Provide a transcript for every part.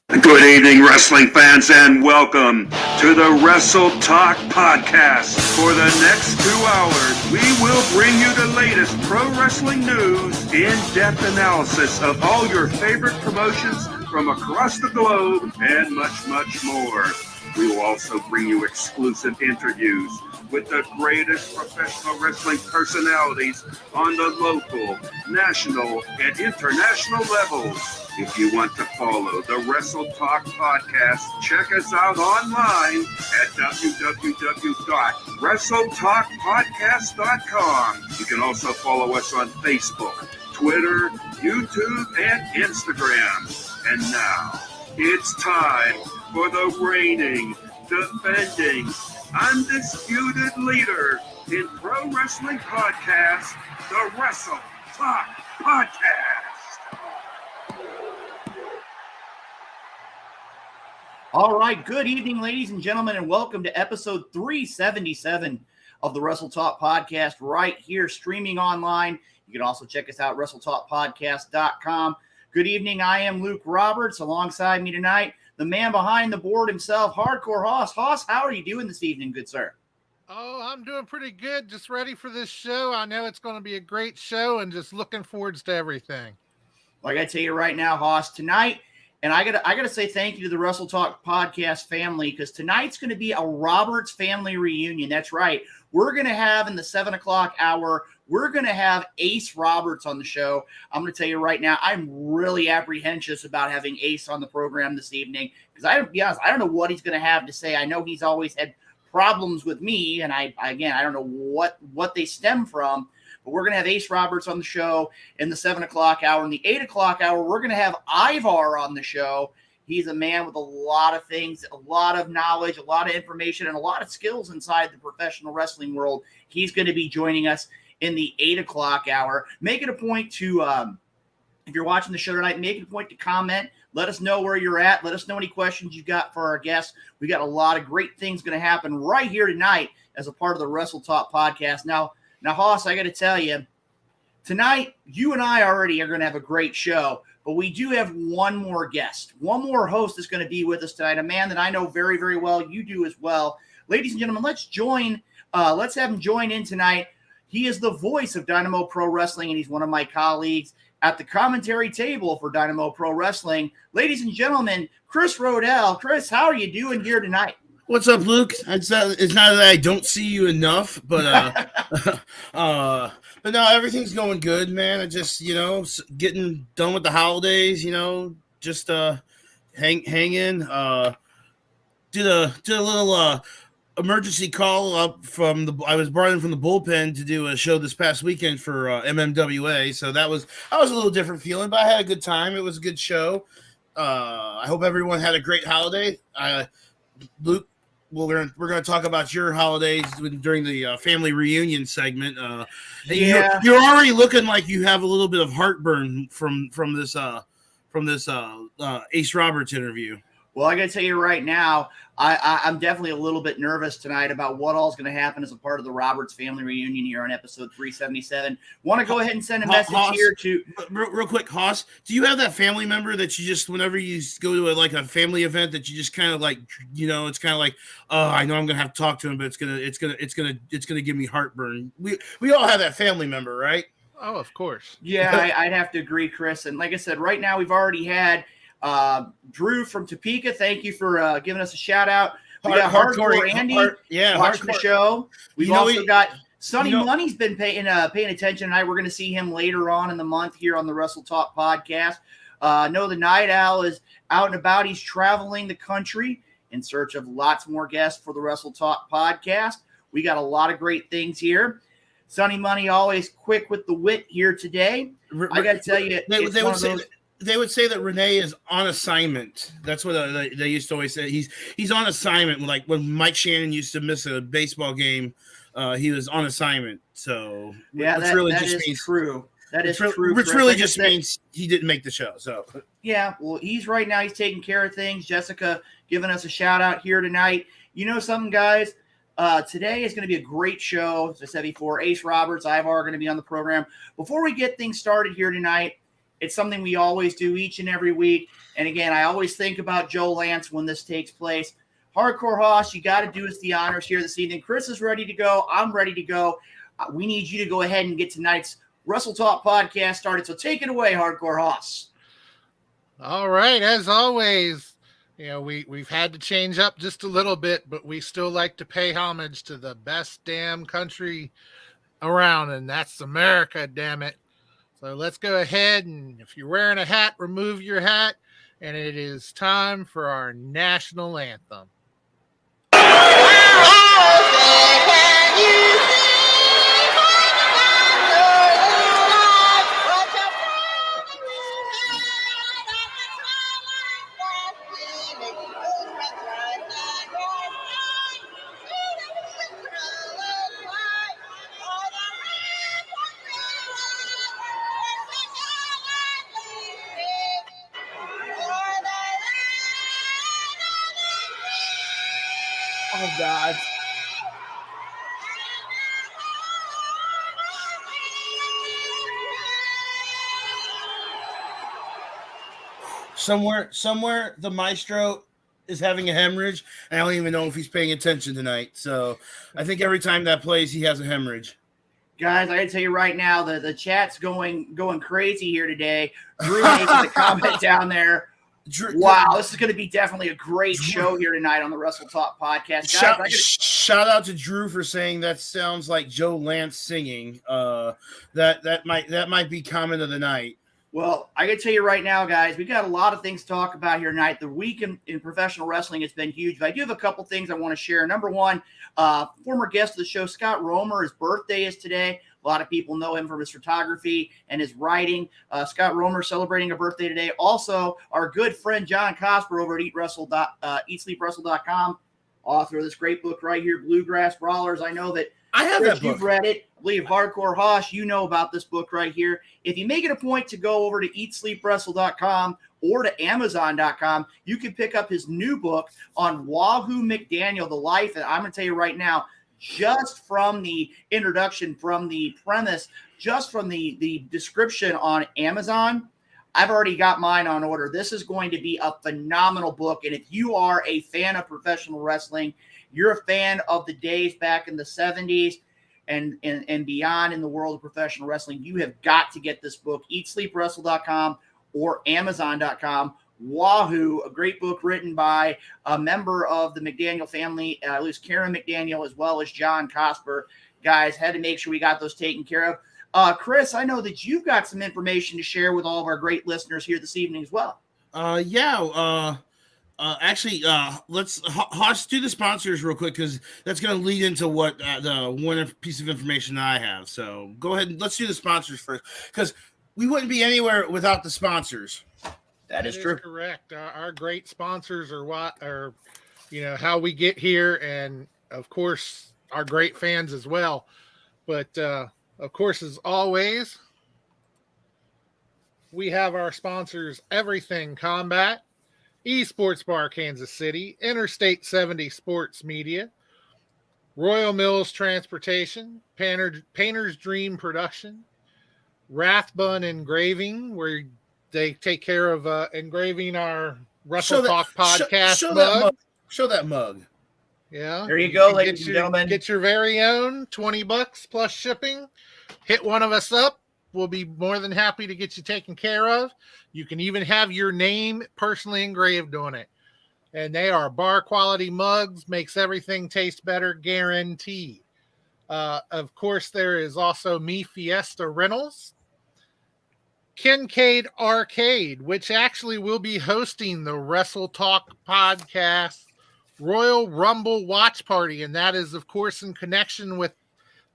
Good evening, wrestling fans, and welcome to the Wrestle Talk Podcast. For the next 2 hours, we will bring you the latest pro wrestling news, in-depth analysis of all your favorite promotions from across the globe, and much, much more. We will also bring you exclusive interviews with the greatest professional wrestling personalities on the local, national, and international levels. If you want to follow the Wrestle Talk Podcast, check us out online at www.wrestletalkpodcast.com. You can also follow us on Facebook, Twitter, YouTube, and Instagram. And now, it's time for the reigning, defending, undisputed leader in pro wrestling podcast, the Wrestle Talk Podcast. All right, good evening, ladies and gentlemen, and welcome to episode 377 of the Wrestle Talk Podcast right here, streaming online. You can also check us out, WrestleTalkPodcast.com. Good evening, I am Luke Roberts. Alongside me tonight, the man behind the board himself, Hardcore Hoss. Hoss, how are you doing this evening, good sir? Oh, I'm doing pretty good. Just ready for this show. I know it's going to be a great show and just looking forward to everything. Like I tell you right now, Hoss, tonight, and I gotta say thank you to the Wrestle Talk Podcast family, because tonight's going to be a Roberts family reunion. That's right. We're going to have in the 7 o'clock hour, we're going to have Ace Roberts on the show. I'm going to tell you right now, I'm really apprehensive about having Ace on the program this evening, because I don't know what he's going to have to say. I know he's always had problems with me, and I don't know what they stem from. But we're going to have Ace Roberts on the show in the 7 o'clock hour. In the 8 o'clock hour, we're going to have Ivar on the show. He's a man with a lot of things, a lot of knowledge, a lot of information, and a lot of skills inside the professional wrestling world. He's going to be joining us in the 8 o'clock hour. Make it a point to, if you're watching the show tonight, make it a point to comment. Let us know where you're at. Let us know any questions you've got for our guests. We got a lot of great things going to happen right here tonight as a part of the Wrestle Talk Podcast. Now, Hoss, I got to tell you, tonight, you and I already are going to have a great show, but we do have one more guest. One more host is going to be with us tonight, a man that I know very, very well. You do as well. Ladies and gentlemen, let's have him join in tonight. He is the voice of Dynamo Pro Wrestling, and he's one of my colleagues at the commentary table for Dynamo Pro Wrestling. Ladies and gentlemen, Chris Rodell. Chris, how are you doing here tonight? What's up, Luke? It's not that I don't see you enough, but but no, everything's going good, man. I just, getting done with the holidays, just hang in. Did a little emergency call up I was brought in from the bullpen to do a show this past weekend for MMWA, so that was a little different feeling, but I had a good time. It was a good show. I hope everyone had a great holiday. Luke, we're going to talk about your holidays during the family reunion segment. Yeah, you're already looking like you have a little bit of heartburn from this Ace Roberts interview. Well, I got to tell you right now, I'm definitely a little bit nervous tonight about what all is going to happen as a part of the Roberts family reunion here on episode 377. Want to go ahead and send a message Hoss, here to... Real quick, Hoss, do you have that family member that you just, whenever you go to a family event, that you just kind of like, it's kind of like, oh, I know I'm going to have to talk to him, but it's going to give me heartburn. We all have that family member, right? Oh, of course. Yeah, I'd have to agree, Chris. And like I said, right now we've already had Drew from Topeka, thank you for giving us a shout out. We got Hardcore Andy watching the show. We've also got Sonny Money's been paying attention tonight. We're going to see him later on in the month here on the Wrestle Talk Podcast. Know the Night Owl is out and about. He's traveling the country in search of lots more guests for the Wrestle Talk Podcast. We got a lot of great things here. Sonny Money always quick with the wit here today. I got to tell you, they would say that Renee is on assignment. That's what they used to always say. He's on assignment. Like when Mike Shannon used to miss a baseball game, he was on assignment. So yeah, that is true. That is true. Which really just means he didn't make the show. So yeah, well, he's taking care of things. Jessica giving us a shout out here tonight. You know something, guys? Today is going to be a great show. As I said before, Ace Roberts, Ivar are going to be on the program. Before we get things started here tonight, It's something we always do each and every week. And again, I always think about Joe Lance when this takes place. Hardcore Hoss, you got to do us the honors here this evening. Chris is ready to go. I'm ready to go. We need you to go ahead and get tonight's Wrestle Talk podcast started. So take it away, Hardcore Hoss. All right. As always, we've had to change up just a little bit, but we still like to pay homage to the best damn country around, and that's America, damn it. So let's go ahead, and if you're wearing a hat, remove your hat, and it is time for our national anthem. Oh, God. Somewhere the maestro is having a hemorrhage. I don't even know if he's paying attention tonight. So I think every time that plays, he has a hemorrhage. Guys, I gotta tell you right now, the chat's going crazy here today. Drew making the comment down there. Wow, this is going to be definitely a great show here tonight on the Wrestle Talk podcast. Guys, shout out to Drew for saying that sounds like Joe Lance singing. That might be comment of the night. Well, I got to tell you right now, guys, we got a lot of things to talk about here tonight. The week in professional wrestling has been huge, but I do have a couple things I want to share. Number one, former guest of the show, Scott Romer, his birthday is today. A lot of people know him from his photography and his writing. Scott Romer celebrating a birthday today. Also, our good friend John Cosper over at EatSleepWrestle.com, author of this great book right here, Bluegrass Brawlers. I know that I have that book. You've read it. I believe Hardcore Hoss, you know about this book right here. If you make it a point to go over to EatSleepWrestle.com or to Amazon.com, you can pick up his new book on Wahoo McDaniel, the life. And I'm going to tell you right now, just from the introduction, from the premise, just from the description on Amazon, I've already got mine on order. This is going to be a phenomenal book. And if you are a fan of professional wrestling, you're a fan of the days back in the 70s and beyond in the world of professional wrestling, you have got to get this book, EatSleepWrestle.com or Amazon.com. Wahoo, a great book written by a member of the McDaniel family, at least Karen McDaniel, as well as John Cosper. Guys, had to make sure we got those taken care of. Chris, I know that you've got some information to share with all of our great listeners here this evening as well. Actually, let's Hoss, do the sponsors real quick because that's going to lead into what the one piece of information I have. So go ahead and let's do the sponsors first because we wouldn't be anywhere without the sponsors. That is true. Correct. Our great sponsors are how we get here, and of course our great fans as well. But of course, as always, we have our sponsors: Everything Combat, Esports Bar Kansas City, Interstate 70 Sports Media, Royal Mills Transportation, Painter's Dream Production, Rathbun Engraving, where they take care of engraving our Wrestle Talk podcast mug. Show that mug. Yeah. There you go, ladies and gentlemen. Get your very own, $20 plus shipping. Hit one of us up. We'll be more than happy to get you taken care of. You can even have your name personally engraved on it. And they are bar quality mugs, makes everything taste better, guaranteed. Of course, there is also Mi Fiesta Rentals. Kincaid Arcade, which actually will be hosting the Wrestle Talk podcast Royal Rumble Watch Party. And that is, of course, in connection with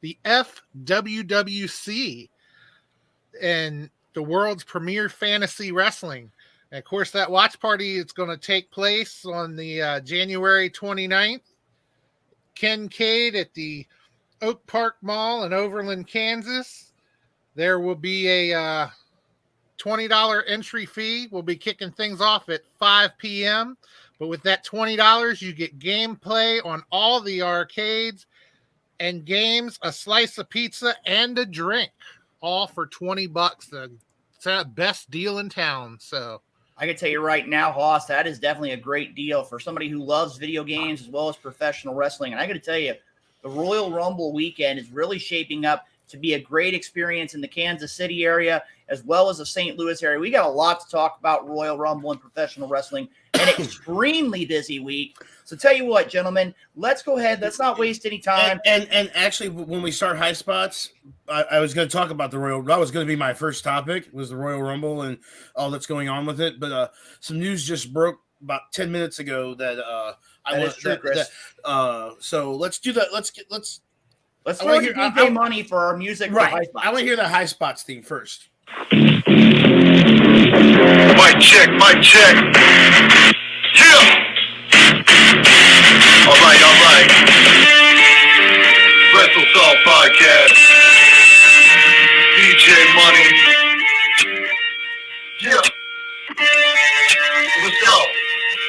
the FWWC and the world's premier fantasy wrestling. And of course, that watch party is going to take place on the January 29th. Kincaid at the Oak Park Mall in Overland, Kansas. There will be a $20 entry fee. We'll be kicking things off at 5 p.m. But with that $20, you get gameplay on all the arcades and games, a slice of pizza, and a drink, all for $20. The It's a best deal in town. So I can tell you right now, Hoss, that is definitely a great deal for somebody who loves video games as well as professional wrestling. And I got to tell you, the Royal Rumble weekend is really shaping up to be a great experience in the Kansas City area as well as the St. Louis area. We got a lot to talk about Royal Rumble and professional wrestling, an extremely busy week. So tell you what, gentlemen, let's go ahead. Let's not waste any time. And actually, when we start High Spots, I was going to talk about the Royal. That was going to be my first topic, was the Royal Rumble and all that's going on with it. But some news just broke about 10 minutes ago that Chris. So let's do that. Let's throw DJ money for our music. Right. For High Spots. I want to hear the High Spots theme first. Mic check, mic check. Yeah. All right. Wrestle Talk Podcast. DJ Money. Yeah. Let's go.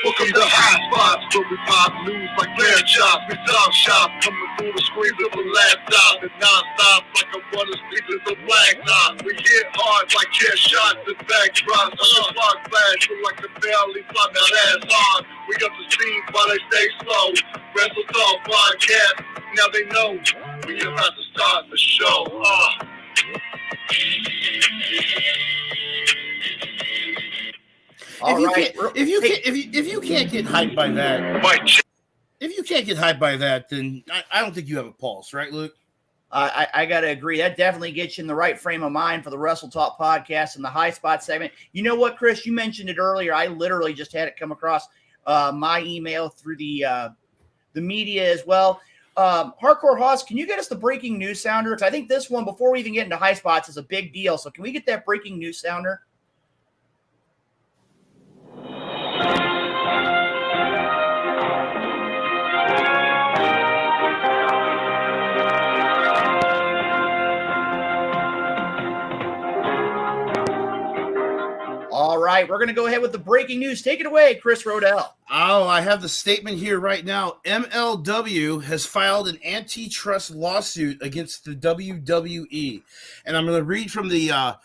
Welcome to High Spots, where we pop news like lamb chops. We talk shop, coming through the screens of a laptop and non-stop like I wanna speak to the blacktop. We hit hard like chair shots and back drops. On the clock flash, feel like the belly flop that ass on. We got the scenes while they stay slow. Wrestle Talk Podcast, now they know we about to start the show. If you can't get hyped by that, then I don't think you have a pulse, right, Luke? I got to agree. That definitely gets you in the right frame of mind for the Wrestle Talk Podcast and the High Spot segment. You know what, Chris? You mentioned it earlier. I literally just had it come across my email through the media as well. Hardcore Hoss, can you get us the breaking news sounder? Because I think this one, before we even get into High Spots, is a big deal. So can we get that breaking news sounder? All right, we're going to go ahead with the breaking news. Take it away, Chris Rodell. Oh, I have the statement here right now. MLW has filed an antitrust lawsuit against the WWE, and I'm going to read from the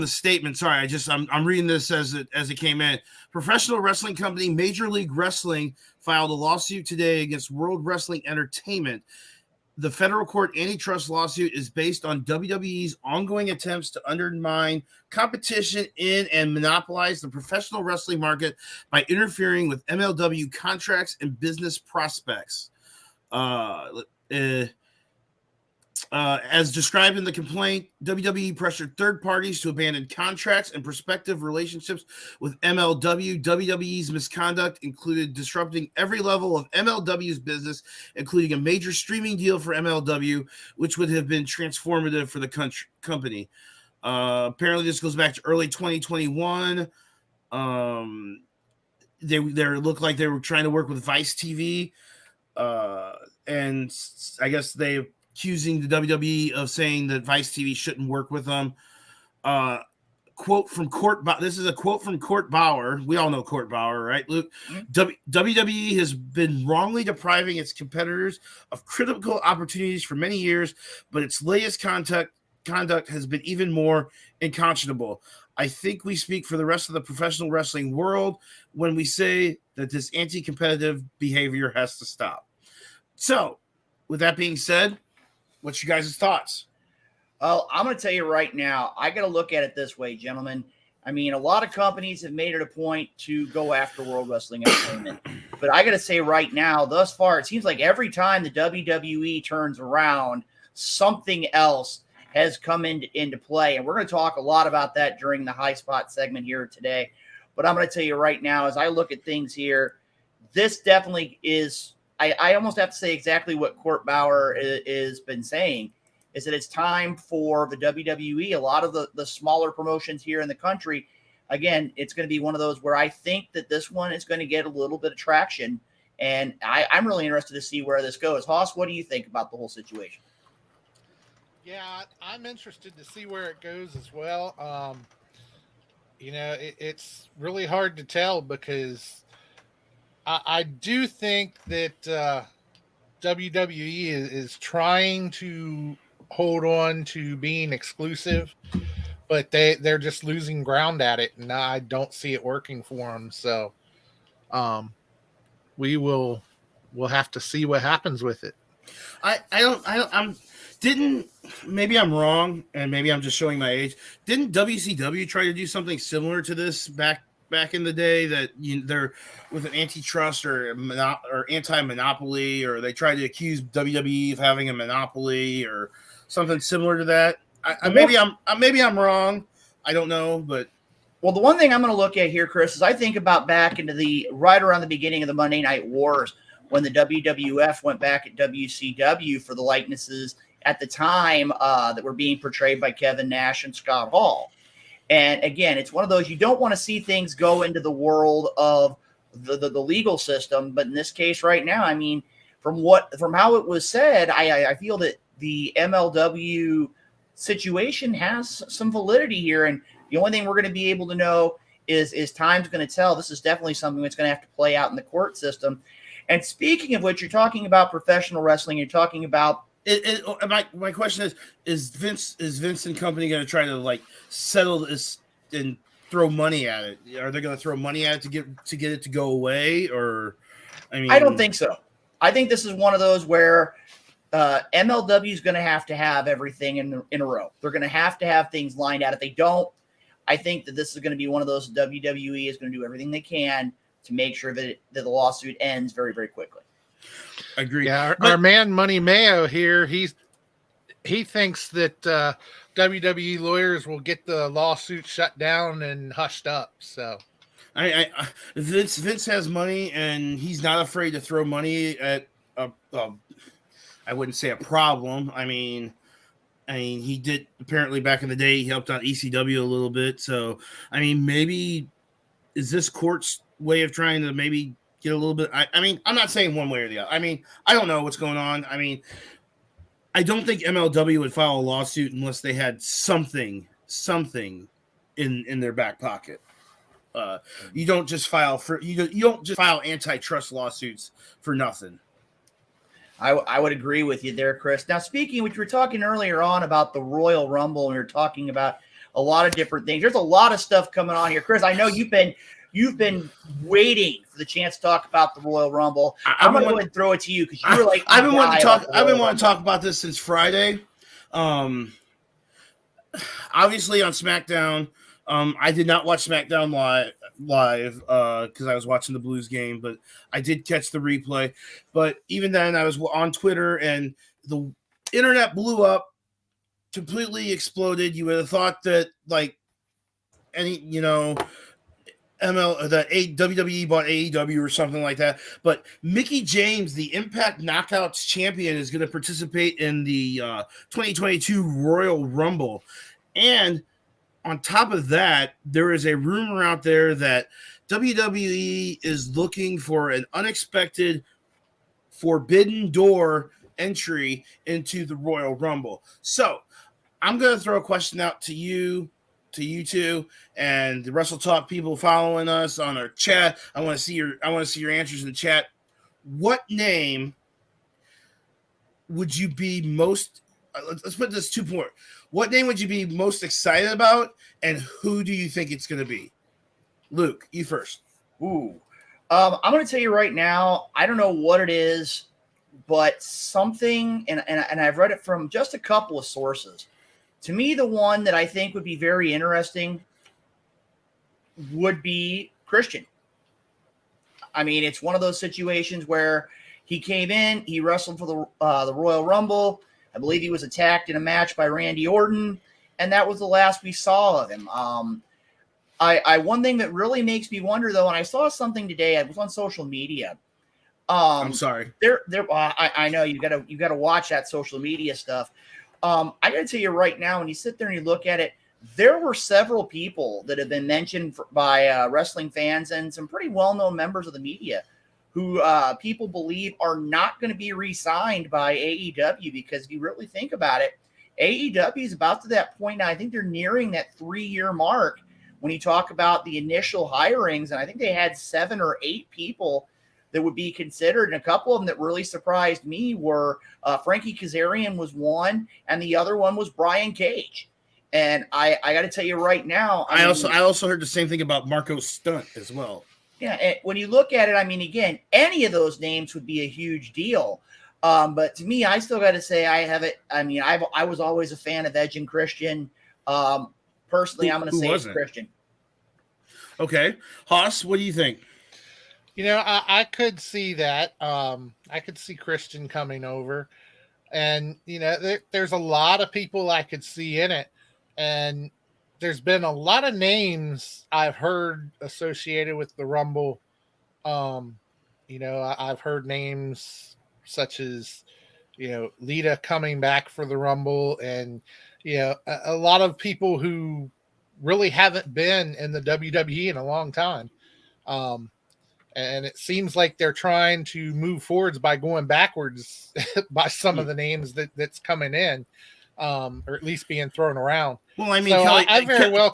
statement. Sorry, I'm reading this as it came in. Professional wrestling company Major League Wrestling filed a lawsuit today against World Wrestling Entertainment. The federal court antitrust lawsuit is based on WWE's ongoing attempts to undermine competition in and monopolize the professional wrestling market by interfering with MLW contracts and business prospects. As described in the complaint, WWE pressured third parties to abandon contracts and prospective relationships with MLW. WWE's misconduct included disrupting every level of MLW's business, including a major streaming deal for MLW, which would have been transformative for the company. Apparently, this goes back to early 2021. They looked like they were trying to work with Vice TV, and I guess they accusing the WWE of saying that Vice TV shouldn't work with them. Quote from Court. This is a quote from Court Bauer. We all know Court Bauer, right, Luke? Mm-hmm. WWE has been wrongly depriving its competitors of critical opportunities for many years, but its latest conduct has been even more unconscionable. I think we speak for the rest of the professional wrestling world when we say that this anti-competitive behavior has to stop. So, with that being said, what's your guys' thoughts? Well, I'm going to tell you right now, I got to look at it this way, gentlemen. I mean, a lot of companies have made it a point to go after World Wrestling Entertainment. But I got to say right now, thus far, it seems like every time the WWE turns around, something else has come into play. And we're going to talk a lot about that during the High Spot segment here today. But I'm going to tell you right now, as I look at things here, this definitely is – I almost have to say exactly what Court Bauer has been saying, is that it's time for the WWE, a lot of the smaller promotions here in the country. Again, it's going to be one of those where I think that this one is going to get a little bit of traction, and I'm really interested to see where this goes. Hoss, what do you think about the whole situation? Yeah, I'm interested to see where it goes as well. It's really hard to tell because I do think that WWE is trying to hold on to being exclusive but they're just losing ground at it, and I don't see it working for them. So, we'll have to see what happens with it. Maybe I'm wrong, and maybe I'm just showing my age. Didn't WCW try to do something similar to this back in the day, that they're with an antitrust or anti-monopoly, or they tried to accuse WWE of having a monopoly or something similar to that? Maybe I'm wrong. I don't know, but well, the one thing I'm going to look at here, Chris, is I think about back into right around the beginning of the Monday Night Wars, when the WWF went back at WCW for the likenesses at the time that were being portrayed by Kevin Nash and Scott Hall. And again, it's one of those, you don't want to see things go into the world of the legal system. But in this case right now, I mean, from how it was said, I feel that the MLW situation has some validity here. And the only thing we're going to be able to know is time's going to tell. This is definitely something that's going to have to play out in the court system. And speaking of which, you're talking about professional wrestling. You're talking about my question is Vince and company going to try to settle this and throw money at it? Are they going to throw money at it to get it to go away? Or I don't think so. I think this is one of those where MLW is going to have everything in a row. They're going to have things lined out. If they don't, I think that this is going to be one of those WWE is going to do everything they can to make sure that the lawsuit ends very, very quickly. Agree. Yeah, our man Money Mayo here, he thinks that WWE lawyers will get the lawsuit shut down and hushed up. So, Vince has money, and he's not afraid to throw money at I wouldn't say a problem. I mean, he did apparently back in the day. He helped out ECW a little bit. So, I mean, maybe is this court's way of trying to maybe get a little bit. I mean, I'm not saying one way or the other. I mean, I don't know what's going on. I mean, I don't think MLW would file a lawsuit unless they had something in their back pocket. You don't just file antitrust lawsuits for nothing. I would agree with you there, Chris. Now, speaking, which we were talking earlier on about the Royal Rumble, and we were talking about a lot of different things. There's a lot of stuff coming on here, Chris. I know you've been waiting for the chance to talk about the Royal Rumble. I'm going to go ahead and throw it to you because you were like, I've been wanting to talk about this since Friday. Obviously on SmackDown, I did not watch SmackDown live because I was watching the Blues game, but I did catch the replay. But even then, I was on Twitter and the internet blew up, completely exploded. You would have thought that WWE bought AEW or something like that. But Mickie James, the Impact Knockouts champion, is going to participate in the 2022 Royal Rumble. And on top of that, there is a rumor out there that WWE is looking for an unexpected forbidden door entry into the Royal Rumble. So I'm going to throw a question out to you two, and the Wrestle Talk people following us on our chat. I want to see your answers in the chat. What name would you be most? Let's put this 2 point. What name would you be most excited about, and who do you think it's going to be? Luke, you first. Ooh, I'm going to tell you right now. I don't know what it is, but something, and I've read it from just a couple of sources. To me, the one that I think would be very interesting would be Christian. I mean, it's one of those situations where he came in, he wrestled for the Royal Rumble. I believe he was attacked in a match by Randy Orton, and that was the last we saw of him. One thing that really makes me wonder, though, and I saw something today. I was on social media. I'm sorry. I know you got to watch that social media stuff. I got to tell you right now, when you sit there and you look at it, there were several people that have been mentioned by wrestling fans and some pretty well-known members of the media who people believe are not going to be re-signed by AEW, because if you really think about it, AEW is about to that point now. I think they're nearing that 3-year mark when you talk about the initial hirings, and I think they had 7 or 8 people that would be considered, and a couple of them that really surprised me were Frankie Kazarian was one, and the other one was Brian Cage. And I got to tell you right now, I also heard the same thing about Marco Stunt as well. Yeah, and when you look at it, I mean, again, any of those names would be a huge deal. But to me, I still got to say I have it. I mean, I was always a fan of Edge and Christian. Personally, I'm going to say it's Christian. Okay, Haas, what do you think? I could see that. I could see Christian coming over, and there's a lot of people I could see in it, and there's been a lot of names I've heard associated with the Rumble. I've heard names such as, Lita coming back for the Rumble, and a lot of people who really haven't been in the WWE in a long time. And it seems like they're trying to move forwards by going backwards by some of the names that's coming in, or at least being thrown around. Well, I mean, so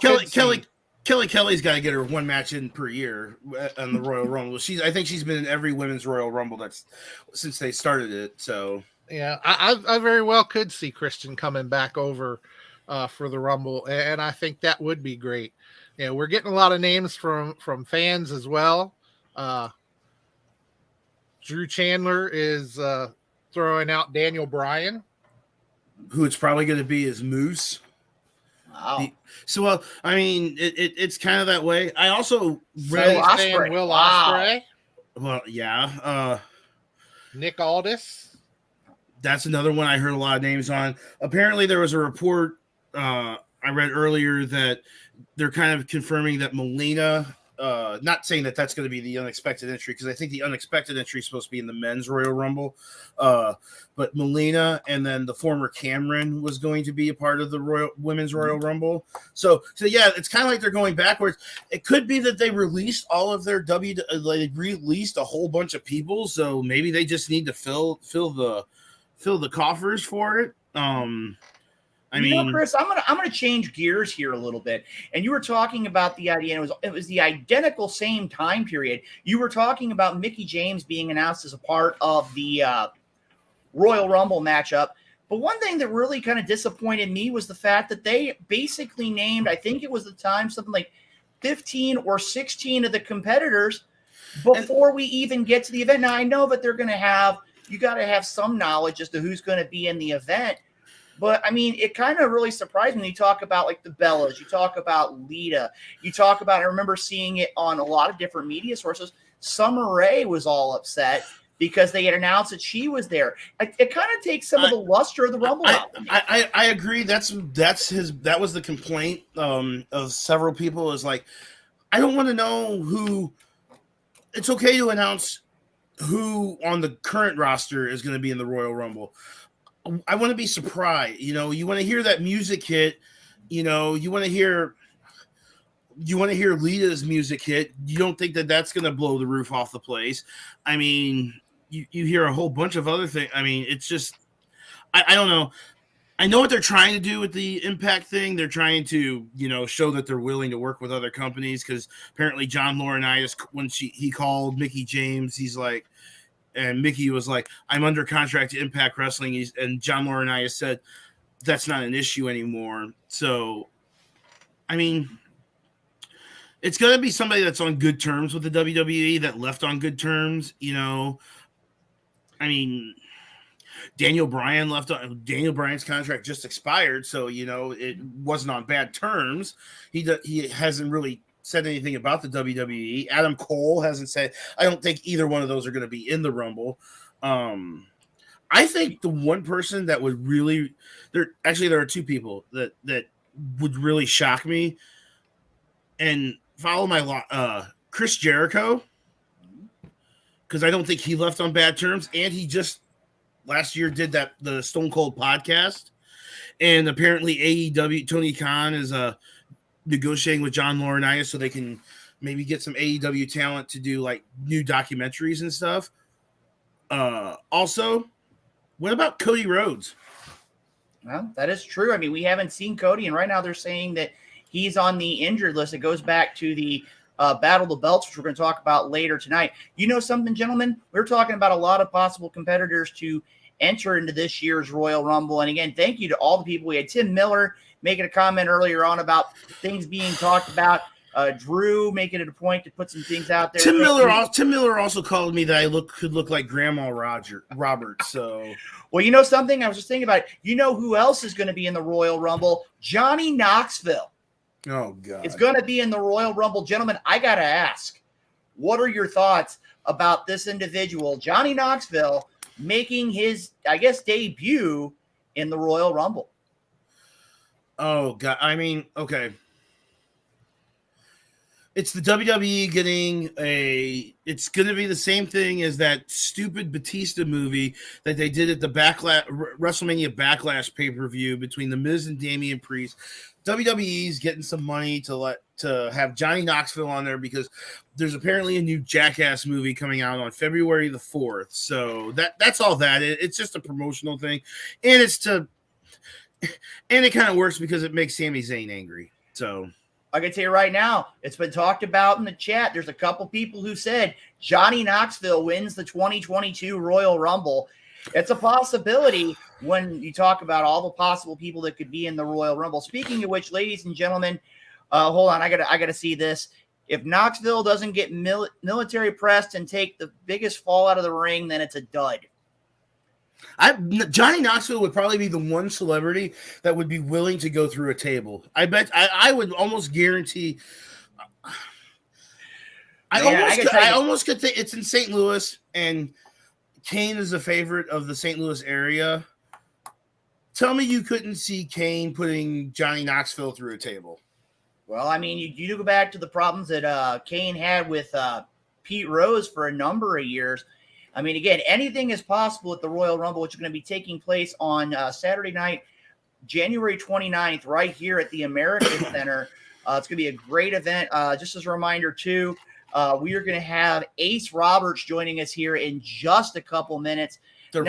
Kelly Kelly's got to get her one match in per year on the Royal Rumble. I think she's been in every women's Royal Rumble that's since they started it. So yeah, I very well could see Christian coming back over for the Rumble, and I think that would be great. We're getting a lot of names from fans as well. Drew Chandler is throwing out Daniel Bryan, who it's probably going to be is Moose. Wow. I mean, it's kind of that way. I also read Will Ospreay. Well, yeah. Nick Aldis. That's another one I heard a lot of names on. Apparently, there was a report I read earlier that they're kind of confirming that Melina. Not saying that that's going to be the unexpected entry, because I think the unexpected entry is supposed to be in the men's Royal Rumble. But Melina and then the former Cameron was going to be a part of the women's Royal Rumble. So yeah, it's kind of like they're going backwards. It could be that they released all of their they released a whole bunch of people. So maybe they just need to fill the coffers for it. I mean, Chris, I'm gonna change gears here a little bit. And you were talking about the idea, and it was the identical same time period. You were talking about Mickie James being announced as a part of the Royal Rumble matchup. But one thing that really kind of disappointed me was the fact that they basically named, I think it was the time, something like 15 or 16 of the competitors before we even get to the event. Now, I know that you got to have some knowledge as to who's going to be in the event. But, I mean, it kind of really surprised me. You talk about, like, the Bellas. You talk about Lita. You talk about, I remember seeing it on a lot of different media sources. Summer Rae was all upset because they had announced that she was there. It kind of takes some of the luster of the Rumble out. I agree. That was the complaint of several people, is like, I don't want to know who. It's okay to announce who on the current roster is going to be in the Royal Rumble. I want to be surprised. You want to hear that music hit. You want to hear Lita's music hit. You don't think that that's going to blow the roof off the place. I mean, you hear a whole bunch of other things. I mean, it's just, I don't know. I know what they're trying to do with the Impact thing. They're trying to, show that they're willing to work with other companies, because apparently John Laurinaitis, when he called Mickie James, he's like, and Mickie was like, I'm under contract to Impact Wrestling. And John Laurinaitis said, that's not an issue anymore. So, I mean, it's going to be somebody that's on good terms with the WWE, that left on good terms, I mean, Daniel Bryan's contract just expired. So, it wasn't on bad terms. He hasn't really said anything about the WWE. Adam Cole hasn't said. I don't think either one of those are going to be in the Rumble. I think the one person that would really there are two people that would really shock me and follow my Chris Jericho, because I don't think he left on bad terms, and he just last year did the Stone Cold podcast, and apparently AEW Tony Khan is negotiating with John Laurinaitis so they can maybe get some AEW talent to do like new documentaries and stuff. Also, what about Cody Rhodes? Well, that is true. I mean, we haven't seen Cody, and right now they're saying that he's on the injured list. It goes back to the Battle of the Belts, which we're going to talk about later tonight. You know something, gentlemen? We're talking about a lot of possible competitors to enter into this year's Royal Rumble. And again, thank you to all the people. We had Tim Miller, making a comment earlier on about things being talked about. Drew making it a point to put some things out there. Tim Miller also called me that I could look like Grandma Roberts. So, well, you know something? I was just thinking about it. You know who else is going to be in the Royal Rumble? Johnny Knoxville. Oh God, it's going to be in the Royal Rumble, gentlemen. I got to ask, what are your thoughts about this individual, Johnny Knoxville, making his, I guess, debut in the Royal Rumble? Oh God, I mean, okay. It's the WWE getting it's going to be the same thing as that stupid Batista movie that they did at the WrestleMania Backlash pay-per-view between The Miz and Damian Priest. WWE's getting some money to have Johnny Knoxville on there because there's apparently a new Jackass movie coming out on February the 4th. So that's all that. It's just a promotional thing. And it kind of works because it makes Sami Zayn angry. So I can tell you right now, it's been talked about in the chat. There's a couple people who said Johnny Knoxville wins the 2022 Royal Rumble. It's a possibility when you talk about all the possible people that could be in the Royal Rumble. Speaking of which, ladies and gentlemen, hold on, I gotta see this. If Knoxville doesn't get military pressed and take the biggest fall out of the ring, then it's a dud. Johnny Knoxville would probably be the one celebrity that would be willing to go through a table. I bet I would almost guarantee. I almost could think it's in St. Louis, and Kane is a favorite of the St. Louis area. Tell me you couldn't see Kane putting Johnny Knoxville through a table. Well, I mean, you go back to the problems that Kane had with Pete Rose for a number of years. I mean, again, anything is possible at the Royal Rumble, which is going to be taking place on Saturday night, January 29th, right here at the American Center. It's going to be a great event. Just as a reminder, too, we are going to have Ace Roberts joining us here in just a couple minutes. The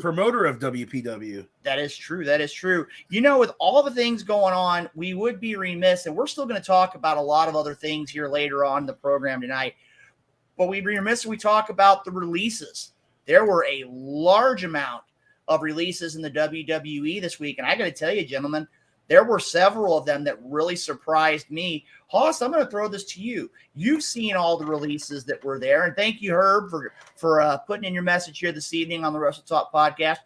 promoter of WPW. That is true. That is true. You know, with all the things going on, we would be remiss, and we're still going to talk about a lot of other things here later on in the program tonight. But we'd be remiss if we talk about the releases. There were a large amount of releases in the WWE this week. And I got to tell you, gentlemen, there were several of them that really surprised me. Hoss, I'm going to throw this to you. You've seen all the releases that were there. And thank you, Herb, for putting in your message here this evening on the Wrestle Talk podcast.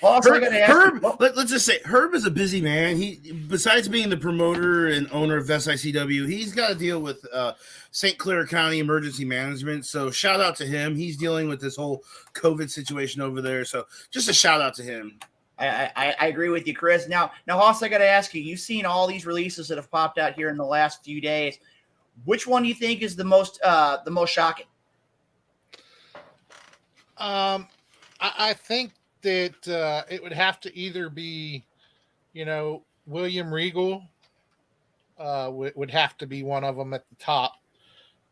Hoss, I got to ask you, let's just say Herb is a busy man. He, besides being the promoter and owner of SICW, he's got to deal with St. Clair County Emergency Management. So shout out to him. He's dealing with this whole COVID situation over there. So just a shout out to him. I agree with you, Chris. Now, Hoss, I got to ask you, you've seen all these releases that have popped out here in the last few days. Which one do you think is the most shocking? I think that it would have to either be, William Regal would have to be one of them at the top,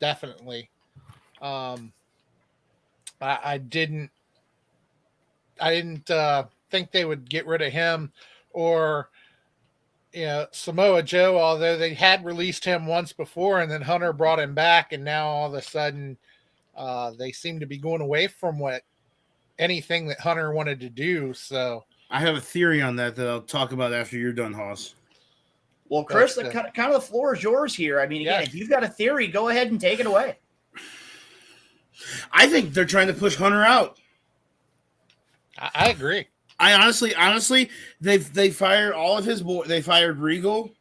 definitely. I didn't think they would get rid of him, or Samoa Joe, although they had released him once before and then Hunter brought him back, and now all of a sudden they seem to be going away from anything that Hunter wanted to do. So I have a theory on that I'll talk about after you're done, Hoss. Well, Chris, kind of the floor is yours here. I mean, again, if you've got a theory, go ahead and take it away. I think they're trying to push Hunter out. I agree. I honestly, they fired all of his boys. They fired Regal,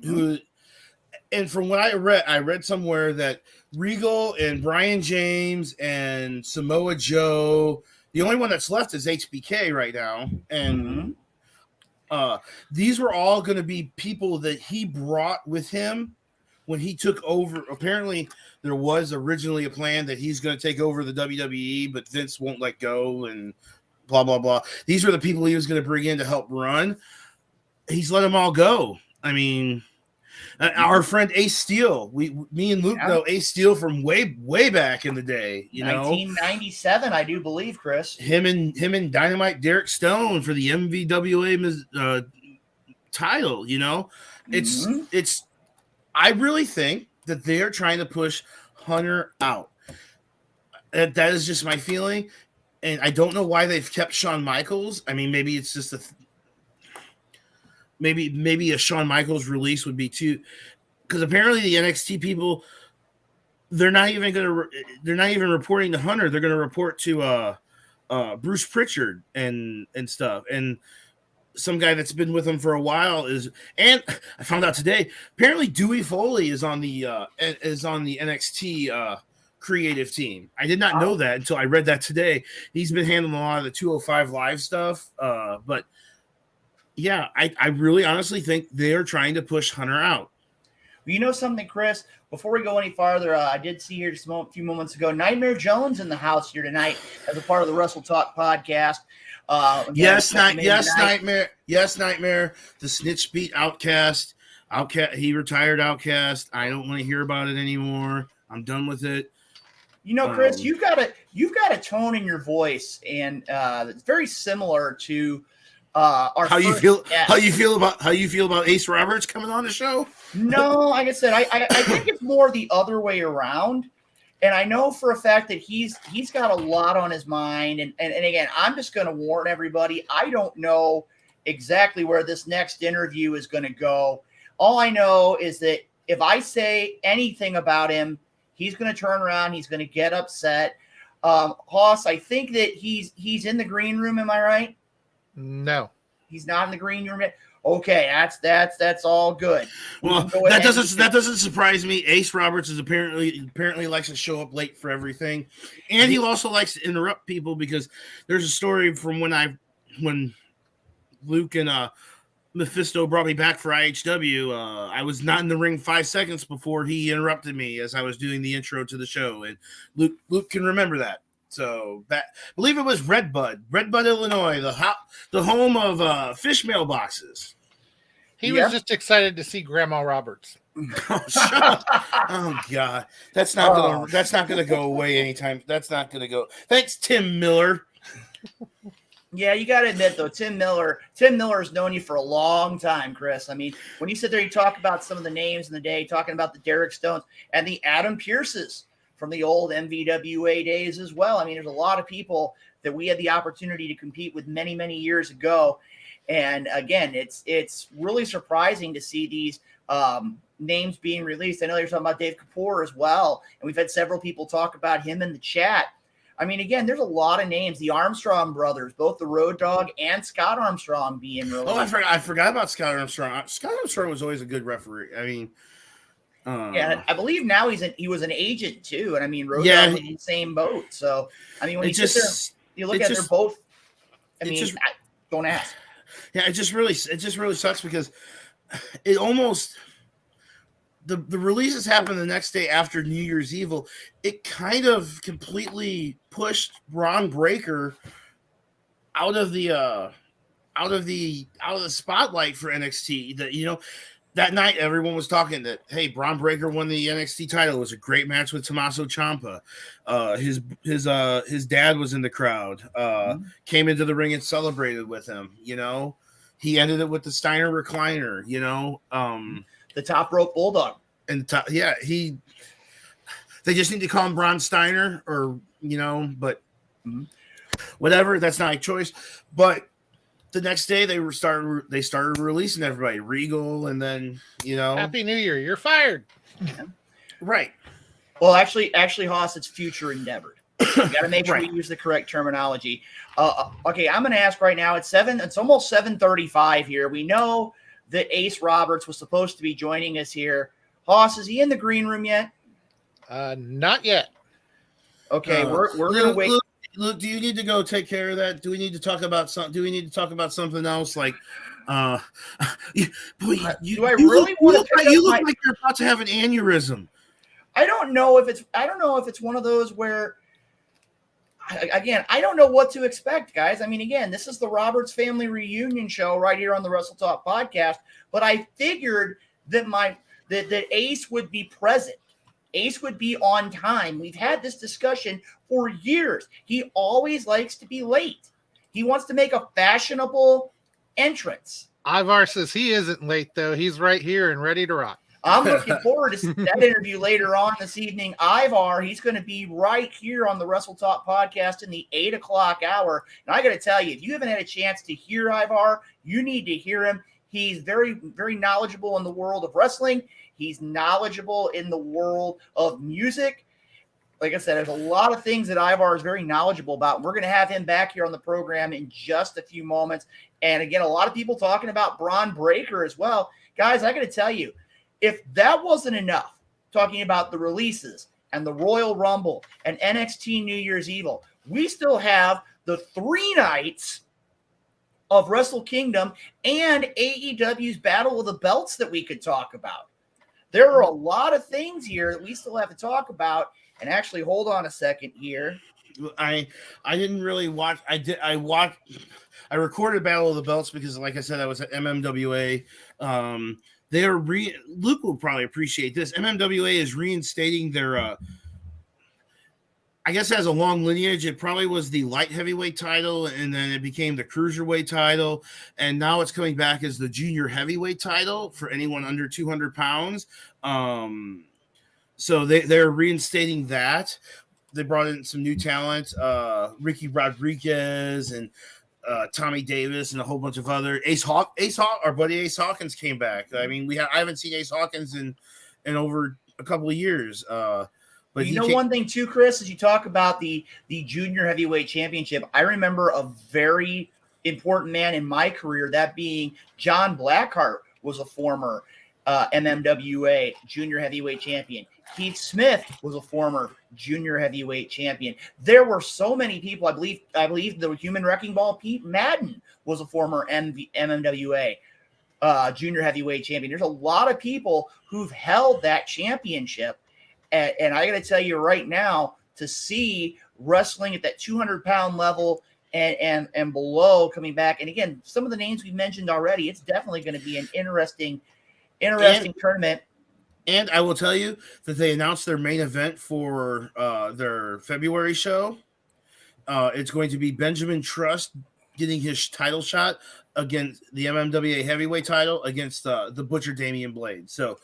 and from what I read somewhere that Regal and Brian James and Samoa Joe, the only one that's left is HBK right now, and these were all going to be people that he brought with him when he took over. Apparently, there was originally a plan that he's going to take over the WWE, but Vince won't let go, and blah, blah, blah. These were the people he was going to bring in to help run. He's let them all go. I mean, our friend Ace Steel, me and Luke know Ace Steel from way back in the day. 1997, I do believe, Chris. Him and Dynamite Derek Stone for the MVWA title. It's. I really think that they are trying to push Hunter out. That is just my feeling. And I don't know why they've kept Shawn Michaels. I mean, maybe it's just maybe a Shawn Michaels release would be too, because apparently the NXT people, they're not even reporting to Hunter. They're gonna report to Bruce Pritchard and stuff, and some guy that's been with him for a while and I found out today, apparently Dewey Foley is on the NXT creative team. I did not know that until I read that today. He's been handling a lot of the 205 live stuff, but yeah, I really honestly think they're trying to push Hunter out. You know something, Chris? Before we go any farther, I did see here just a few moments ago, Nightmare Jones in the house here tonight as a part of the Wrestle Talk podcast. Yes, Nightmare. Yes, Nightmare. The snitch beat Outcast. He retired Outcast. I don't want to hear about it anymore. I'm done with it. You know, Chris, you've got a tone in your voice, and it's very similar to our. How you feel about Ace Roberts coming on the show? No, like I said, I think it's more the other way around. And I know for a fact that he's got a lot on his mind. And again, I'm just going to warn everybody. I don't know exactly where this next interview is going to go. All I know is that if I say anything about him, he's going to turn around. He's going to get upset. Hoss, I think that he's in the green room. Am I right? No, he's not in the green room yet. Okay, that's all good. Well, that doesn't surprise me. Ace Roberts is apparently likes to show up late for everything, and he also likes to interrupt people, because there's a story from when Luke and Mephisto brought me back for IHW. I was not in the ring 5 seconds before he interrupted me as I was doing the intro to the show, and Luke can remember that. So I believe it was Redbud, Illinois, the home of fish mailboxes. He was just excited to see Grandma Roberts. Oh God, that's not gonna go away anytime. That's not gonna go. Thanks, Tim Miller. Yeah, you got to admit though, Tim Miller has known you for a long time, Chris. I mean, when you sit there, you talk about some of the names in the day, talking about the Derek Stones and the Adam Pearces from the old MVWA days as well. I mean, there's a lot of people that we had the opportunity to compete with many, many years ago. And again, it's really surprising to see these names being released. I know you're talking about Dave Kapoor as well. And we've had several people talk about him in the chat. I mean, again, there's a lot of names. The Armstrong brothers, both the Road Dogg and Scott Armstrong being released. Oh, I forgot about Scott Armstrong. Scott Armstrong was always a good referee. I mean, yeah, I believe now he was an agent too, and I mean, Road Dogg was in the same boat. So I mean, when you sit there, you look at they're both. I mean, don't ask. Yeah, it just really sucks, because it almost the releases happened the next day after New Year's Evil. It kind of completely pushed Braun Breaker out of the spotlight for NXT. That that night, everyone was talking that, hey, Braun Breaker won the NXT title. It was a great match with Tommaso Ciampa. His dad was in the crowd, came into the ring and celebrated with him. He ended it with the Steiner recliner, the top rope bulldog. And they just need to call him Braun Steiner, or, but whatever. That's not a choice. But the next day they started releasing everybody, Regal, and then Happy New Year, you're fired. Right. Well, actually, Hoss, it's future endeavored. You got to make sure you use the correct terminology. Okay, I'm going to ask right now. It's almost 7:35 here. We know that Ace Roberts was supposed to be joining us here. Hoss, is he in the green room yet? Not yet. Okay, we're going to wait. Luke, do you need to go take care of that? Do we need to talk about something? Do we need to talk about something else? Like, you look like you're about to have an aneurysm. I don't know if it's one of those where, again, I don't know what to expect, guys. I mean, again, this is the Roberts Family Reunion show right here on the Wrestle Talk podcast. But I figured that that Ace would be present. Ace would be on time. We've had this discussion for years. He always likes to be late. He wants to make a fashionable entrance. Ivar says he isn't late, though. He's right here and ready to rock. I'm looking forward to that interview later on this evening. Ivar, he's going to be right here on the Wrestle Talk podcast in the 8:00 hour. And I got to tell you, if you haven't had a chance to hear Ivar, you need to hear him. He's very, very knowledgeable in the world of wrestling. He's knowledgeable in the world of music. Like I said, there's a lot of things that Ivar is very knowledgeable about. We're going to have him back here on the program in just a few moments. And again, a lot of people talking about Braun Breaker as well. Guys, I got to tell you, if that wasn't enough, talking about the releases and the Royal Rumble and NXT New Year's Evil, we still have the 3 nights of Wrestle Kingdom and AEW's Battle of the Belts that we could talk about. There are a lot of things here that we still have to talk about. And actually, hold on a second here. I didn't really watch. I recorded Battle of the Belts because, like I said, I was at MMWA. Luke will probably appreciate this. MMWA is reinstating their. I guess it has a long lineage. It probably was the light heavyweight title, and then it became the cruiserweight title, and now it's coming back as the junior heavyweight title for anyone under 200 pounds. So they're reinstating that. They brought in some new talent, Ricky Rodriguez and Tommy Davis and a whole bunch of other our buddy Ace Hawkins came back. I mean, I haven't seen Ace Hawkins in over a couple of years. But one thing too, Chris, as you talk about the junior heavyweight championship, I remember a very important man in my career, that being John Blackheart, was a former MMWA junior heavyweight champion. Keith Smith was a former junior heavyweight champion. There were so many people. I believe the Human Wrecking Ball, Pete Madden, was a former MMWA junior heavyweight champion. There's a lot of people who've held that championship. And I got to tell you right now, to see wrestling at that 200-pound level and below coming back, and again, some of the names we mentioned already, it's definitely going to be an interesting tournament. And I will tell you that they announced their main event for their February show. It's going to be Benjamin Trust getting his title shot against the MMWA heavyweight title against the Butcher Damian Blade. So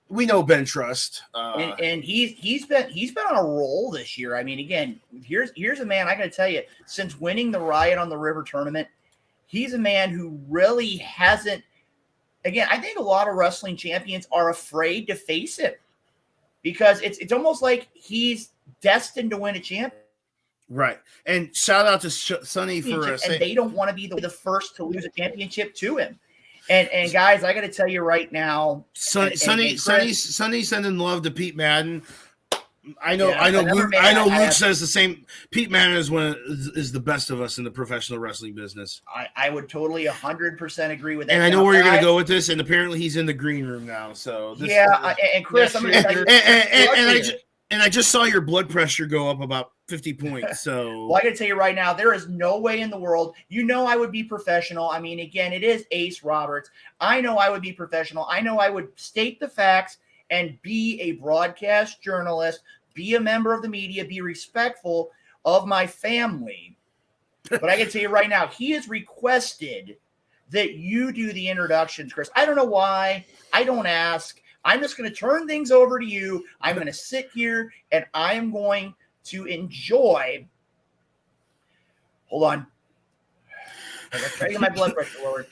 we know Ben Trust, and he's been on a roll this year. I mean, again, here's a man, I got to tell you, since winning the Riot on the River tournament, he's a man who really hasn't. Again, I think a lot of wrestling champions are afraid to face him because it's almost like he's destined to win a championship. Right. And shout out to Sonny for and they don't want to be the first to lose a championship to him. And guys, I got to tell you right now, Sonny sending love to Pete Madden. I know Luke says the same. Pete Madden is the best of us in the professional wrestling business. I would totally 100% agree with that. And I know where you're going to go with this. And apparently he's in the green room now. So and Chris, I'm going to tell you, and I just saw your blood pressure go up about 50 points. So well, I got to tell you right now, there is no way in the world. I would be professional. I mean, again, it is Ace Roberts. I know I would be professional. I know I would state the facts and be a broadcast journalist, be a member of the media, be respectful of my family. But I can tell you right now, he has requested that you do the introductions, Chris. I don't know why. I don't ask. I'm just going to turn things over to you. I'm going to sit here and I am going to enjoy. Hold on. I'm trying to get my blood pressure lowered.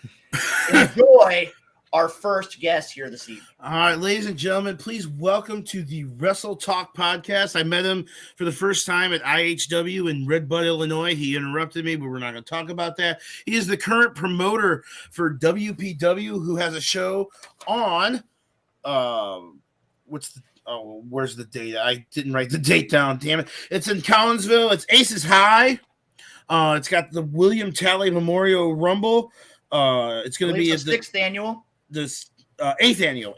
Enjoy our first guest here this evening. All right, ladies and gentlemen, please welcome to the Wrestle Talk podcast. I met him for the first time at IHW in Red Bud, Illinois. He interrupted me, but we're not going to talk about that. He is the current promoter for WPW, who has a show on where's the date? I didn't write the date down. Damn it! It's in Collinsville. It's Aces High. It's got the William Talley Memorial Rumble. It's going to be the sixth annual. This eighth annual.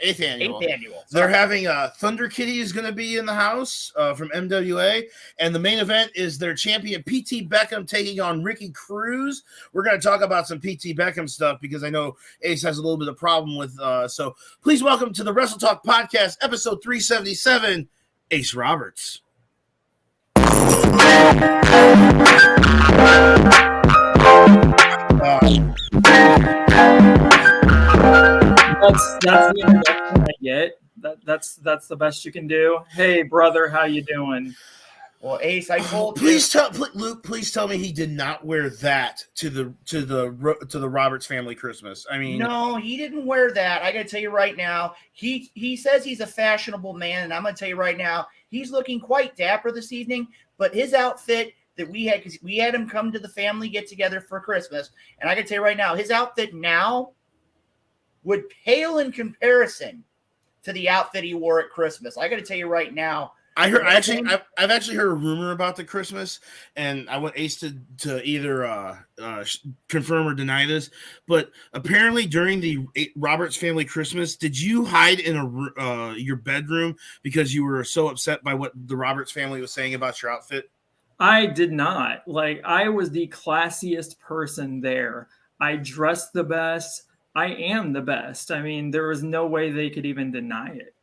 They're having Thunder Kitty is going to be in the house from MWA, and the main event is their champion PT Beckham taking on Ricky Cruz. We're going to talk about some PT Beckham stuff because I know Ace has a little bit of problem with. So please welcome to the Wrestle Talk podcast, episode 377, Ace Roberts. That's the introduction I get. That's the best you can do. Hey, brother, how you doing? Well, Ace, I told you. Luke, please tell me he did not wear that to the Roberts family Christmas. I mean, No, he didn't wear that. I got to tell you right now. He says he's a fashionable man, and I'm going to tell you right now, he's looking quite dapper this evening. But his outfit that we had, because we had him come to the family get together for Christmas, and I can tell you right now, his outfit now would pale in comparison to the outfit he wore at Christmas. I got to tell you right now. I've actually heard a rumor about the Christmas, and I want Ace to either confirm or deny this. But apparently, during the Roberts family Christmas, did you hide in your bedroom because you were so upset by what the Roberts family was saying about your outfit? I did not. Like, I was the classiest person there. I dressed the best. I am the best. I mean, there was no way they could even deny it.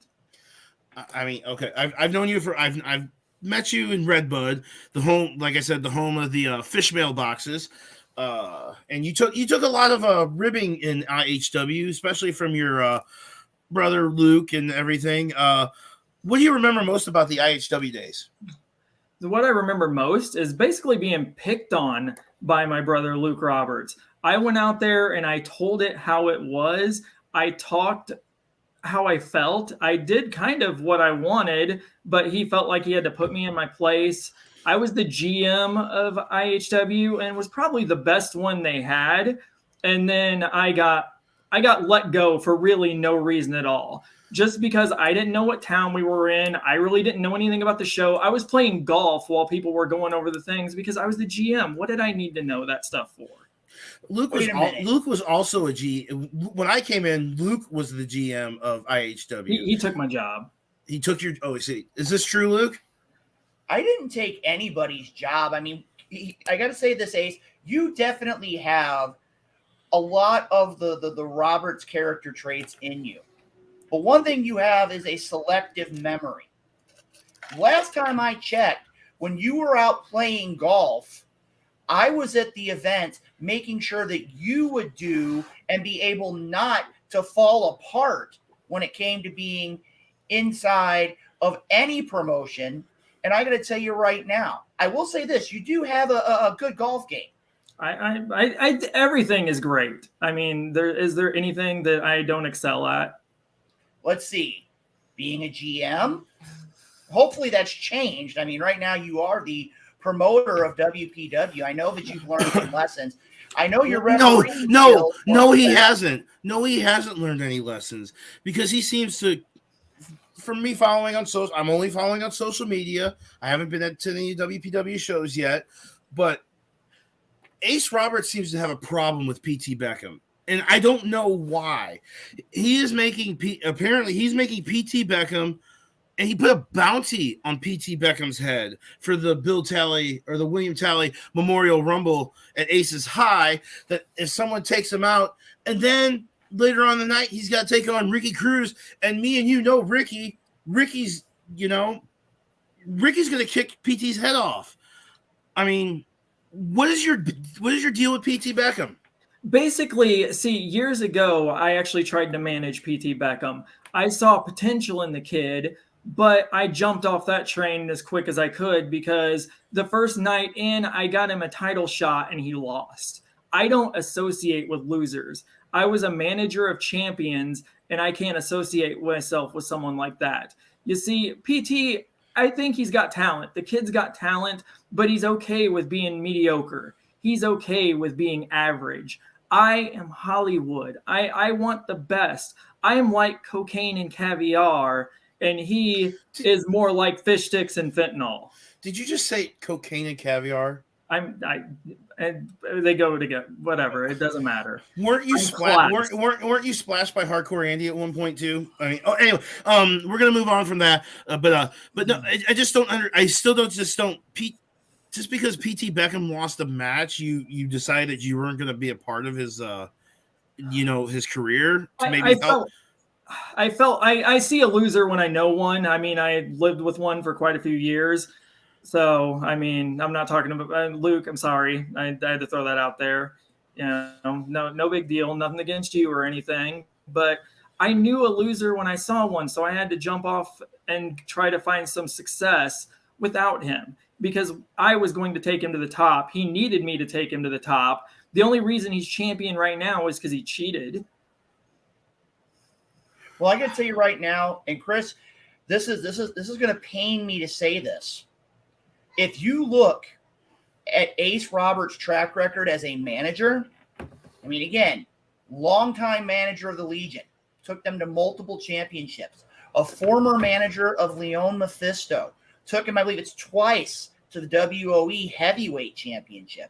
I mean, okay, I've known you I've met you in Redbud, the home, like I said, the home of the fish mailboxes, and you took a lot of ribbing in IHW, especially from your brother Luke and everything. What do you remember most about the IHW days? What I remember most is basically being picked on by my brother Luke Roberts. I went out there and I told it how it was. I talked how I felt. I did kind of what I wanted, but he felt like he had to put me in my place. I was the GM of IHW and was probably the best one they had. And then I got let go for really no reason at all. Just because I didn't know what town we were in. I really didn't know anything about the show. I was playing golf while people were going over the things because I was the GM. What did I need to know that stuff for? Luke was also a G. When I came in, Luke was the GM of IHW. He took my job. He took your. Oh, see, is this true, Luke? I didn't take anybody's job. I mean, I got to say this, Ace. You definitely have a lot of the Roberts character traits in you. But one thing you have is a selective memory. Last time I checked, when you were out playing golf, I was at the event making sure that you would do and be able not to fall apart when it came to being inside of any promotion. And I got to tell you right now, I will say this, you do have a good golf game. I everything is great. I mean, is there anything that I don't excel at? Let's see. Being a GM, hopefully that's changed. I mean, right now you are the promoter of WPW. I know that you've learned some lessons. I know you're refereeing. No, he hasn't. No, he hasn't learned any lessons because he seems to. From me following on social, I'm only following on social media. I haven't been to any WPW shows yet, but Ace Roberts seems to have a problem with PT Beckham, and I don't know why. He is making apparently he's making PT Beckham. And he put a bounty on PT Beckham's head for the Bill Talley or the William Talley Memorial Rumble at Aces High. That if someone takes him out, and then later on the night he's got to take on Ricky Cruz, and me and you know Ricky's going to kick PT's head off. I mean, what is your deal with PT Beckham? Basically, see, years ago I actually tried to manage PT Beckham. I saw potential in the kid. But I jumped off that train as quick as I could because the first night in, I got him a title shot and he lost. I don't associate with losers. I was a manager of champions and I can't associate myself with someone like that. You see, PT, I think he's got talent. The kid's got talent, but he's okay with being mediocre. He's okay with being average. I am Hollywood. I want the best. I am like cocaine and caviar. And he is more like fish sticks and fentanyl. Did you just say cocaine and caviar? They go together. Whatever, it doesn't matter. Weren't you splashed by Hardcore Andy at one point too? I mean, anyway, we're gonna move on from that. But no, I just don't just because PT Beckham lost a match, you decided you weren't gonna be a part of his his career to maybe help. I see a loser when I know one. I mean, I lived with one for quite a few years. So, I mean, I'm not talking about Luke. I'm sorry. I had to throw that out there. No big deal. Nothing against you or anything. But I knew a loser when I saw one. So I had to jump off and try to find some success without him. because I was going to take him to the top. He needed me to take him to the top. The only reason he's champion right now is because he cheated. Well, I got to tell you right now, and Chris, this is going to pain me to say this. If you look at Ace Roberts' track record as a manager, I mean, again, longtime manager of the Legion, took them to multiple championships. A former manager of Leon Mephisto, took him, I believe it's twice, to the WOE Heavyweight Championship.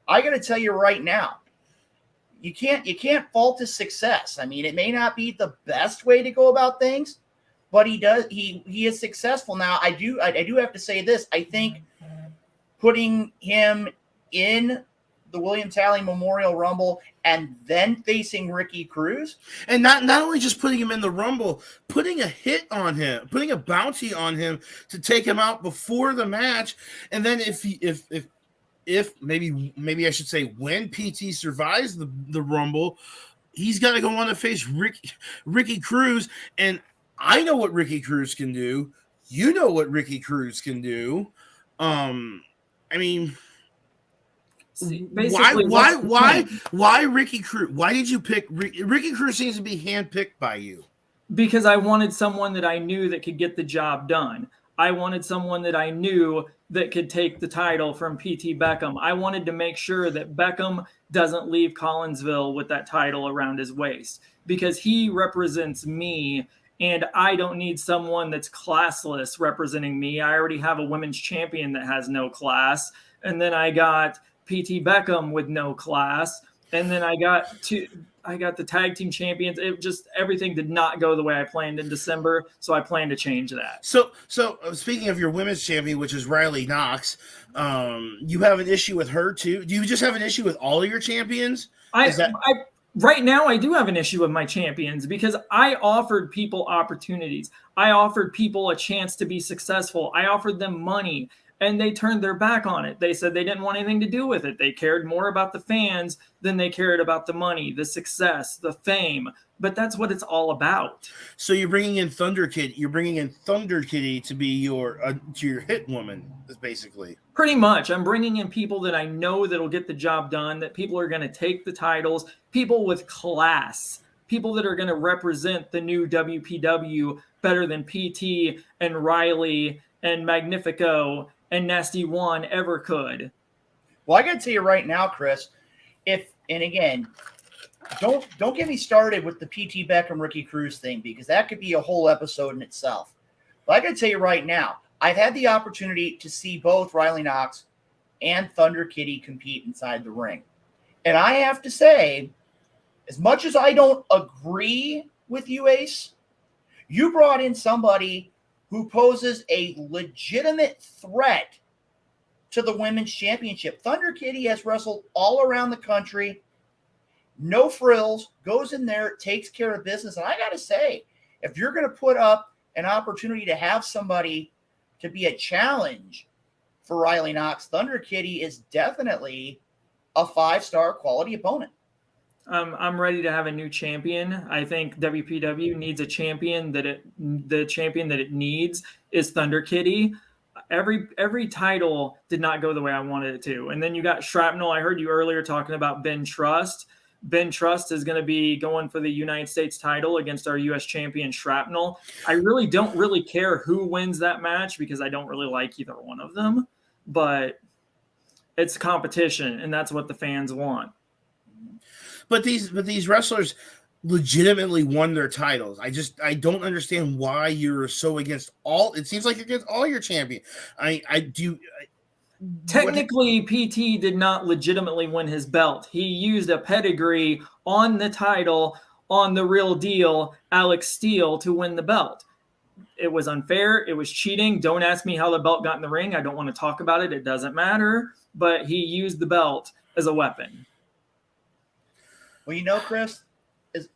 I got to tell you right now, you can't fault his success. I mean, it may not be the best way to go about things, but he is successful. Now, I do have to say this. I think putting him in the William Talley Memorial Rumble and then facing Ricky Cruz, and not only just putting him in the Rumble, putting a hit on him, putting a bounty on him to take him out before the match, and then if maybe I should say when PT survives the Rumble, he's got to go on to face Ricky Cruz, and I know what Ricky Cruz can do. You know what Ricky Cruz can do. I mean, why Ricky Cruz? Why did you pick Ricky Cruz? Seems to be handpicked by you. Because I wanted someone that I knew that could get the job done. I wanted someone that I knew that could take the title from PT Beckham. I wanted to make sure that Beckham doesn't leave Collinsville with that title around his waist, because he represents me, and I don't need someone that's classless representing me. I already have a women's champion that has no class, and then I got PT Beckham with no class, and then I got the tag team champions. It just, everything did not go the way I planned in December, so I plan to change that. So speaking of your women's champion, which is Riley Knox, you have an issue with her too? Do you just have an issue with all of your champions? Right now, I do have an issue with my champions because I offered people opportunities. I offered people a chance to be successful. I offered them money, and they turned their back on it. They said they didn't want anything to do with it. They cared more about the fans than they cared about the money, the success, the fame. But that's what it's all about. So you're bringing in Thunder Kid. You're bringing in Thunder Kitty to be your hit woman, basically. Pretty much. I'm bringing in people that I know that'll get the job done, that people are going to take the titles, people with class, people that are going to represent the new WPW better than PT and Riley and Magnifico and Nasty One ever could. Well, I got to tell you right now, Chris, and again, don't get me started with the PT Beckham Ricky Cruz thing, because that could be a whole episode in itself. But I got to tell you right now, I've had the opportunity to see both Riley Knox and Thunder Kitty compete inside the ring. And I have to say, as much as I don't agree with you, Ace, you brought in somebody who poses a legitimate threat to the women's championship. Thunder Kitty has wrestled all around the country, no frills, goes in there, takes care of business. And I got to say, if you're going to put up an opportunity to have somebody to be a challenge for Riley Knox, Thunder Kitty is definitely a 5-star quality opponent. I'm ready to have a new champion. I think WPW needs a champion the champion that it needs is Thunder Kitty. Every title did not go the way I wanted it to. And then you got Shrapnel. I heard you earlier talking about Ben Trust. Ben Trust is going to be going for the United States title against our U.S. champion Shrapnel. I really don't really care who wins that match because I don't really like either one of them. But it's competition, and that's what the fans want. But these wrestlers legitimately won their titles. I don't understand why you're so against all. It seems like you're against all your champion. Technically, PT did not legitimately win his belt. He used a pedigree on the title on the Real Deal, Alex Steele, to win the belt. It was unfair. It was cheating. Don't ask me how the belt got in the ring. I don't want to talk about it. It doesn't matter. But he used the belt as a weapon. Well, you know, Chris,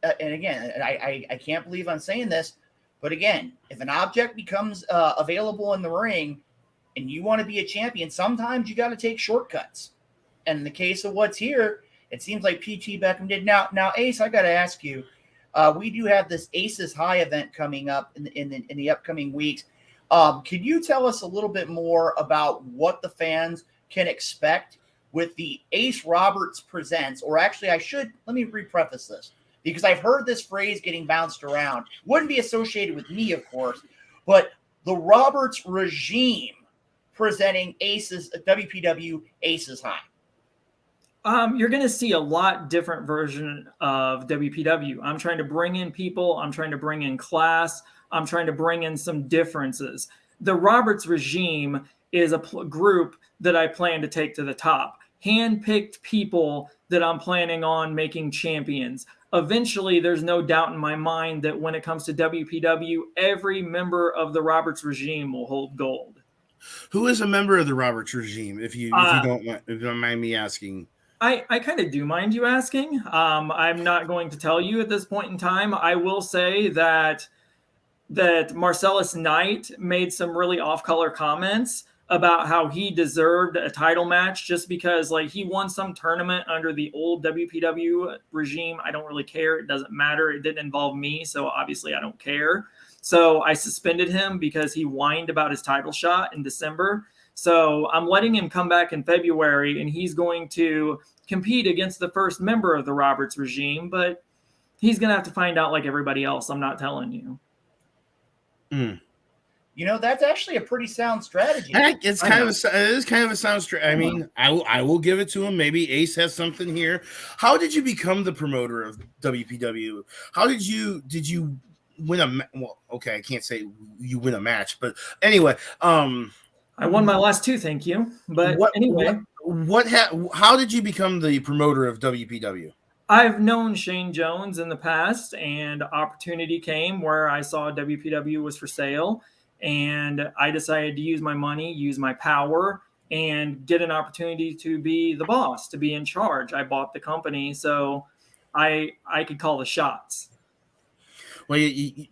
and again, I can't believe I'm saying this, but again, if an object becomes available in the ring and you want to be a champion, sometimes you got to take shortcuts. And in the case of what's here, it seems like PT Beckham did. Now, Ace, I got to ask you, we do have this Aces High event coming up in the upcoming weeks. Can you tell us a little bit more about what the fans can expect with the Ace Roberts Presents? Or actually, let me repreface this, because I've heard this phrase getting bounced around. Wouldn't be associated with me, of course, but the Roberts regime presenting WPW Aces High. You're going to see a lot different version of WPW. I'm trying to bring in people. I'm trying to bring in class. I'm trying to bring in some differences. The Roberts regime is a group that I plan to take to the top. Hand-picked people that I'm planning on making champions. Eventually, there's no doubt in my mind that when it comes to WPW, every member of the Roberts regime will hold gold. Who is a member of the Roberts regime, if you don't mind me asking? I kind of do mind you asking. I'm not going to tell you at this point in time. I will say that Marcellus Knight made some really off-color comments about how he deserved a title match just because, like, he won some tournament under the old WPW regime. I don't really care. It doesn't matter. It didn't involve me, so obviously I don't care. So I suspended him because he whined about his title shot in December. So I'm letting him come back in February, and he's going to compete against the first member of the Roberts regime, but he's going to have to find out like everybody else. I'm not telling you. You know, that's actually a pretty sound strategy. It is kind of a sound strategy. I mean, I will give it to him. Maybe Ace has something here. How did you become the promoter of WPW? How did you win okay, I can't say you win a match, but anyway, I won my last two, thank you. But how did you become the promoter of WPW? I've known Shane Jones in the past, and opportunity came where I saw WPW was for sale, and I decided to use my money, use my power, and get an opportunity to be the boss, to be in charge. I bought the company, so I could call the shots. Well, you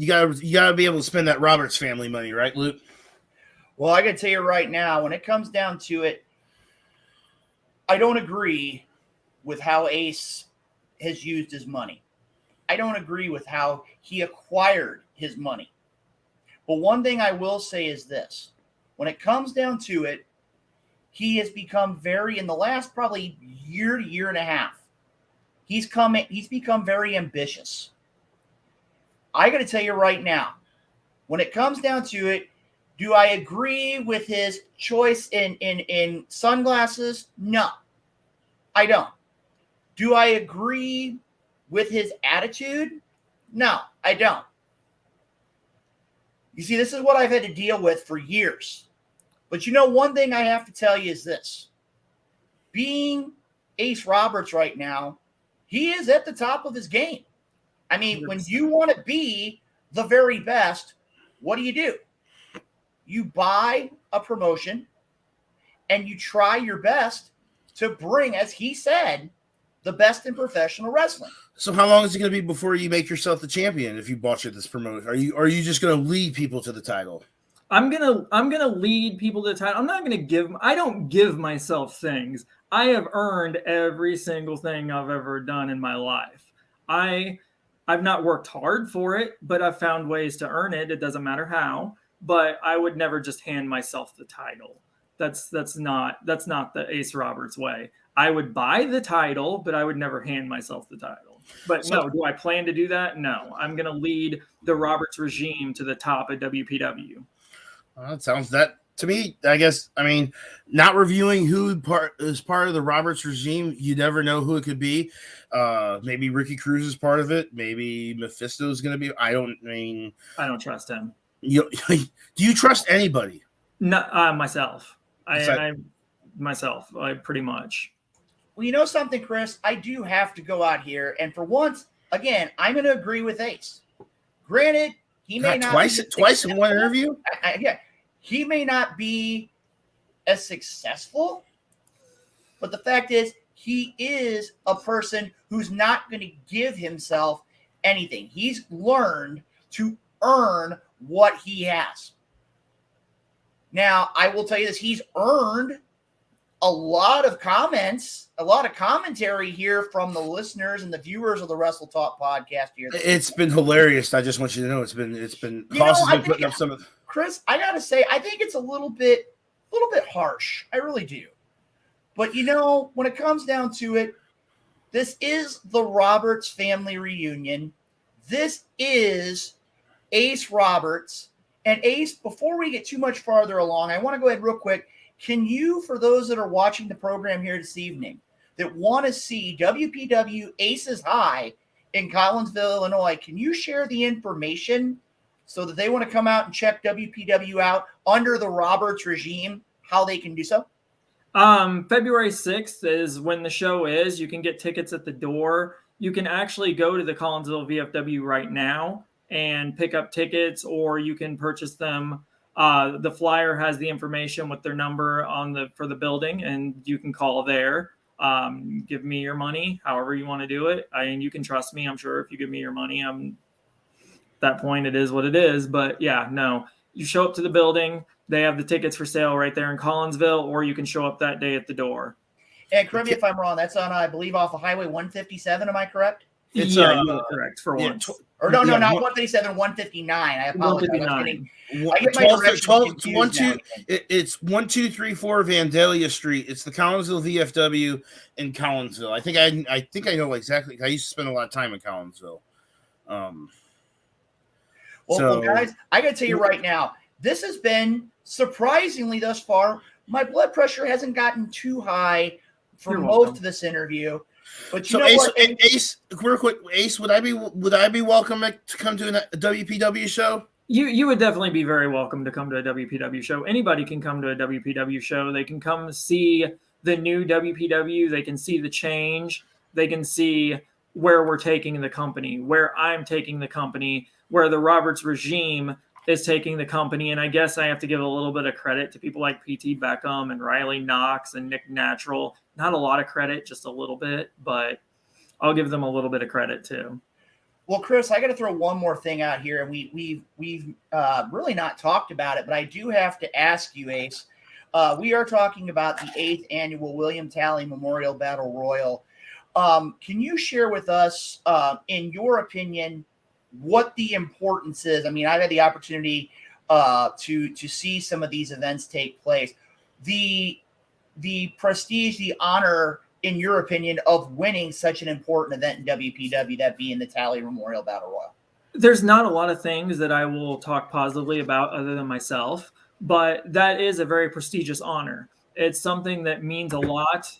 gotta be able to spend that Roberts family money, right, Luke? Well, I got to tell you right now, when it comes down to it, I don't agree with how Ace has used his money. I don't agree with how he acquired his money. But one thing I will say is this. When it comes down to it, he has become in the last probably year to year and a half, he's become very ambitious. I got to tell you right now, when it comes down to it, do I agree with his choice in sunglasses? No, I don't. Do I agree with his attitude? No, I don't. You see, this is what I've had to deal with for years. But you know, one thing I have to tell you is this. Being Ace Roberts right now, he is at the top of his game. I mean, when you want to be the very best, what do? You buy a promotion and you try your best to bring, as he said, the best in professional wrestling. So how long is it going to be before you make yourself the champion if you bought this promotion? Are you just going to lead people to the title? I'm gonna lead people to the title. I'm not gonna I don't give myself things. I have earned every single thing I've ever done in my life. I've not worked hard for it, but I've found ways to earn it. It doesn't matter how. But I would never just hand myself the title. That's not the Ace Roberts way. I would buy the title, but I would never hand myself the title. But no, do I plan to do that? No. I'm going to lead the Roberts regime to the top of WPW. That sounds to me, I guess. I mean, not reviewing who is part of the Roberts regime, you never know who it could be. Maybe Ricky Cruz is part of it. Maybe Mephisto is going to be. I don't trust him. Do you trust anybody? No, myself. Myself, pretty much. Well, you know something, Chris? I do have to go out here, and for once, again, I'm going to agree with Ace. Granted, he may not twice in one interview. Yeah, he may not be as successful, but the fact is, he is a person who's not going to give himself anything. He's learned to earn what he has. Now, I will tell you this, he's earned a lot of comments, a lot of commentary here from the listeners and the viewers of the Wrestle Talk podcast here. It's been hilarious. I just want you to know it's been Haas has been putting up some of Chris, I got to say, I think it's a little bit harsh. I really do. But, when it comes down to it, this is the Roberts family reunion. This is Ace Roberts. And Ace, before we get too much farther along, I want to go ahead real quick. Can you, for those that are watching the program here this evening, that want to see WPW Aces High in Collinsville, Illinois, can you share the information so that they want to come out and check WPW out under the Roberts regime, how they can do so? February 6th is when the show is. You can get tickets at the door. You can actually go to the Collinsville VFW right now and pick up tickets, or you can purchase them. The flyer has the information with their number for the building, and you can call there. Give me your money, however you want to do it. And you can trust me. I'm sure if you give me your money, at that point, it is what it is. But yeah, no, you show up to the building. They have the tickets for sale right there in Collinsville, or you can show up that day at the door. And correct me if I'm wrong. That's on, I believe, off of Highway 157. Am I correct? It's you are correct for once. Or no, not 157, 159. I apologize. 159. It's 1234 Vandalia Street. It's the Collinsville VFW in Collinsville. I think I know exactly. I used to spend a lot of time in Collinsville. Well, guys, I got to tell you right now, this has been surprisingly thus far. My blood pressure hasn't gotten too high for most of this interview. But you know Ace, what? Ace, real quick, Ace, would I be welcome to come to a WPW show? You would definitely be very welcome to come to a WPW show. Anybody can come to a WPW show. They can come see the new WPW. They can see the change. They can see where we're taking the company, where I'm taking the company, where the Roberts regime is taking the company. And I guess I have to give a little bit of credit to people like PT Beckham and Riley Knox and Nick Natural. Not a lot of credit, just a little bit, but I'll give them a little bit of credit too. Well, Chris, I got to throw one more thing out here, and we've really not talked about it, but I do have to ask you, Ace. We are talking about the 8th annual William Talley Memorial Battle Royal. Can you share with us, in your opinion, what the importance is? I mean, I've had the opportunity to see some of these events take place. The prestige, the honor, in your opinion, of winning such an important event in WPW, that being the Talley Memorial Battle Royal? There's not a lot of things that I will talk positively about other than myself, but that is a very prestigious honor. It's something that means a lot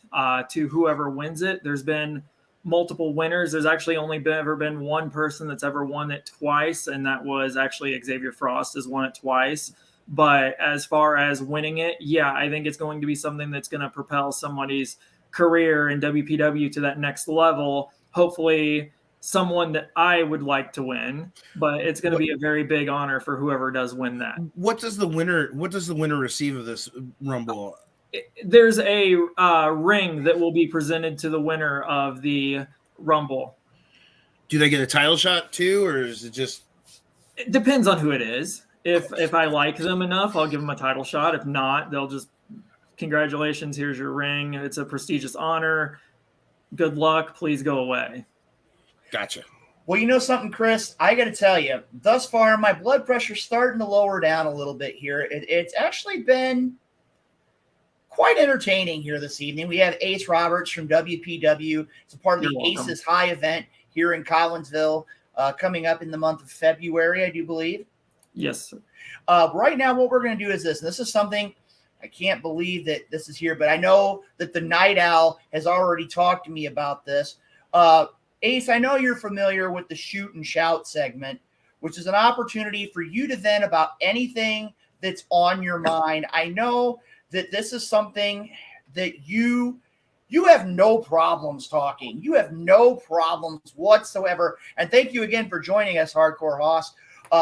to whoever wins it. There's been multiple winners. There's actually only ever been one person that's ever won it twice, and that was actually Xavier Frost has won it twice. But as far as winning it, yeah, I think it's going to be something that's going to propel somebody's career in WPW to that next level. Hopefully someone that I would like to win, but it's going to be a very big honor for whoever does win that. What does the winner receive of this Rumble? There's a ring that will be presented to the winner of the Rumble. Do they get a title shot too, or is it just? It depends on who it is. If I like them enough, I'll give them a title shot. If not, they'll just, congratulations, here's your ring. It's a prestigious honor. Good luck. Please go away. Gotcha. Well, you know something, Chris? I got to tell you, thus far, my blood pressure's starting to lower down a little bit here. It's actually been quite entertaining here this evening. We have Ace Roberts from WPW. It's a part of the Aces High event here in Collinsville coming up in the month of February, I do believe. Yes. Right now, what we're going to do is this. And this is something I can't believe that this is here, but I know that the Night Owl has already talked to me about this. Ace, I know you're familiar with the Shoot and Shout segment, which is an opportunity for you to vent about anything that's on your mind. I know that this is something that you have no problems talking. You have no problems whatsoever. And thank you again for joining us, Hardcore Hoss.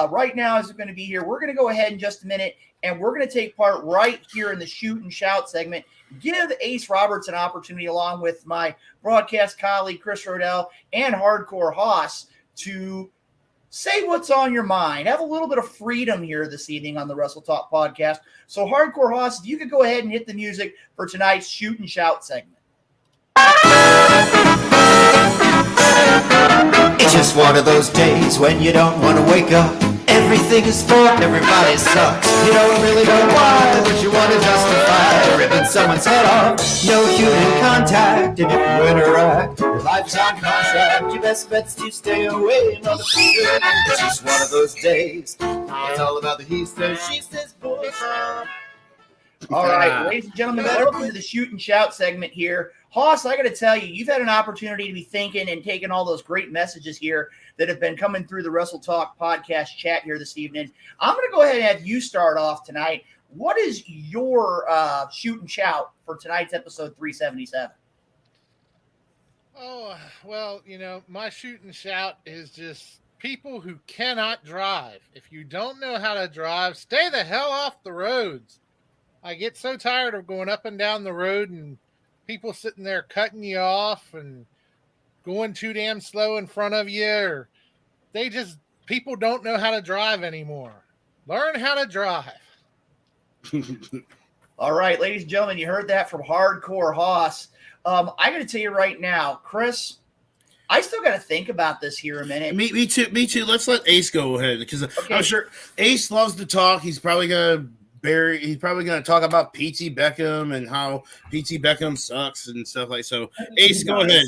Right now, as we're going to be here, we're going to go ahead in just a minute, and we're going to take part right here in the Shoot and Shout segment. Give Ace Roberts an opportunity, along with my broadcast colleague, Chris Rodell, and Hardcore Hoss, to say what's on your mind. Have a little bit of freedom here this evening on the Wrestle Talk podcast. So, Hardcore Hoss, if you could go ahead and hit the music for tonight's Shoot and Shout segment. It's just one of those days when you don't want to wake up. Everything is fun, everybody sucks. You don't really know why, but you want to justify ripping someone's head off. No human contact, and if you interact, your life's on contract. Your best bet's to stay away, motherfucker. It's just one of those days. It's all about the he says, she says, boys. All right, ladies and gentlemen, welcome to the Shoot and Shout segment here. Hoss, I got to tell you, you've had an opportunity to be thinking and taking all those great messages here that have been coming through the Wrestle Talk podcast chat here this evening. I'm going to go ahead and have you start off tonight. What is your Shoot and Shout for tonight's episode 377? Oh, well, my shoot and shout is just people who cannot drive. If you don't know how to drive, stay the hell off the roads. I get so tired of going up and down the road and people sitting there cutting you off and going too damn slow in front of you. Or people don't know how to drive anymore. Learn how to drive. All right, ladies and gentlemen, you heard that from Hardcore Hoss. I got to tell you right now, Chris, I still got to think about this here a minute. Me too. Let's let Ace go ahead because I'm sure Ace loves to talk. He's probably gonna talk about P.T. Beckham and how P.T. Beckham sucks and stuff like so. Ace, go ahead.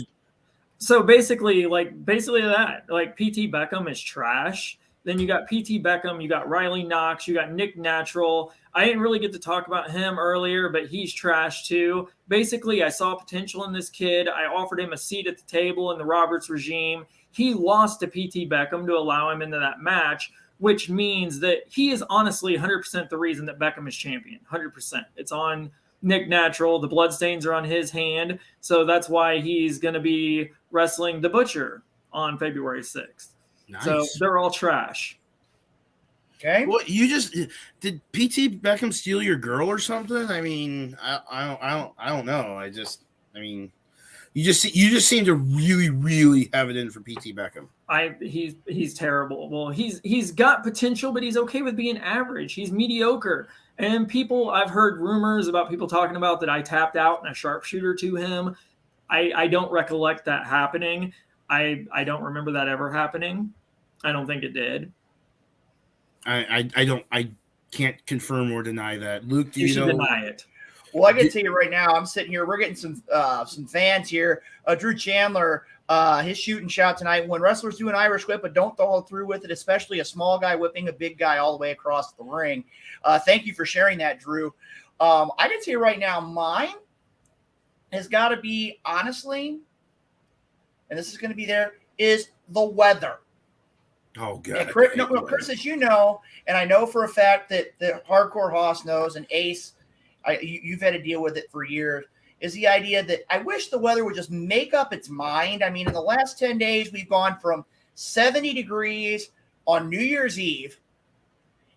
So basically that, like P.T. Beckham is trash. Then you got P.T. Beckham, you got Riley Knox, you got Nick Natural. I didn't really get to talk about him earlier, but he's trash too. Basically, I saw potential in this kid. I offered him a seat at the table in the Roberts regime. He lost to P.T. Beckham to allow him into that match, which means that he is honestly 100% the reason that Beckham is champion. 100%. It's on Nick Natural. The bloodstains are on his hand. So that's why he's going to be wrestling the Butcher on February 6th. Nice. So they're all trash. Okay. Well, did P.T. Beckham steal your girl or something? I mean, I don't know. You just seem to really, really have it in for P.T. Beckham. He's terrible. Well, he's got potential, but he's okay with being average. He's mediocre. And I've heard rumors about people talking about that I tapped out in a sharpshooter to him. I don't recollect that happening. I don't remember that ever happening. I don't think it did. I can't confirm or deny that. Luke, do you should deny it. Well, I can tell you right now, I'm sitting here. We're getting some fans here. Drew Chandler, his shoot and shout tonight. When wrestlers do an Irish whip, but don't follow through with it, especially a small guy whipping a big guy all the way across the ring. Thank you for sharing that, Drew. I can tell you right now, mine has got to be, honestly, and this is going to be there, is the weather. Oh, God. Chris, as you know, and I know for a fact that Hardcore Hoss knows, and Ace, you've had to deal with it for years, is the idea that I wish the weather would just make up its mind. I mean, in the last 10 days, we've gone from 70 degrees on New Year's Eve,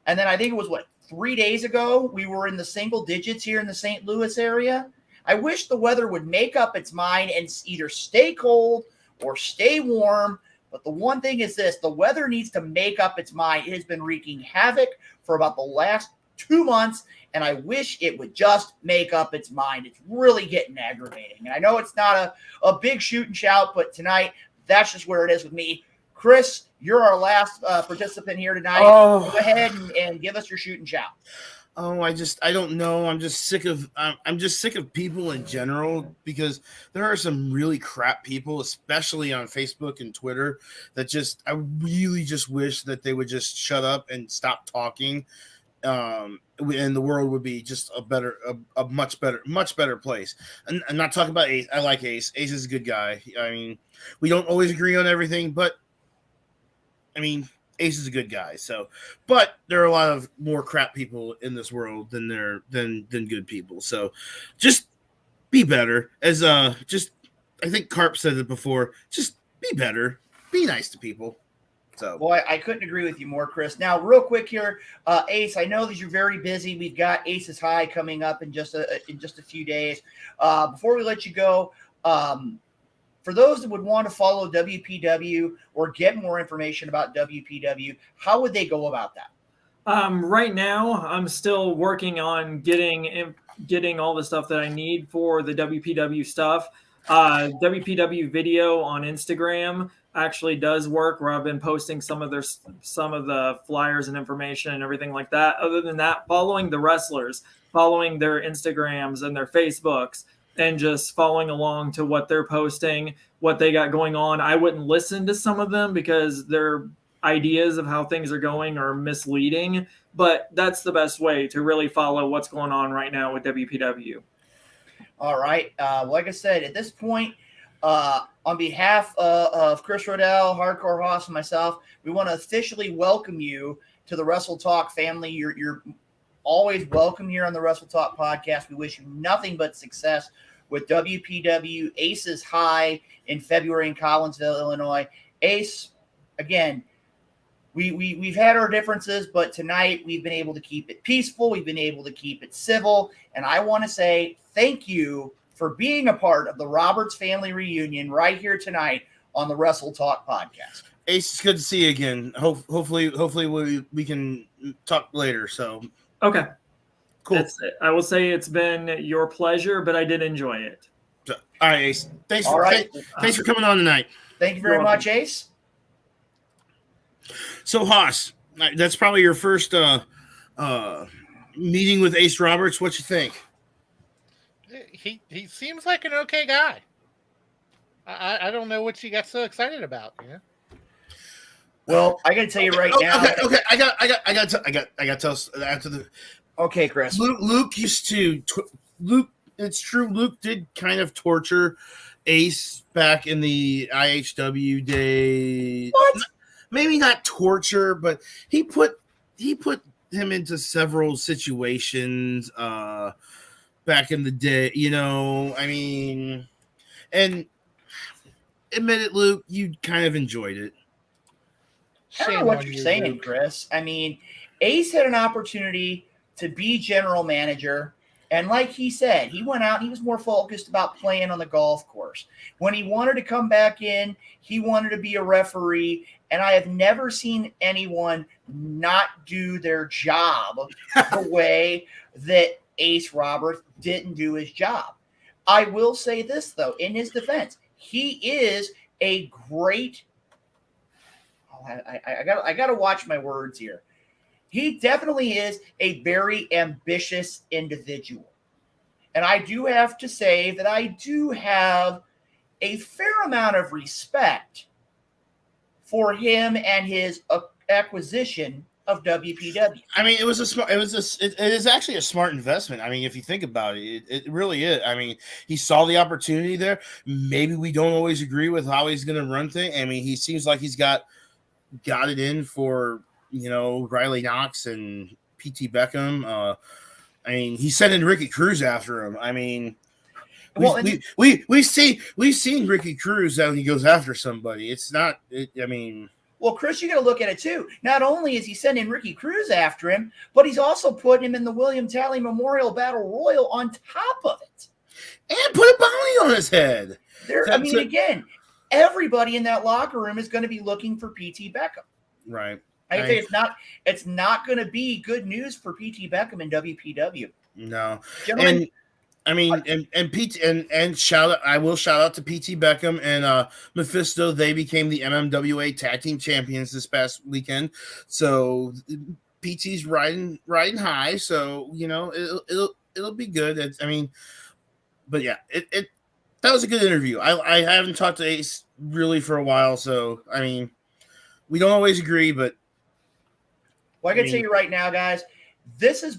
and then I think it was, 3 days ago, we were in the single digits here in the St. Louis area. I wish the weather would make up its mind and either stay cold or stay warm. But the one thing is this, the weather needs to make up its mind. It has been wreaking havoc for about the last 2 months, and I wish it would just make up its mind. It's really getting aggravating. And I know it's not a big shoot and shout, but tonight, that's just where it is with me. Chris, you're our last participant here tonight. Go ahead and give us your shoot and shout. Oh, I don't know. I'm just sick of people in general because there are some really crap people, especially on Facebook and Twitter, that I really just wish that they would just shut up and stop talking. And the world would be just a much better place. And I'm not talking about Ace. I like Ace. Ace is a good guy. I mean, we don't always agree on everything, but I mean, Ace is a good guy. So, but there are a lot of more crap people in this world than good people. So, just be better. As I think Carp said it before. Just be better. Be nice to people. So, boy, I couldn't agree with you more, Chris. Now, real quick here, Ace. I know that you're very busy. We've got Ace's High coming up in just a few days. Before we let you go, for those that would want to follow WPW or get more information about WPW, how would they go about that? Right now, I'm still working on getting all the stuff that I need for the WPW stuff. WPW video on Instagram. actually does work, where I've been posting some of the flyers and information and everything like that. Other than that, following the wrestlers, following their Instagrams and their Facebooks, and just following along to what they're posting, what they got going on. I wouldn't listen to some of them because their ideas of how things are going are misleading, but that's the best way to really follow what's going on right now with WPW. All right. Like I said, at this point, on behalf of Chris Rodell, Hardcore Hoss, and myself, we want to officially welcome you to the Wrestle Talk family. You're always welcome here on the Wrestle Talk podcast. We wish you nothing but success with WPW Aces High in February in Collinsville, Illinois. Ace, again, we've had our differences, but tonight we've been able to keep it peaceful. We've been able to keep it civil. And I want to say thank you for being a part of the Roberts family reunion right here tonight on the Wrestle Talk podcast. Ace, it's good to see you again. Hopefully we can talk later. So Okay. Cool. That's it. I will say it's been your pleasure, but I did enjoy it. All right, Ace. Thanks for coming on tonight. Thank you very much, Ace. So, Haas, that's probably your first meeting with Ace Roberts. What you think? He seems like an okay guy. I don't know what you got so excited about. Yeah. Well, I got to tell you right now. Okay. I got to tell us after the. Okay, Chris. Luke used to. Luke, it's true. Luke did kind of torture Ace back in the IHW days. What? Maybe not torture, but he put him into several situations back in the day. You know, I mean, and admit it, Luke, you kind of enjoyed it. I don't know what you're saying, Chris. I mean, Ace had an opportunity to be general manager. And like he said, he went out and he was more focused about playing on the golf course. When he wanted to come back in, he wanted to be a referee. And I have never seen anyone not do their job the way that Ace Roberts didn't do his job. I will say this, though, in his defense, he is a great I got to watch my words here. He definitely is a very ambitious individual. And I do have to say that I do have a fair amount of respect for him and his acquisition of WPW. I mean, it is actually a smart investment. I mean, if you think about it, it really is. I mean, he saw the opportunity there. Maybe we don't always agree with how he's going to run things. I mean, he seems like he's got it in for, you know, Riley Knox and PT Beckham. I mean, he sent in Ricky Cruz after him. I mean, we've seen Ricky Cruz when he goes after somebody. It's not. I mean, well, Chris, you got to look at it too. Not only is he sending Ricky Cruz after him, but he's also putting him in the William Talley Memorial Battle Royal on top of it, and put a bounty on his head. Again, everybody in that locker room is going to be looking for PT Beckham. Right. I think it's not going to be good news for PT Beckham in WPW. No. Gentlemen, And I mean, and PT and I will shout out to PT Beckham and Mephisto. They became the MMWA Tag Team Champions this past weekend. So PT's riding high. So, you know, it'll be good. But yeah, that was a good interview. I haven't talked to Ace really for a while, so I mean, we don't always agree, but well, I can tell you right now, guys, this has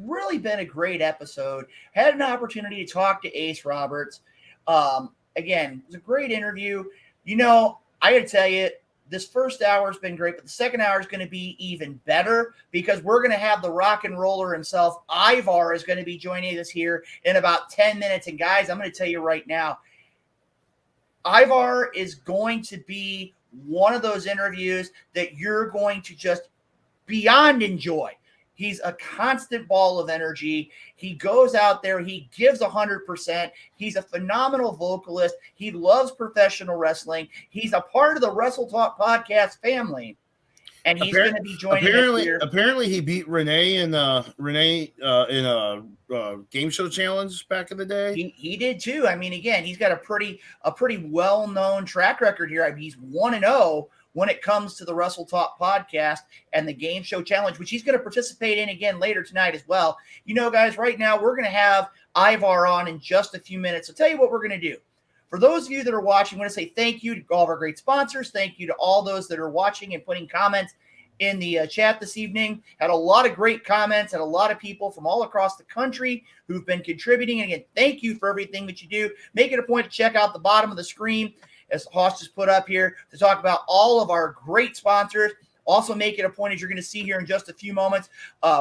really been a great episode. Had an opportunity to talk to Ace Roberts. Again, it was a great interview. You know, I got to tell you, this first hour has been great, but the second hour is going to be even better because we're going to have the rock and roller himself. Ivar is going to be joining us here in about 10 minutes. And guys, I'm going to tell you right now, Ivar is going to be one of those interviews that you're going to just beyond enjoy. He's a constant ball of energy. He goes out there. He gives 100%. He's a phenomenal vocalist. He loves professional wrestling. He's a part of the Wrestle Talk podcast family. and he's going to be joining us here. Apparently, he beat Renee in a game show challenge back in the day. He did too. I mean, again, he's got a pretty well-known track record here. I mean, he's 1-0 when it comes to the Wrestle Talk podcast and the game show challenge, which he's going to participate in again later tonight as well. You know, guys, right now we're going to have Ivar on in just a few minutes. So tell you what we're going to do. For those of you that are watching, I want to say thank you to all of our great sponsors. Thank you to all those that are watching and putting comments in the chat this evening. Had a lot of great comments and a lot of people from all across the country who've been contributing. And again, thank you for everything that you do. Make it a point to check out the bottom of the screen, as Hoss just put up here, to talk about all of our great sponsors. Also make it a point, as you're going to see here in just a few moments,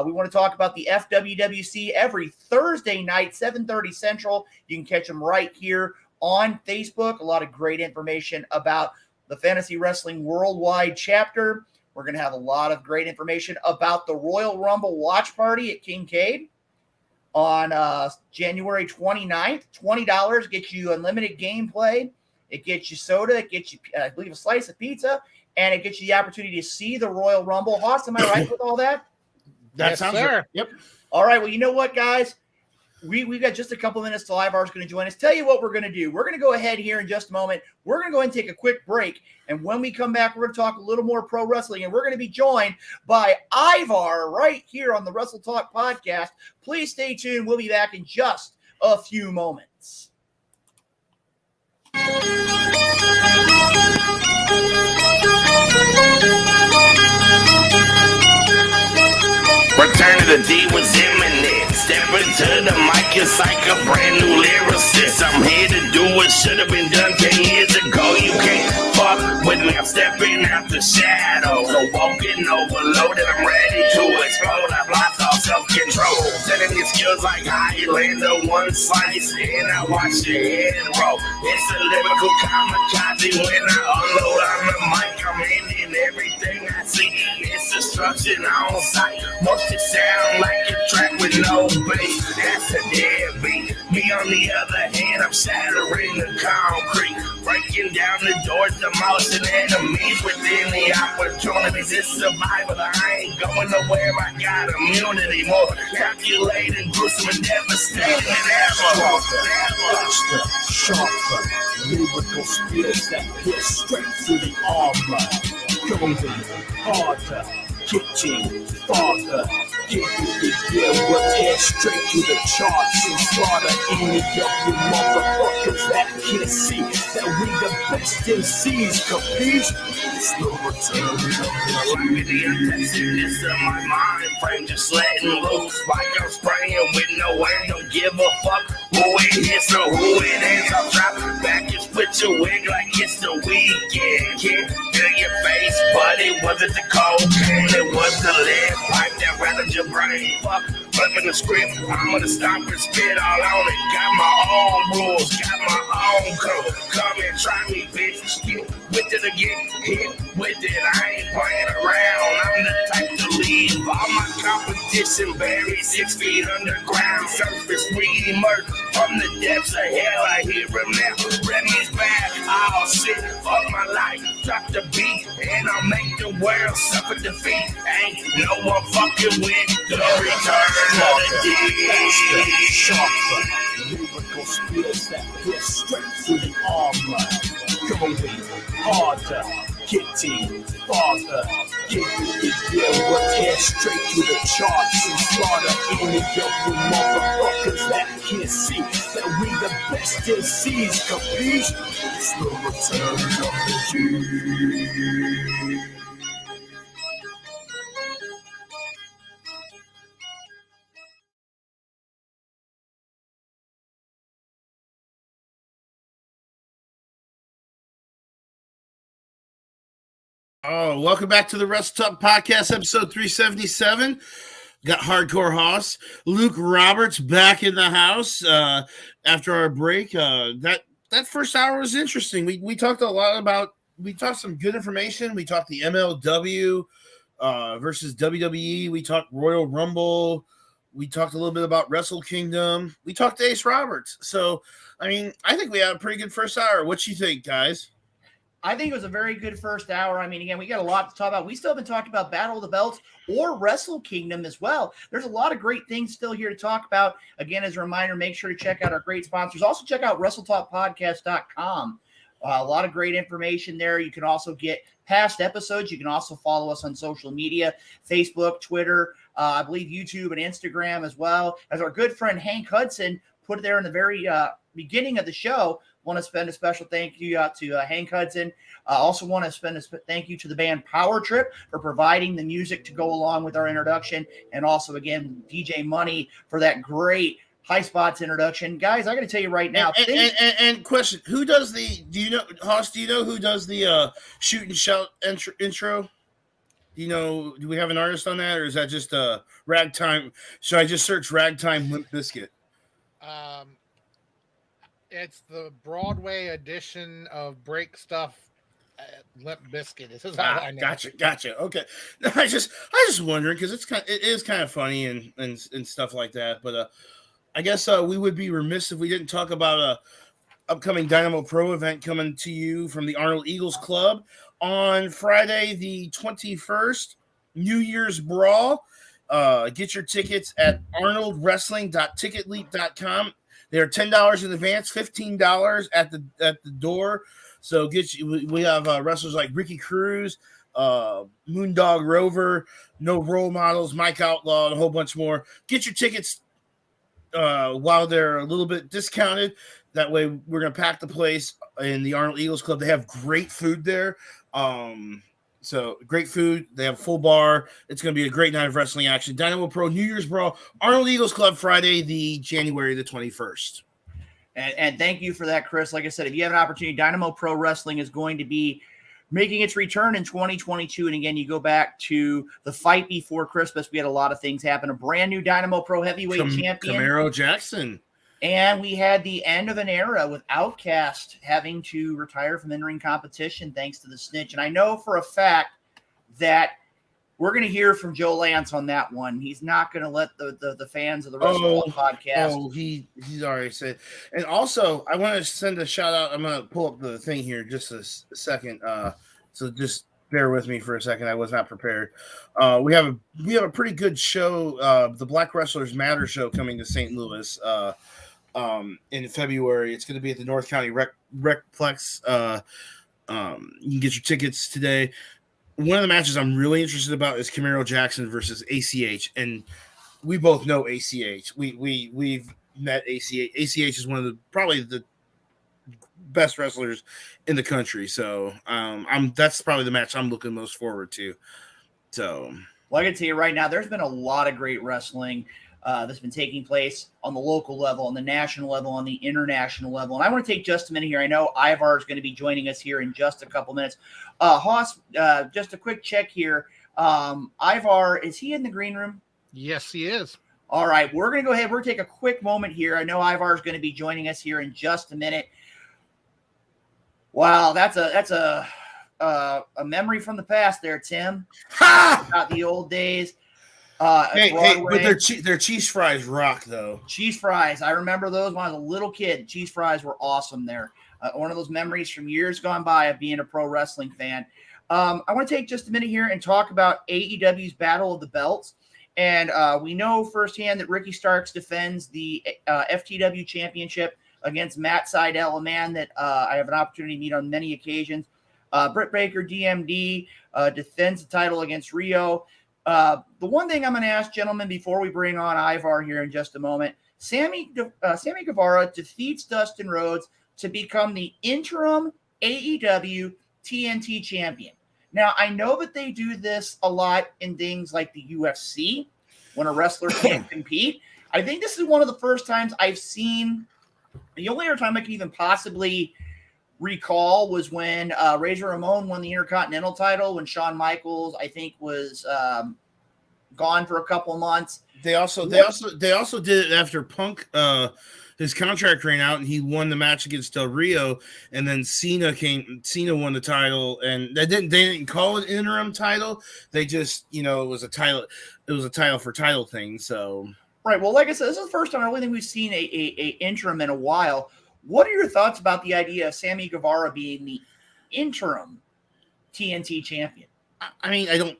we want to talk about the FWWC every Thursday night, 7:30 Central. You can catch them right here on Facebook. A lot of great information about the Fantasy Wrestling Worldwide chapter. We're going to have a lot of great information about the Royal Rumble watch party at Kincaid on January 29th. $20 gets you unlimited gameplay. It gets you soda. It gets you, I believe, a slice of pizza. And it gets you the opportunity to see the Royal Rumble. Hoss, am I right with all that? That sounds right. Yep. All right. Well, you know what, guys? We've got just a couple minutes till Ivar's going to join us. Tell you what we're going to do. We're going to go ahead here in just a moment. We're going to go ahead and take a quick break. And when we come back, we're going to talk a little more pro wrestling. And we're going to be joined by Ivar right here on the Wrestle Talk podcast. Please stay tuned. We'll be back in just a few moments. Return to the D was imminent. Step into the mic, it's like a brand new lyricist. I'm here to do what should have been done 10 years ago. You can't fuck with me, I'm stepping out the shadows. So walking overloaded, I'm ready to explode. I've lost all self-control. Setting these skills like Highlander, one slice, and I watch your head roll. It's a lyrical kamikaze when I unload on the mic. I'm ending everything I see. It's destruction on sight. Most it sound like a track with no bass. That's a deadbeat. Me on the other hand, I'm shattering the concrete, breaking down the doors, demolishing enemies within the opportunities. It's survival. I ain't going nowhere. I got immunity, more calculated, gruesome, and devastating than ever. Sharper, lyrical spirits that pierce straight through the armor. Golden, harder, kitchen, farther. Get with the gear, we'll tear straight to the charts and slaughter any of you motherfuckers that can't see that we the best MCs, capiche? It's the return of the intensiveness of my mind frame, just letting loose like I'm spraying with no air. Don't give a fuck who it is or who it is. I'll drop back and split your wig like it's the weekend. Can't feel your face, but it wasn't the cocaine, it was the lead pipe that rattled your brain. Fuck, flipping the script, I'm gonna stop and spit all on it. Got my own rules, got my own code. Come and try me, bitch. Get with it again, hit with it. I ain't playing around. I'm the type to leave all my competition buried 6 feet underground. Surface we emerge from the depths of hell. I hear him now. Remy's back. Oh shit, fuck my life. Drop the beat and I'll make the world suffer defeat. Ain't no one fucking with the return of the D. Sharper, lyrical spirits that pierce straight through the armor. Going harder, getting farther. Get with the gear, we'll tear straight to the charts and slaughter any of you motherfuckers that can't see that we the best MCs, capiche? It's the return of the G. Oh, welcome back to the Wrestle Talk Podcast, episode 377. Got Hardcore Hoss, Luke Roberts back in the house after our break. That first hour was interesting. We talked a lot about, we talked some good information. We talked the MLW versus WWE. We talked Royal Rumble. We talked a little bit about Wrestle Kingdom. We talked to Ace Roberts. So, I mean, I think we had a pretty good first hour. What you think, guys? I think it was a very good first hour. I mean, again, we got a lot to talk about. We still haven't talked about Battle of the Belts or Wrestle Kingdom as well. There's a lot of great things still here to talk about. Again, as a reminder, make sure to check out our great sponsors. Also, check out WrestleTalkPodcast.com. A lot of great information there. You can also get past episodes. You can also follow us on social media, Facebook, Twitter, I believe YouTube and Instagram as well. As our good friend Hank Hudson put it there in the very beginning of the show, want to spend a special thank you to Hank Hudson. Also want to spend a thank you to the band Power Trip for providing the music to go along with our introduction. And also, again, DJ Money for that great High Spots introduction. Guys, I got to tell you right now. And question, who does do you know, Hoss, do you know who does the shoot and shout intro? Do you know, do we have an artist on that, or is that just Ragtime? Should I just search Ragtime Limp Bizkit? It's the Broadway edition of Break Stuff Limp Bizkit. This is how I know. Gotcha. Okay. No, I just wondering because it is kind of funny and stuff like that. But I guess we would be remiss if we didn't talk about a upcoming Dynamo Pro event coming to you from the Arnold Eagles Club on Friday the 21st, New Year's Brawl. Get your tickets at arnoldwrestling.ticketleap.com. They are $10 in advance, $15 at the door. So we have wrestlers like Ricky Cruz, Moondog Rover, No Role Models, Mike Outlaw, and a whole bunch more. Get your tickets while they're a little bit discounted. That way we're going to pack the place in the Arnold Eagles Club. They have great food there. So great food. They have a full bar. It's going to be a great night of wrestling action. Dynamo Pro New Year's Brawl, Arnold Eagles Club, Friday, January the 21st. And thank you for that, Chris. Like I said, if you have an opportunity, Dynamo Pro Wrestling is going to be making its return in 2022. And again, you go back to the fight before Christmas. We had a lot of things happen. A brand new Dynamo Pro heavyweight champion, Camaro Jackson. And we had the end of an era with Outcast having to retire from in-ring competition thanks to the snitch. And I know for a fact that we're going to hear from Joe Lance on that one. He's not going to let the fans of the Wrestle podcast. Oh, he's already said. And also, I want to send a shout out. I'm going to pull up the thing here just a second. So just bear with me for a second. I was not prepared. We have a pretty good show. The Black Wrestlers Matter show coming to St. Louis. In February. It's going to be at the North County Recplex. You can get your tickets today. One of the matches I'm really interested about is Camaro Jackson versus ACH, and we both know ACH. We've met ACH. ACH is one of probably the best wrestlers in the country. So that's probably the match I'm looking most forward to. So, well, I can tell you right now, there's been a lot of great wrestling that's been taking place on the local level, on the national level, on the international level. And I want to take just a minute here. I know Ivar is going to be joining us here in just a couple minutes. Hoss, just a quick check here. Ivar, is he in the green room? Yes, he is. All right. We're going to go ahead. We're going to take a quick moment here. I know Ivar is going to be joining us here in just a minute. Wow, that's a memory from the past there, Tim. About the old days. Hey, but their cheese fries rock, though. Cheese fries. I remember those when I was a little kid. Cheese fries were awesome there. One of those memories from years gone by of being a pro wrestling fan. I want to take just a minute here and talk about AEW's Battle of the Belts. And we know firsthand that Ricky Starks defends the FTW championship against Matt Sydal, a man that I have an opportunity to meet on many occasions. Britt Baker, DMD, defends the title against Rio. The one thing I'm going to ask, gentlemen, before we bring on Ivar here in just a moment, Sammy Guevara defeats Dustin Rhodes to become the interim AEW TNT champion. Now, I know that they do this a lot in things like the UFC when a wrestler can't compete. I think this is one of the first times I've seen – the only other time I can even possibly recall was when Razor Ramon won the Intercontinental title when Shawn Michaels, I think, was gone for a couple of months. They also did it after Punk his contract ran out and he won the match against Del Rio, and then Cena won the title, and they didn't call it interim title. They just, it was a title for title thing. So right. Well, like I said, this is the first time I really think we've seen a interim in a while. What are your thoughts about the idea of Sammy Guevara being the interim TNT champion. I mean, I don't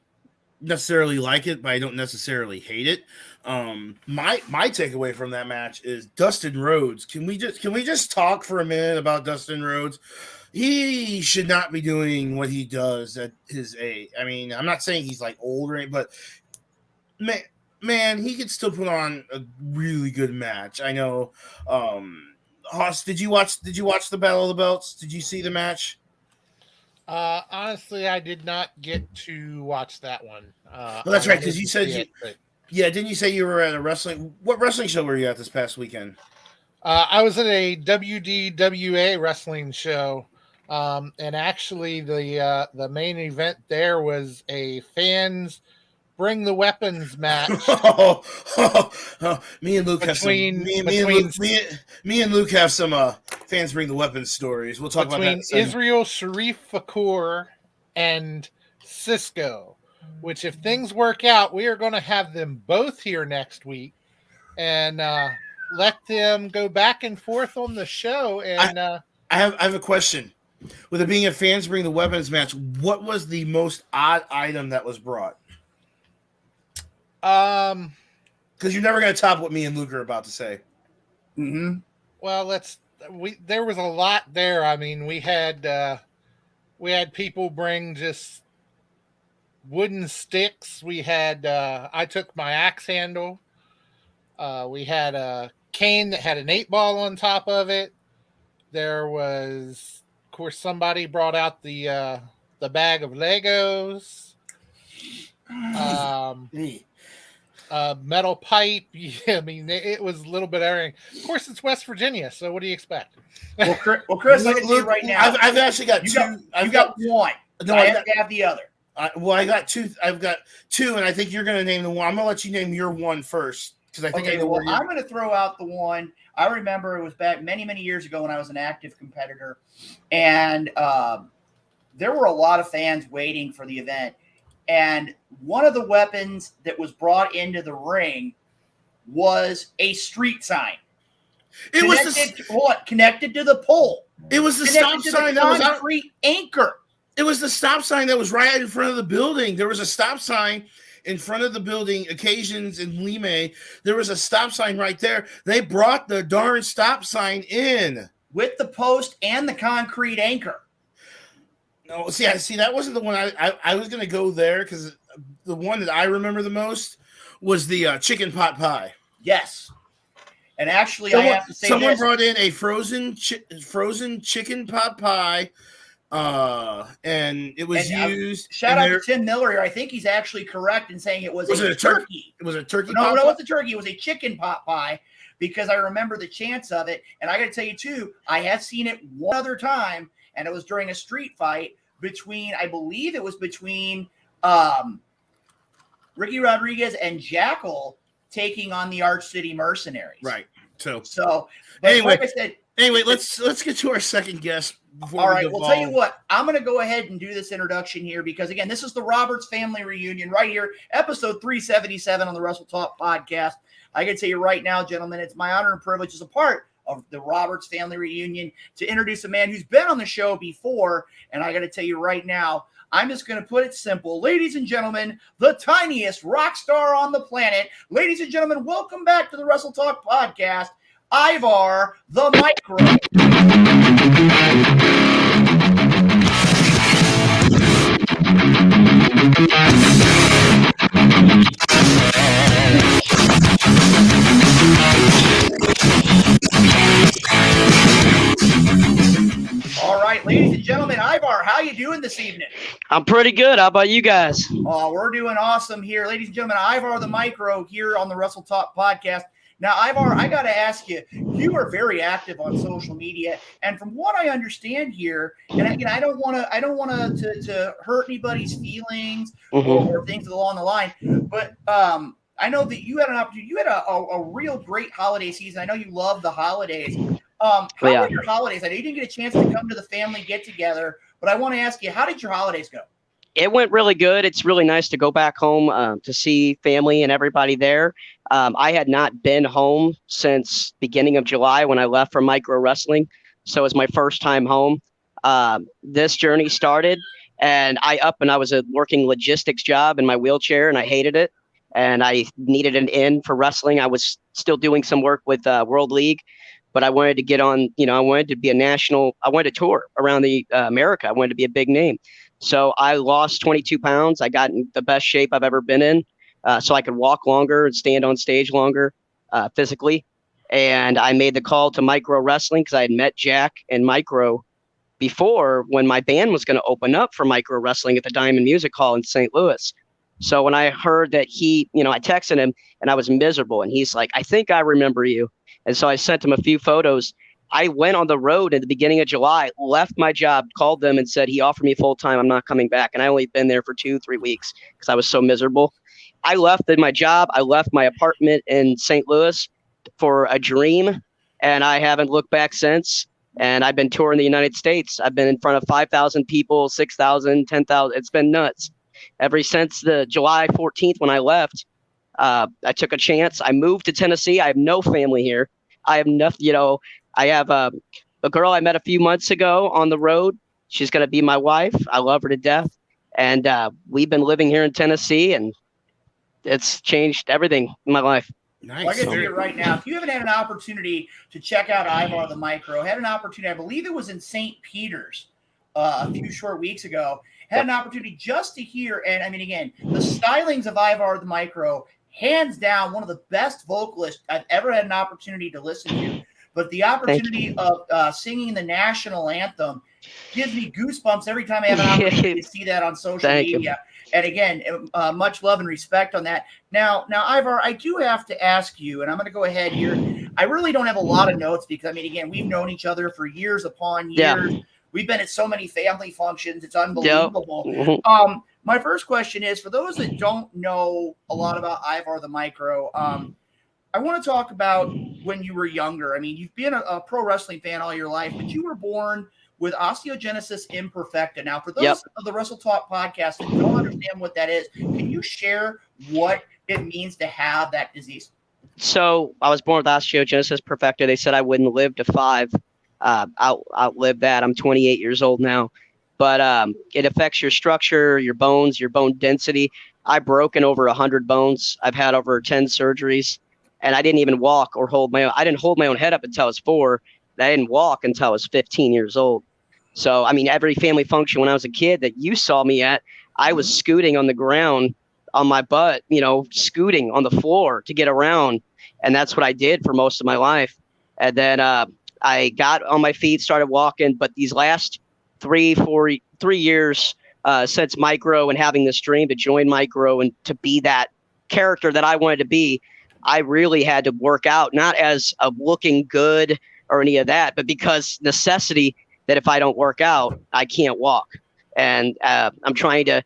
necessarily like it, but I don't necessarily hate it. My takeaway from that match is Dustin Rhodes. Can we just talk for a minute about Dustin Rhodes? He should not be doing what he does at his age. I mean, I'm not saying he's like old or anything, but man, he could still put on a really good match. I know. Hoss, did you watch the Battle of the Belts? Did you see the match? Honestly, I did not get to watch that one. Well, that's right, because you said didn't you say you were at a wrestling? What wrestling show were you at this past weekend? I was at a WDWA wrestling show, and actually the main event there was a fans bring the weapons match. Me and Luke have some. Me and Luke have some fans bring the weapons stories. We'll talk about that. Between Israel Sharif Fakour and Cisco, which if things work out, we are going to have them both here next week, and let them go back and forth on the show. And I have a question. With it being a fans bring the weapons match, what was the most odd item that was brought? Because you're never going to top what me and Luke are about to say. Mm-hmm. Well, there was a lot there. I mean, we had people bring just wooden sticks. We had I took my axe handle. We had a cane that had an 8-ball on top of it. There was, of course, somebody brought out the bag of Legos. Metal pipe. Yeah, I mean, it was a little bit of everything. Of course, it's West Virginia, so what do you expect? Well, Chris, I can tell you right now. I've actually got two. You got one. No, I have to have the other. I got two. I've got two, and I think you're going to name the one. I'm going to let you name your one first because I think I know where I'm going to throw out the one. I remember it was back many, many years ago when I was an active competitor, and there were a lot of fans waiting for the event. And one of the weapons that was brought into the ring was a street sign. Connected to the pole. It was the stop sign that was concrete anchor. It was the stop sign that was right in front of the building. There was a stop sign in front of the building. Occasions in Lime, there was a stop sign right there. They brought the darn stop sign in with the post and the concrete anchor. No, see, that wasn't the one I was going to go there because the one that I remember the most was the chicken pot pie. Yes. And actually, I have to say someone brought in a frozen chicken pot pie, and it was used. Shout out to Tim Miller here. I think he's actually correct in saying it was a turkey. It was a turkey. No, it wasn't a turkey. It was a chicken pot pie because I remember the chance of it. And I got to tell you, too, I have seen it one other time, and it was during a street fight between, I believe it was between Ricky Rodriguez and Jackal taking on the Arch City Mercenaries. Right. So anyway, like I said, let's get to our second guest. All right. Well, tell you what, I'm going to go ahead and do this introduction here because, again, this is the Roberts family reunion right here, episode 377 on the Wrestle Talk podcast. I can tell you right now, gentlemen, it's my honor and privilege as a part of the Roberts family reunion to introduce a man who's been on the show before. And I got to tell you right now, I'm just going to put it simple. Ladies and gentlemen, the tiniest rock star on the planet. Ladies and gentlemen, welcome back to the Wrestle Talk podcast, Ivar the Micro. All right, ladies and gentlemen, Ivar, how you doing this evening? I'm pretty good. How about you guys? Oh, we're doing awesome here. Ladies and gentlemen, Ivar the Micro here on the Wrestle Talk podcast. Now, Ivar, I got to ask you, you are very active on social media, and from what I understand here, and again, I don't want to hurt anybody's feelings or things along the line, but I know that you had an opportunity. You had a real great holiday season. I know you love the holidays. How were your holidays? I know you didn't get a chance to come to the family get together, but I want to ask you, how did your holidays go? It went really good. It's really nice to go back home to see family and everybody there. I had not been home since beginning of July when I left for micro wrestling. So it was my first time home. this journey started. And I was a working logistics job in my wheelchair, and I hated it. And I needed an in for wrestling. I was still doing some work with World League, but I wanted to get on. I wanted to be I wanted to tour around the America. I wanted to be a big name. So I lost 22 pounds. I got in the best shape I've ever been in, so I could walk longer and stand on stage longer physically. And I made the call to micro wrestling because I had met Jack and micro before when my band was going to open up for micro wrestling at the Diamond Music Hall in St. Louis. So when I heard that I texted him and I was miserable, and he's like, I think I remember you. And so I sent him a few photos. I went on the road at the beginning of July, left my job, called them and said, he offered me full time. I'm not coming back. And I only been there for 2-3 weeks because I was so miserable. I left my job. I left my apartment in St. Louis for a dream, and I haven't looked back since. And I've been touring the United States. I've been in front of 5,000 people, 6,000, 10,000. It's been nuts. Ever since the July 14th when I left, I took a chance. I moved to Tennessee. I have no family here. I have nothing, I have a girl I met a few months ago on the road. She's going to be my wife. I love her to death. And we've been living here in Tennessee, and it's changed everything in my life. Nice. Well, I can tell you right now, if you haven't had an opportunity to check out Ivar the Micro, had an opportunity, I believe it was in St. Peter's a few short weeks ago, had an opportunity just to hear, and I mean, again, the stylings of Ivar the Micro, hands down, one of the best vocalists I've ever had an opportunity to listen to. But the opportunity of singing the national anthem gives me goosebumps every time I have an opportunity to see that on social media. And again, much love and respect on that. Now, Ivar, I do have to ask you, and I'm going to go ahead here. I really don't have a lot of notes because, I mean, again, we've known each other for years upon years. Yeah. We've been at so many family functions. It's unbelievable. Yep. My first question is, for those that don't know a lot about Ivar the Micro, I want to talk about when you were younger. I mean, you've been a pro wrestling fan all your life, but you were born with osteogenesis imperfecta. Now, for those of the Wrestle Talk podcast that don't understand what that is, can you share what it means to have that disease? So I was born with osteogenesis imperfecta. They said I wouldn't live to 5. Outlive that. I'm 28 years old now. But it affects your structure, your bones, your bone density. I've broken over 100 bones. I've had over 10 surgeries. And I didn't even walk or hold my own. I didn't hold my own head up until I was 4. I didn't walk until I was 15 years old. So, I mean, every family function when I was a kid that you saw me at, I was scooting on the ground on my butt, scooting on the floor to get around. And that's what I did for most of my life. And then I got on my feet, started walking. But these last 3 years since micro and having this dream to join micro and to be that character that I wanted to be, I really had to work out, not as a looking good or any of that, but because necessity that if I don't work out, I can't walk. And I'm trying to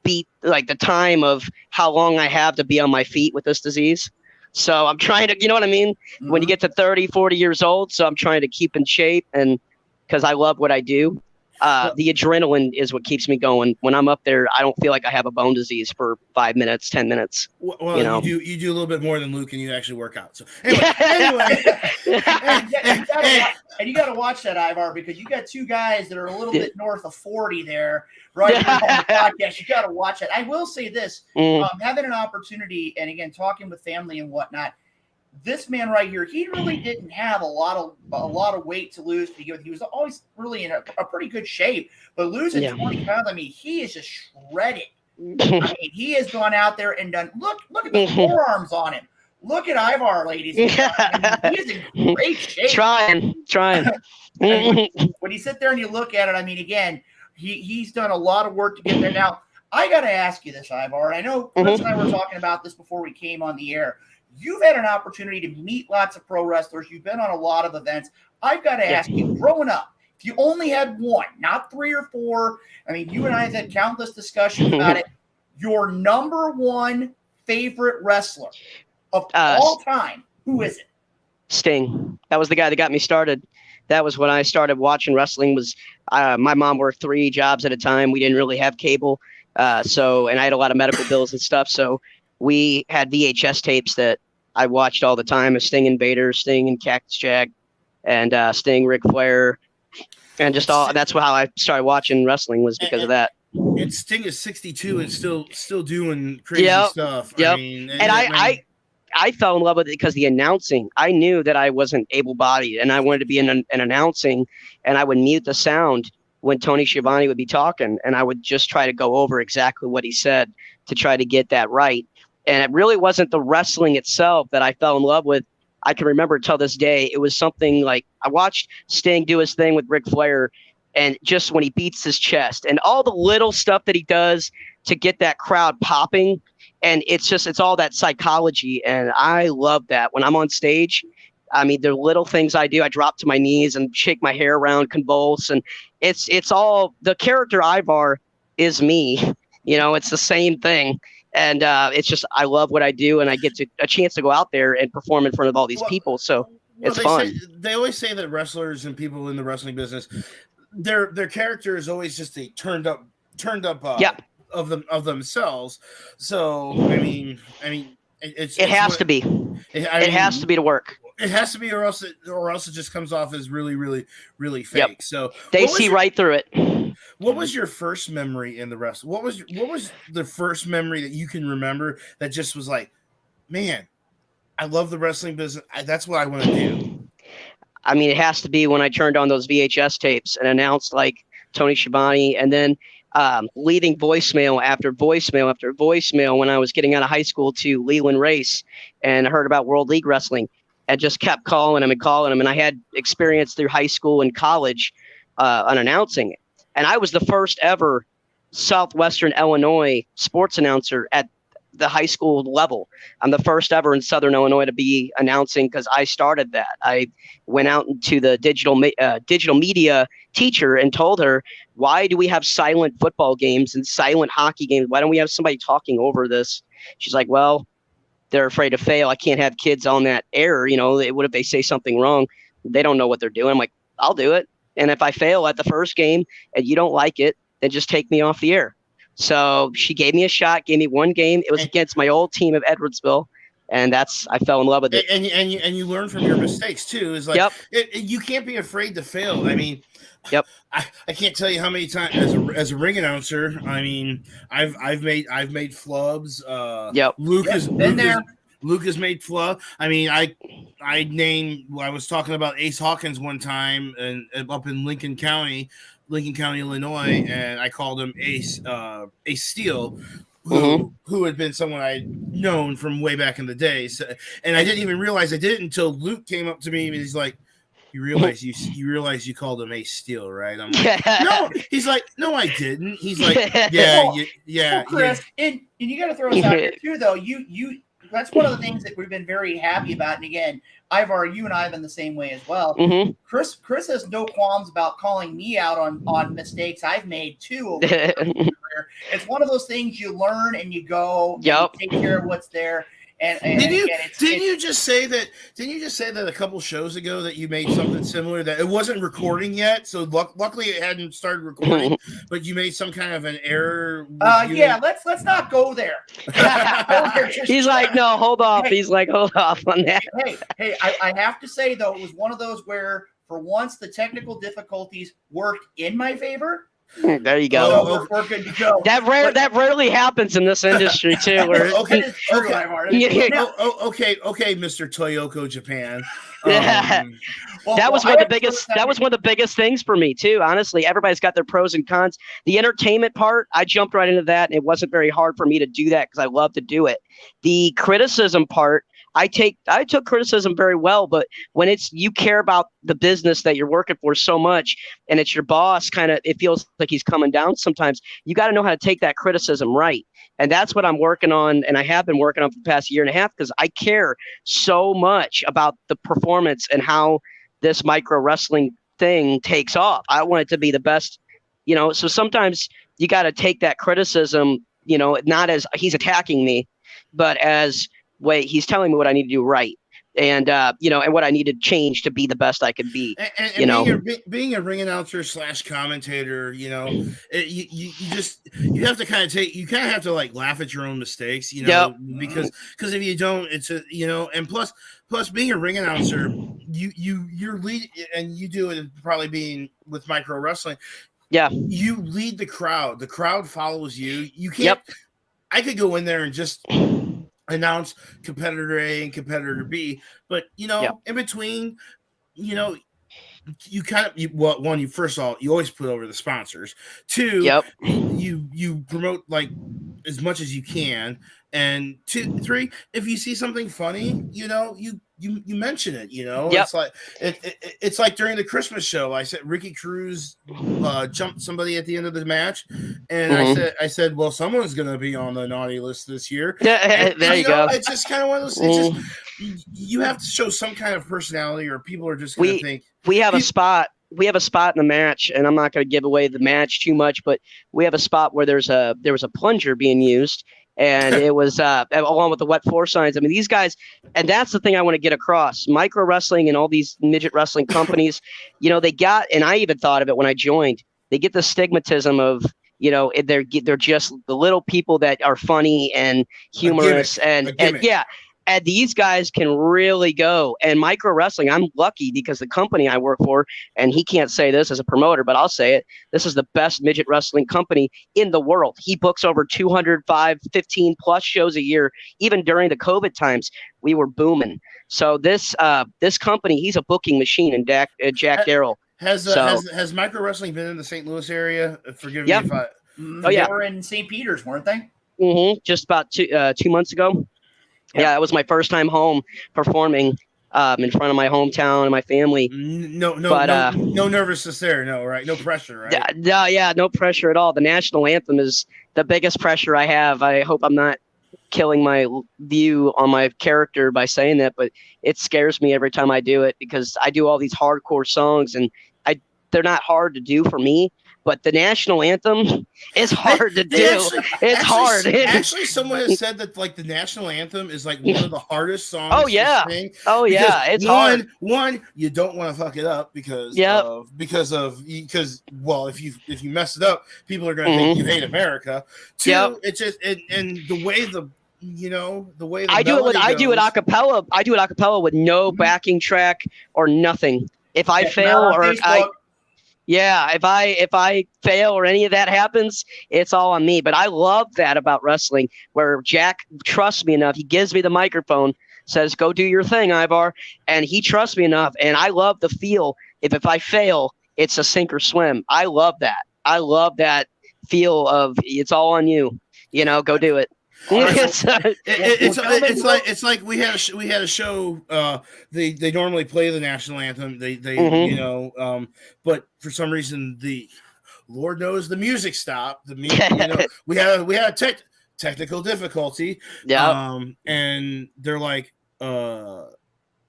beat like the time of how long I have to be on my feet with this disease. So I'm trying to, you know what I mean? Mm-hmm. When you get to 30, 40 years old. So I'm trying to keep in shape, and because I love what I do. The adrenaline is what keeps me going. When I'm up there, I don't feel like I have a bone disease for 5 minutes, 10 minutes. Well, you do a little bit more than Luke, and you actually work out. So anyway, and you got to watch that, Ivar, because you got 2 guys that are a little bit north of 40 there, right here on the podcast. You got to watch it. I will say this: having an opportunity, and again, talking with family and whatnot. This man right here, he really didn't have a lot of weight to lose to begin with. He was always really in a pretty good shape, but losing 20 pounds, I mean, he is just shredded. I mean, he has gone out there and done. Look at the forearms on him. Look at Ivar, ladies. I mean, he is in great shape. Trying. When you sit there and you look at it, I mean, again, he's done a lot of work to get there. Now, I got to ask you this, Ivar. I know Chris and I were talking about this before we came on the air. You've had an opportunity to meet lots of pro wrestlers. You've been on a lot of events. I've got to ask you, growing up, if you only had one, not 3 or 4, I mean, you and I have had countless discussions about it. Your number one favorite wrestler of all time, who is it? Sting. That was the guy that got me started. That was when I started watching wrestling. Was my mom worked 3 jobs at a time. We didn't really have cable. And I had a lot of medical bills and stuff. So we had VHS tapes that I watched all the time of Sting and Vader, Sting and Cactus Jack, and Sting, Ric Flair, And just all that's how I started watching wrestling was because of that. And Sting is 62 and still doing crazy stuff. Yep. I mean, and I fell in love with it because the announcing. I knew that I wasn't able-bodied, and I wanted to be in an announcing, and I would mute the sound when Tony Schiavone would be talking, and I would just try to go over exactly what he said to try to get that right. And it really wasn't the wrestling itself that I fell in love with. I can remember till this day, it was something like I watched Sting do his thing with Ric Flair, and just when he beats his chest and all the little stuff that he does to get that crowd popping. And it's all that psychology. And I love that when I'm on stage. I mean, the little things I do, I drop to my knees and shake my hair around, convulse. And it's all the character Ivar is me. It's the same thing. And it's just I love what I do, and I get a chance to go out there and perform in front of all these people. So it's fun. They always say that wrestlers and people in the wrestling business, their character is always just a turned up of themselves. So I mean, it has to be. It has to be to work. It has to be, or else it just comes off as really, really, really fake. Yep. So they see right through it. What was your first memory in the wrestling? What was the first memory that you can remember that just was like, man, I love the wrestling business. That's what I want to do. I mean, it has to be when I turned on those VHS tapes and announced like Tony Schiavone, and then leaving voicemail after voicemail after voicemail when I was getting out of high school to Leland Race, and I heard about World League Wrestling, and just kept calling him. And I had experience through high school and college on announcing it. And I was the first ever Southwestern Illinois sports announcer at the high school level. I'm the first ever in Southern Illinois to be announcing because I started that. I went out into the digital media teacher and told her, why do we have silent football games and silent hockey games? Why don't we have somebody talking over this? She's like, well, they're afraid to fail. I can't have kids on that air. What if they say something wrong? They don't know what they're doing. I'm like, I'll do it. And if I fail at the first game and you don't like it, then just take me off the air. So she gave me a shot, gave me one game. It was against my old team of Edwardsville, and I fell in love with it. And you learn from your mistakes too. Is like you can't be afraid to fail. I mean, I can't tell you how many times as a ring announcer. I mean, I've made flubs. Luke has made flub. I mean, I was talking about Ace Hawkins one time and up in Lincoln County, Illinois, and I called him Ace Steele, who had been someone I'd known from way back in the day. So, and I didn't even realize I did it until Luke came up to me and he's like, you realize you called him Ace Steele, right? I'm like, no. He's like, no, I didn't. He's like, yeah, Chris, and you got to throw us out here too, though. You that's one of the things that we've been very happy about. And again, Ivar, you and I have been the same way as well. Mm-hmm. Chris has no qualms about calling me out on mistakes I've made too over my career. It's one of those things you learn and you go, and you take care of what's there. And didn't you just say that a couple shows ago that you made something similar, that it wasn't recording yet, so luckily it hadn't started recording, but you made some kind of an error? Let's not go there. He's like, no, hold off. He's like, hold off on that. Hey, I have to say though, it was one of those where for once the technical difficulties worked in my favor. There you go. So we're good to go. That rarely happens in this industry too. Okay, Mr. Toyoko Japan. That was one of the biggest. That was one of the biggest things for me too. Honestly, everybody's got their pros and cons. The entertainment part, I jumped right into that, and it wasn't very hard for me to do that because I love to do it. The criticism part, I took criticism very well, but when you care about the business that you're working for so much, and it's your boss, it feels like he's coming down sometimes. You got to know how to take that criticism right. And that's what I'm working on, and I have been working on for the past year and a half, because I care so much about the performance and how this micro wrestling thing takes off. I want it to be the best, so sometimes you got to take that criticism, not as he's attacking me, but as, wait, he's telling me what I need to do right. and and what I need to change to be the best I can be. And being a ring announcer / commentator, you have to kind of have to like laugh at your own mistakes, because if you don't, it's and plus being a ring announcer, you're lead, and you do it probably being with micro wrestling. Yeah, you lead the crowd follows you. You can't. I could go in there and just announce competitor A and competitor B, but in between, you kind of first of all, you always put over the sponsors. Two, you promote like as much as you can, and three, if you see something funny, you mention it. It's like during the Christmas show, I said Ricky Cruz jumped somebody at the end of the match, and I said, well, someone's going to be on the naughty list this year. There you go. It's just kind of one of those. It's just you have to show some kind of personality, or people are just going to think we have a spot. We have a spot in the match, and I'm not going to give away the match too much, but we have a spot where there was a plunger being used, and it was along with the wet floor signs. I mean, these guys, and that's the thing I want to get across. Micro wrestling and all these midget wrestling companies, they got, and I even thought of it when I joined. They get the stigmatism of they're just the little people that are funny and humorous, and these guys can really go. And micro wrestling, I'm lucky because the company I work for, and he can't say this as a promoter, but I'll say it, this is the best midget wrestling company in the world. He books over 205, 15 plus shows a year. Even during the COVID times, we were booming. So this company, he's a booking machine, and Jack Darrell. Has micro wrestling been in the St. Louis area? Forgive me if I. They were in St. Peters, weren't they? Just about 2 months ago. Yeah, it was my first time home performing in front of my hometown and my family. No nervousness there. No, right? No pressure, right? No pressure at all. The national anthem is the biggest pressure I have. I hope I'm not killing my view on my character by saying that, but it scares me every time I do it because I do all these hardcore songs, and they're not hard to do for me. But the national anthem is hard to do. It's hard. Actually, someone has said that like the national anthem is like one of the hardest songs. Oh yeah. It's hard. One, you don't want to fuck it up because if you mess it up, people are going to think you hate America. Two, it's just and the way I do it a cappella. I do it a cappella with no backing track or nothing. If I fail if I fail or any of that happens, it's all on me. But I love that about wrestling, where Jack trusts me enough. He gives me the microphone, says, go do your thing, Ivar. And he trusts me enough. And I love the feel. If I fail, it's a sink or swim. I love that. I love that feel of it's all on you. Go do it. It's like we had a show. They normally play the national anthem. But for some reason the Lord knows the music stopped. We had a technical difficulty. Yeah. And they're like,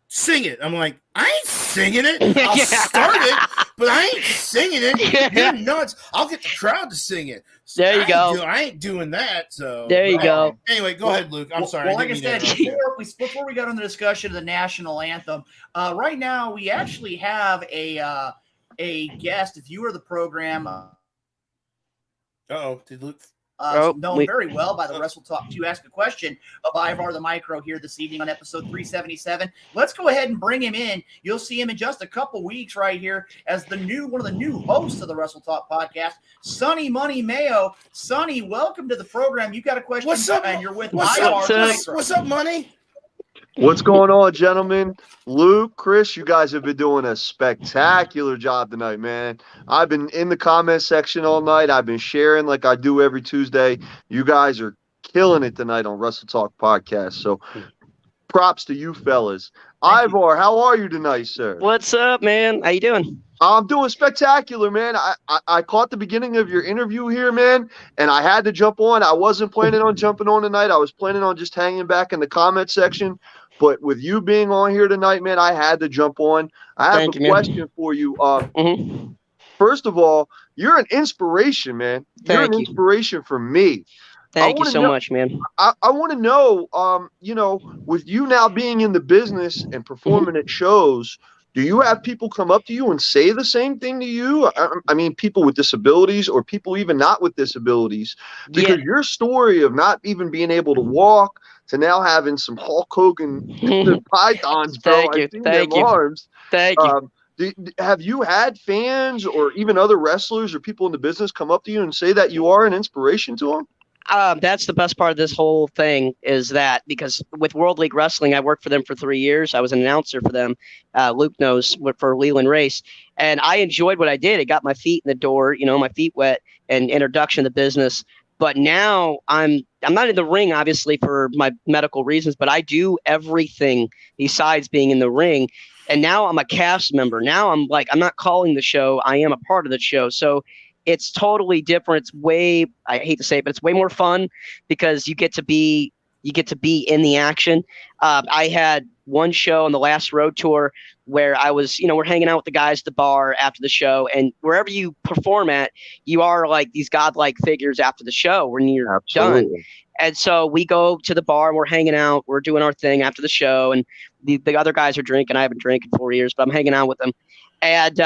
sing it. I'm like, I ain't singing it. I'll start it, but I ain't singing it. You're nuts. I'll get the crowd to sing it. So there you go. I ain't doing that. So there you go. Anyway, go ahead, Luke. I'm sorry. Well, like I said, before we got on the discussion of the national anthem, right now we actually have a guest. If you were the program, did Luke? Known very well by the Wrestle Talk to ask a question of Ivar the Micro here this evening on episode 377. Let's go ahead and bring him in. You'll see him in just a couple weeks right here as one of the new hosts of the Wrestle Talk podcast, Sonny Money Mayo. Sonny, welcome to the program. You got a question? What's up? And you're with Ivar. What's up, Money? What's going on, gentlemen? Luke, Chris, you guys have been doing a spectacular job tonight, man. I've been in the comment section all night. I've been sharing like I do every Tuesday. You guys are killing it tonight on Wrestle Talk Podcast. So props to you fellas. Ivar, how are you tonight, sir? What's up, man? How you doing? I'm doing spectacular, man. I caught the beginning of your interview here, man, and I had to jump on. I wasn't planning on jumping on tonight. I was planning on just hanging back in the comment section. But with you being on here tonight, man, I had to jump on. I have a question for you. First of all, you're an inspiration, man. You're an inspiration for me. Thank you so much, man. I want to know, with you now being in the business and performing at shows, do you have people come up to you and say the same thing to you? I mean, people with disabilities or people even not with disabilities, because your story of not even being able to walk to now having some Hulk Hogan pythons, bro. I've seen them arms. Thank you. Have you had fans or even other wrestlers or people in the business come up to you and say that you are an inspiration to them? That's the best part of this whole thing is that because with World League Wrestling, I worked for them for 3 years. I was an announcer for them. Luke knows for Leland Race, and I enjoyed what I did. It got my feet in the door, my feet wet, and introduction to business. But now I'm not in the ring, obviously, for my medical reasons, but I do everything besides being in the ring. And now I'm a cast member. Now I'm not calling the show. I am a part of the show. So it's totally different. It's way, I hate to say it, but it's way more fun because you get to be in the action. I had one show on the last road tour where I was, we're hanging out with the guys at the bar after the show, and wherever you perform at, you are like these godlike figures after the show when you're done. And so we go to the bar and we're hanging out, we're doing our thing after the show, and the other guys are drinking. I haven't drank in 4 years, but I'm hanging out with them. And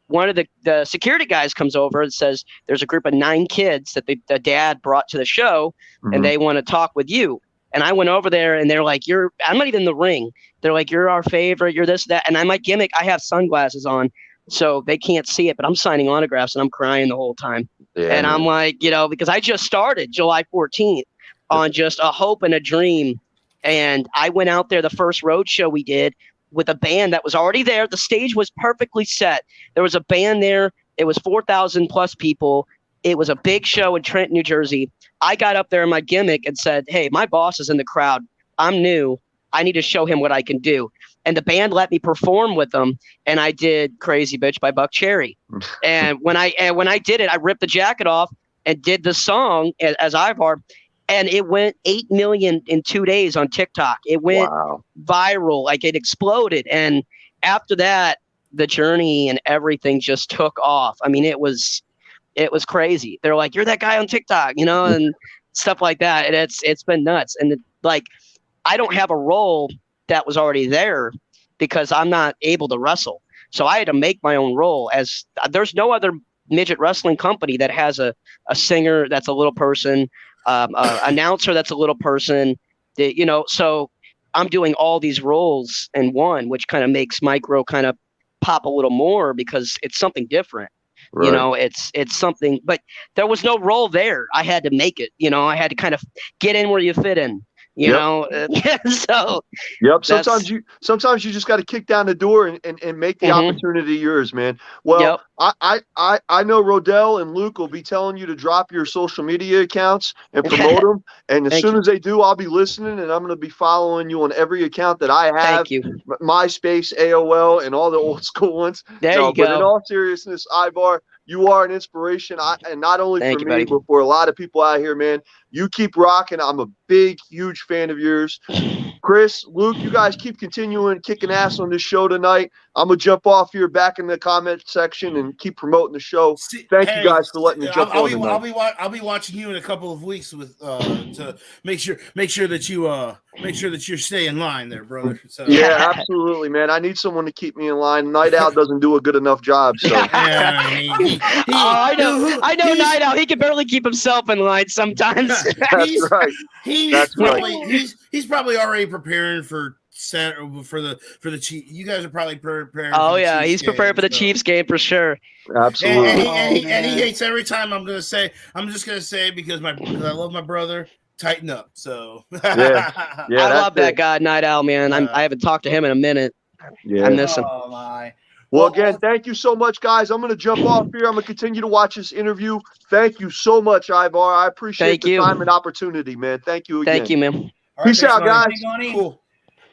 one of the security guys comes over and says, there's a group of 9 kids that the dad brought to the show, and they want to talk with you. And I went over there and they're like, I'm not even in the ring. They're like, you're our favorite. You're this, that. And my gimmick, I have sunglasses on, so they can't see it, but I'm signing autographs and I'm crying the whole time. Yeah, and I'm like, because I just started July 14th on just a hope and a dream. And I went out there the first road show we did with a band that was already there. The stage was perfectly set. There was a band there. It was 4,000 plus people. It was a big show in Trenton, New Jersey. I got up there in my gimmick and said, hey, my boss is in the crowd. I'm new. I need to show him what I can do. And the band let me perform with them. And I did Crazy Bitch by Buck Cherry. And when I did it, I ripped the jacket off and did the song as Ivar. And it went 8 million in 2 days on TikTok. It went viral. Like, it exploded. And after that, the journey and everything just took off. I mean, it was crazy. They're like, you're that guy on TikTok, and stuff like that. And it's been nuts. And I don't have a role that was already there because I'm not able to wrestle. So I had to make my own role. As there's no other midget wrestling company that has a singer that's a little person, announcer that's a little person, so I'm doing all these roles in one, which kind of makes micro kind of pop a little more because it's something different. Right. It's something, but there was no role there. I had to make it, I had to kind of get in where you fit in. So sometimes you just got to kick down the door and make the opportunity yours, man. Well, I know Rodell and Luke will be telling you to drop your social media accounts and promote them, and as soon as they do, I'll be listening, and I'm going to be following you on every account that I have. Thank you. MySpace, AOL, and all the old school ones. There you go. But in all seriousness, Ivar, you are an inspiration, and not only for me, buddy. but for a lot of people out here, man. You keep rocking. I'm a big, huge fan of yours. Chris, Luke, you guys keep continuing kicking ass on this show tonight. I'm going to jump off here back in the comment section and keep promoting the show. Thank you guys for letting me jump on tonight. I'll be watching you in a couple of weeks to make sure that you stay in line there, brother. So. Yeah, absolutely, man. I need someone to keep me in line. Night Owl doesn't do a good enough job. So I know Night Owl. He can barely keep himself in line sometimes. That's right. He's probably already preparing for the Chiefs. You guys are probably preparing. Oh yeah, he's preparing for the Chiefs game for sure. Absolutely. And he hates every time I'm just gonna say because I love my brother. Tighten up. So yeah, I love that guy, Night Owl, man. I haven't talked to him in a minute. Yeah, I miss him. Oh my. Well, again, thank you so much, guys. I'm going to jump off here. I'm going to continue to watch this interview. Thank you so much, Ivar. I appreciate the time and opportunity, man. Thank you again. Thank you, man. Peace out, guys. Cool.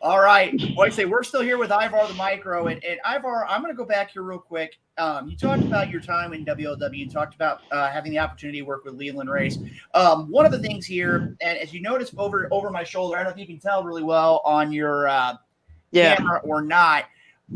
All right. Well, I say we're still here with Ivar the Micro. And Ivar, I'm going to go back here real quick. You talked about your time in WLW. You talked about having the opportunity to work with Leland Race. One of the things here, and as you notice over my shoulder, I don't know if you can tell really well on your camera or not,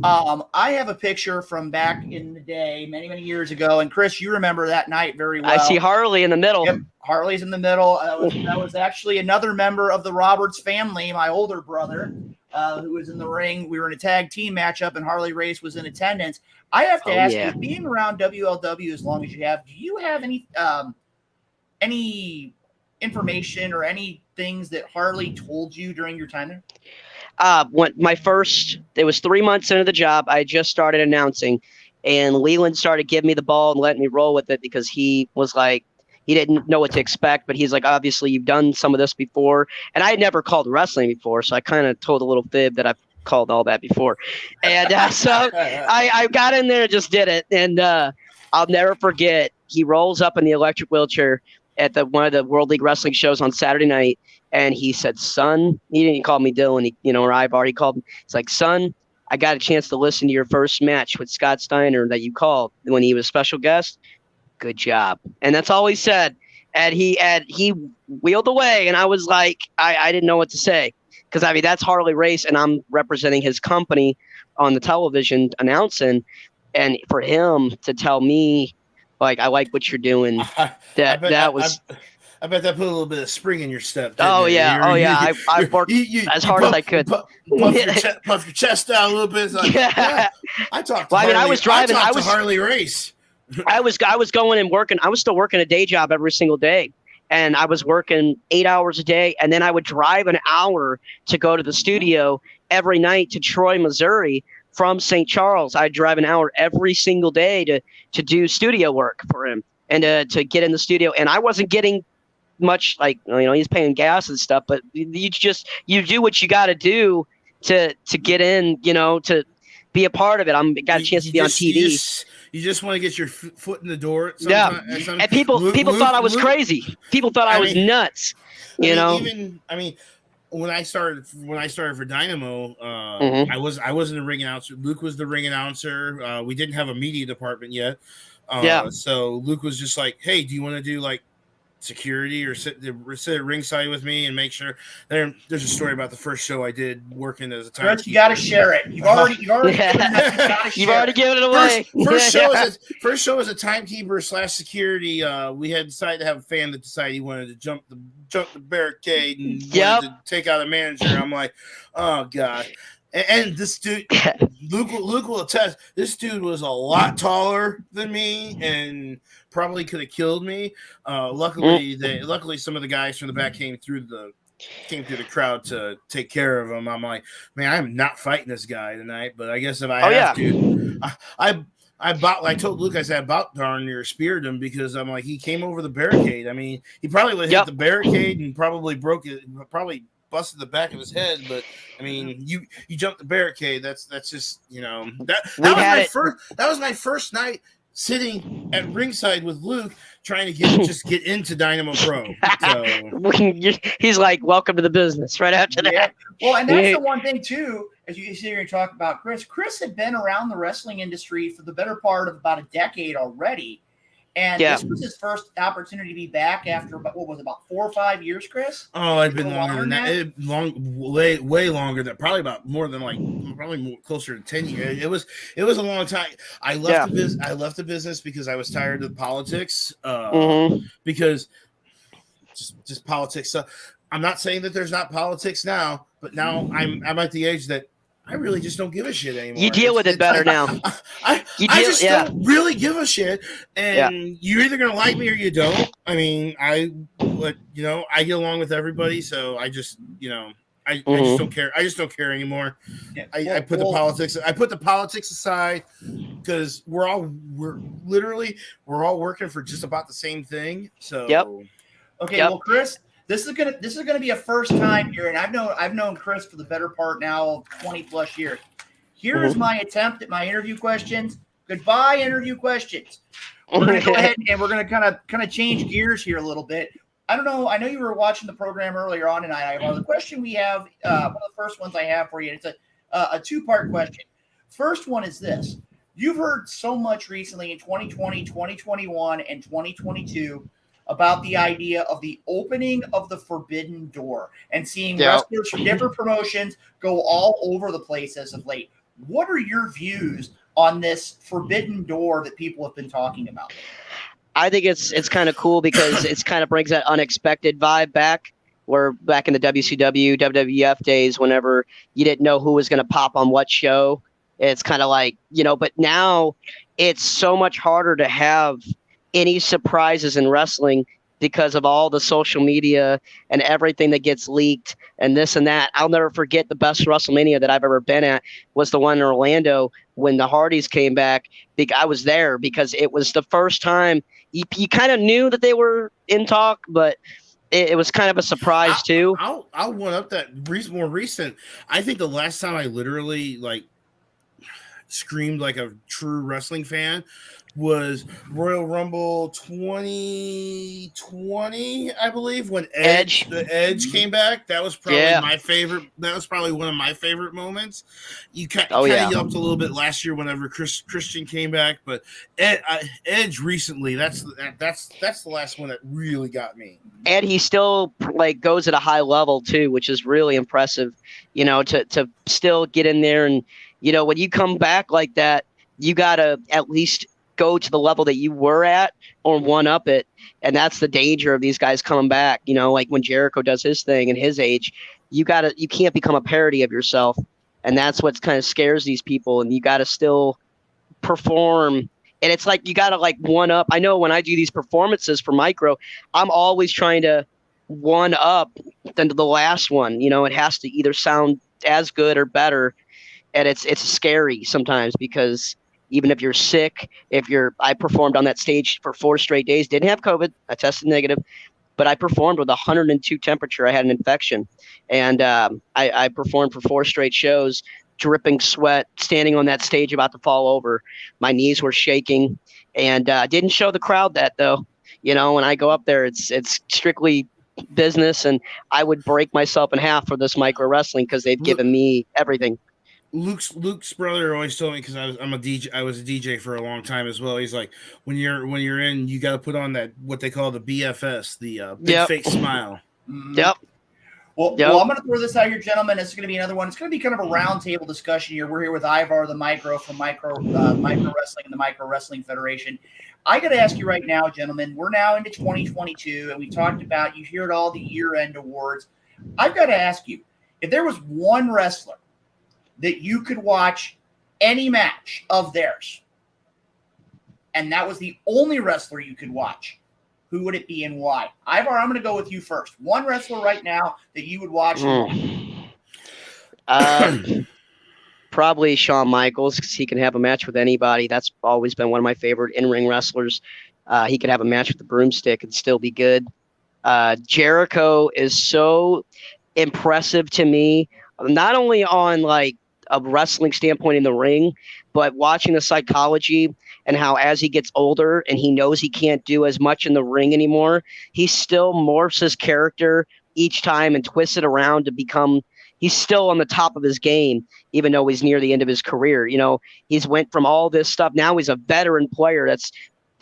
I have a picture from back in the day, many, many years ago. And Chris, you remember that night very well. I see Harley in the middle. Yep, Harley's in the middle. That was actually another member of the Roberts family, my older brother, who was in the ring. We were in a tag team matchup, and Harley Race was in attendance. I have to ask you, being around WLW as long as you have, do you have any information or any things that Harley told you during your time there? When it was 3 months into the job, I just started announcing, and Leland started giving me the ball and letting me roll with it because he was like, he didn't know what to expect, but he's like, obviously you've done some of this before, and I had never called wrestling before, so I kind of told a little fib that I've called all that before, and so I got in there and just did it, and I'll never forget. He rolls up in the electric wheelchair at one of the World League Wrestling shows on Saturday night. And he said, son, he didn't call me Dylan, or Ivar. He called me. It's like, son, I got a chance to listen to your first match with Scott Steiner that you called when he was special guest. Good job. And that's all he said. And he wheeled away. And I was like, I didn't know what to say. Because, I mean, that's Harley Race, and I'm representing his company on the television announcing. And for him to tell me, like, I like what you're doing, that was... I bet that put a little bit of spring in your step. Oh, yeah. I worked as hard as I could. Puff your chest out a little bit. Like, yeah, I talked to Harley. I was driving. I was Harley Race. I was going and working. I was still working a day job every single day. And I was working 8 hours a day. And then I would drive an hour to go to the studio every night to Troy, Missouri from St. Charles. I'd drive an hour every single day to do studio work for him and to get in the studio. And I wasn't getting much, like, he's paying gas and stuff, but you do what you got to do to get in, to be a part of it. Got a chance to be on TV. You just want to get your foot in the door. And people thought I was crazy. People thought I was nuts. When I started for Dynamo, I wasn't a ring announcer. Luke was the ring announcer. We didn't have a media department yet. So Luke was just like, hey, do you want to do like security or sit at ringside with me and make sure there's a story about the first show I did working as a timekeeper. You got to share it. You've already given it away. First show as a timekeeper / security. We had decided to have a fan that decided he wanted to jump the barricade and wanted to take out a manager. I'm like, oh God. And this dude, Luke will attest, this dude was a lot taller than me and probably could have killed me. Luckily, some of the guys from the back came through the crowd to take care of him. I'm like, man, I'm not fighting this guy tonight, but I guess if I have to, I told Luke, I said, I about darn near speared him because I'm like, he came over the barricade. I mean, he probably would hit the barricade and probably broke it, probably busted the back of his head, but I mean, you jumped the barricade. That's just that was my first night sitting at ringside with Luke trying to get into Dynamo Pro. So. He's like, welcome to the business right after that. Yeah. Well, and that's the one thing too, as you sit here and talk about Chris. Chris had been around the wrestling industry for the better part of about a decade already. And this was his first opportunity to be back after, what was it, about 4 or 5 years, Chris? Oh, it'd been longer than that. Way longer than probably closer to 10 years. It was a long time. I left the business because I was tired of politics. Because just politics stuff. I'm not saying that there's not politics now, but now I'm at the age that I really just don't give a shit anymore. You deal with it better now. I don't really give a shit, and you're either gonna like me or you don't. I mean, I get along with everybody, so I just I just don't care. I just don't care anymore. Yeah. I put the politics. I put the politics aside because we're all working for just about the same thing. So okay, well, Chris. This is gonna be a first time here, and I've known Chris for the better part now of 20 plus years. Here is my attempt at my interview questions. Goodbye, interview questions. We're gonna go ahead and we're gonna kind of change gears here a little bit. I don't know. I know you were watching the program earlier on tonight, Ivar. The question we have, one of the first ones I have for you, it's a two-part question. First one is this: you've heard so much recently in 2020, 2021, and 2022. About the idea of the opening of the forbidden door and seeing wrestlers from different promotions go all over the place as of late. What are your views on this forbidden door that people have been talking about? I think it's kind of cool because it's kind of brings that unexpected vibe back. Where back in the WCW, WWF days, whenever you didn't know who was going to pop on what show, it's kind of like, but now it's so much harder to have any surprises in wrestling because of all the social media and everything that gets leaked and this and that. I'll never forget the best WrestleMania that I've ever been at was the one in Orlando when the Hardys came back. I was there because it was the first time you kind of knew that they were in talk, but it was kind of a surprise too. I'll one up that more recent. I think the last time I literally screamed like a true wrestling fan was Royal Rumble 2020, I believe, when Edge came back. That was probably my favorite. That was probably one of my favorite moments. You kind of yelped a little bit last year whenever Christian came back, but Edge recently, that's the last one that really got me. And he still goes at a high level too, which is really impressive. To still get in there and when you come back like that, you gotta at least go to the level that you were at or one up it. And that's the danger of these guys coming back. Like when Jericho does his thing in his age, you can't become a parody of yourself. And that's what kind of scares these people. And you got to still perform. And it's like, you got to one up. I know when I do these performances for Micro, I'm always trying to one up than the last one. It has to either sound as good or better. And it's scary sometimes because even if you're sick, I performed on that stage for 4 straight days, didn't have COVID. I tested negative, but I performed with 102 temperature. I had an infection, and I performed for 4 straight shows, dripping sweat, standing on that stage about to fall over. My knees were shaking, and didn't show the crowd that though. When I go up there, it's strictly business, and I would break myself in half for this Micro Wrestling because they've given me everything. Luke's brother always told me, because I'm a DJ. I was a DJ for a long time as well. He's like, when you're in, you got to put on that what they call the BFS, the big fake smile. Yep. Well, I'm going to throw this out here, gentlemen. It's going to be another one. It's going to be kind of a roundtable discussion here. We're here with Ivar, the Micro from Micro Wrestling and the Micro Wrestling Federation. I got to ask you right now, gentlemen. We're now into 2022, and we talked about, you heard all the year-end awards. I've got to ask you, if there was one wrestler that you could watch any match of theirs, and that was the only wrestler you could watch, who would it be and why? Ivar, I'm going to go with you first. One wrestler right now that you would watch. Probably Shawn Michaels, because he can have a match with anybody. That's always been one of my favorite in-ring wrestlers. He could have a match with the broomstick and still be good. Jericho is so impressive to me, not only on a wrestling standpoint in the ring, but watching the psychology and how as he gets older and he knows he can't do as much in the ring anymore, he still morphs his character each time and twists it around to become, he's still on the top of his game, even though he's near the end of his career. He's went from all this stuff. Now he's a veteran player that's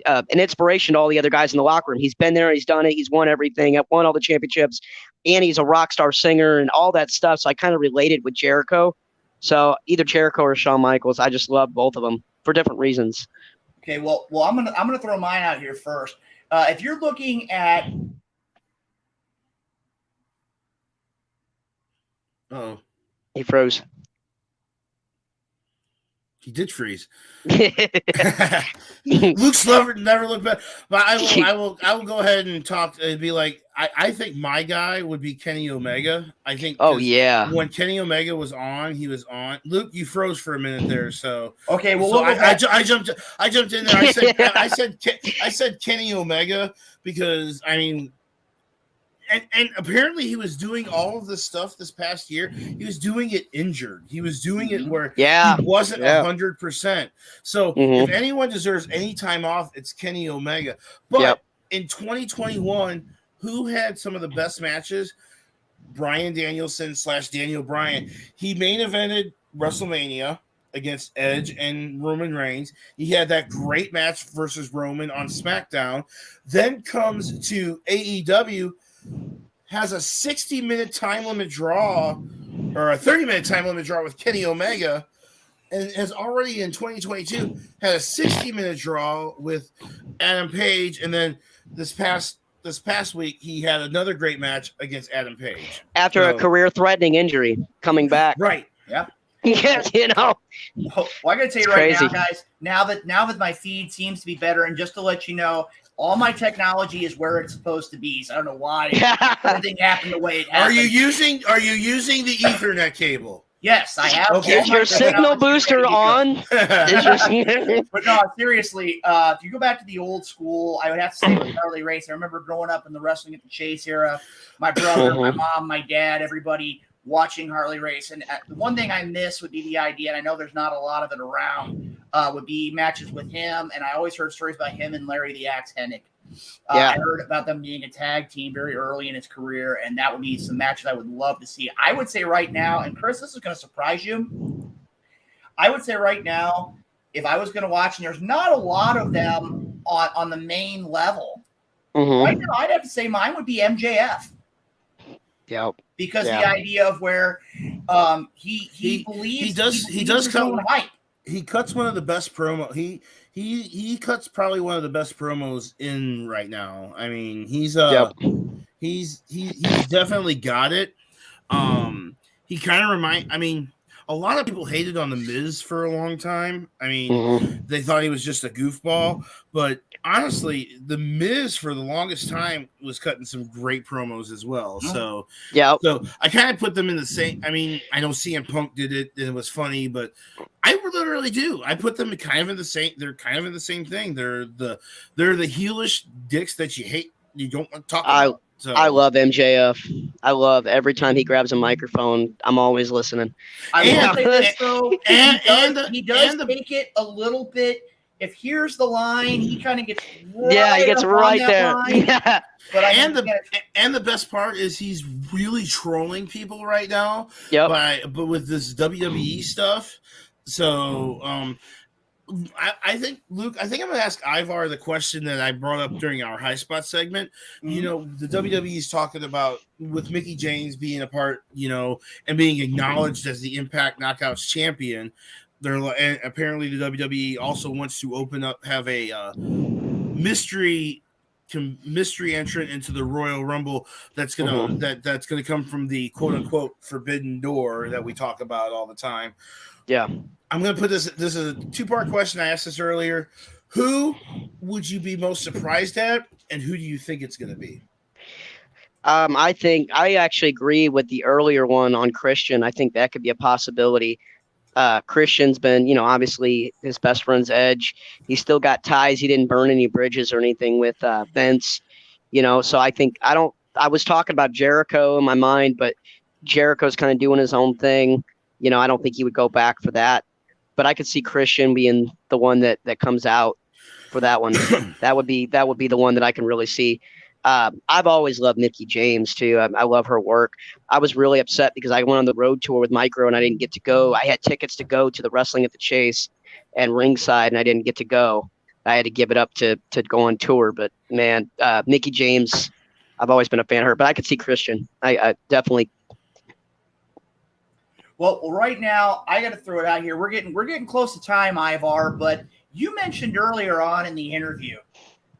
an inspiration to all the other guys in the locker room. He's been there, he's done it, he's won everything, won all the championships, and he's a rock star singer and all that stuff. So I kind of related with Jericho. So either Jericho or Shawn Michaels. I just love both of them for different reasons. Okay, well, I'm gonna throw mine out here first. If you're looking at, He froze. He did freeze. Luke's never looked back. But I will go ahead and talk and be like, I think my guy would be Kenny Omega. I think. Oh yeah. When Kenny Omega was on, he was on. Luke, you froze for a minute there. So okay. Well, so I jumped in there. I said Kenny Omega because And apparently he was doing all of this stuff this past year. He was doing it injured. He was doing it where he wasn't 100%. So if anyone deserves any time off, it's Kenny Omega. But in 2021, who had some of the best matches? Bryan Danielson / Daniel Bryan. He main evented WrestleMania against Edge and Roman Reigns. He had that great match versus Roman on SmackDown. Then comes to AEW, has a 60-minute time limit draw or a 30-minute time limit draw with Kenny Omega, and has already in 2022 had a 60-minute draw with Adam Page, and then this past week he had another great match against Adam Page After a career-threatening injury, coming back. Right. Yeah. Yes, you know. Well, I got to tell you right now, guys. Now that my feed seems to be better, and just to let you know, all my technology is where it's supposed to be. So I don't know why everything happened the way it happened. Are you using the Ethernet cable? Yes, I have. Okay. Is your signal booster on? But no, seriously, if you go back to the old school, I would have to say with Harley Race. I remember growing up in the Wrestling at the Chase era, my brother, my mom, my dad, everybody watching Harley Race. And the one thing I miss would be the idea, and I know there's not a lot of it around, would be matches with him. And I always heard stories about him and Larry the Axe Hennig. I heard about them being a tag team very early in his career, and that would be some matches I would love to see. I would say right now, and Chris, this is going to surprise you. I would say right now, if I was going to watch, and there's not a lot of them on the main level, right now I'd have to say mine would be MJF. Yep. Because the idea of where he believes he does come hype. He cuts one of the best promo. He cuts probably one of the best promos in right now. I mean, he's definitely got it. He kind of I mean, a lot of people hated on the Miz for a long time. I mean, they thought he was just a goofball, but honestly, the Miz for the longest time was cutting some great promos as well. So so I kind of put them in the same. I mean, I know CM Punk did it and it was funny, but I literally do. I put them kind of in the same. They're kind of in the same thing. They're the heelish dicks that you hate. You don't want to talk about. So. I love MJF. I love every time he grabs a microphone. I'm always listening. I will say this though, he does take it a little bit. If here's the line, he kind of gets he gets right there. Yeah. But and the best part is he's really trolling people right now. But with this WWE stuff. So I think, Luke, I think I'm going to ask Ivar the question that I brought up during our High Spot segment. You know, the WWE is talking about with Mickie James being a part, you know, and being acknowledged as the Impact Knockouts champion. And apparently the WWE also wants to have a mystery entrant into the Royal Rumble that's gonna that's gonna come from the quote unquote forbidden door that we talk about all the time. Yeah. I'm going to put this is a two-part question. I asked this earlier. Who would you be most surprised at, and who do you think it's going to be? I think I actually agree with the earlier one on Christian. I think that could be a possibility. Christian's been, you know, obviously his best friend's Edge. He's still got ties. He didn't burn any bridges or anything with Vince, you know, so I think I was talking about Jericho in my mind, but Jericho's kind of doing his own thing. You know, I don't think he would go back for that. But I could see Christian being the one that comes out for that one. that would be the one that I can really see. I've always loved Mickie James too. I love her work. I was really upset because I went on the road tour with Micro and I didn't get to go. I had tickets to go to the Wrestling at the Chase and ringside, and I didn't get to go. I had to give it up to go on tour. But man, Mickie James, I've always been a fan of her. But I could see Christian. I definitely. Well, right now I got to throw it out here. We're getting close to time, Ivar. But you mentioned earlier on in the interview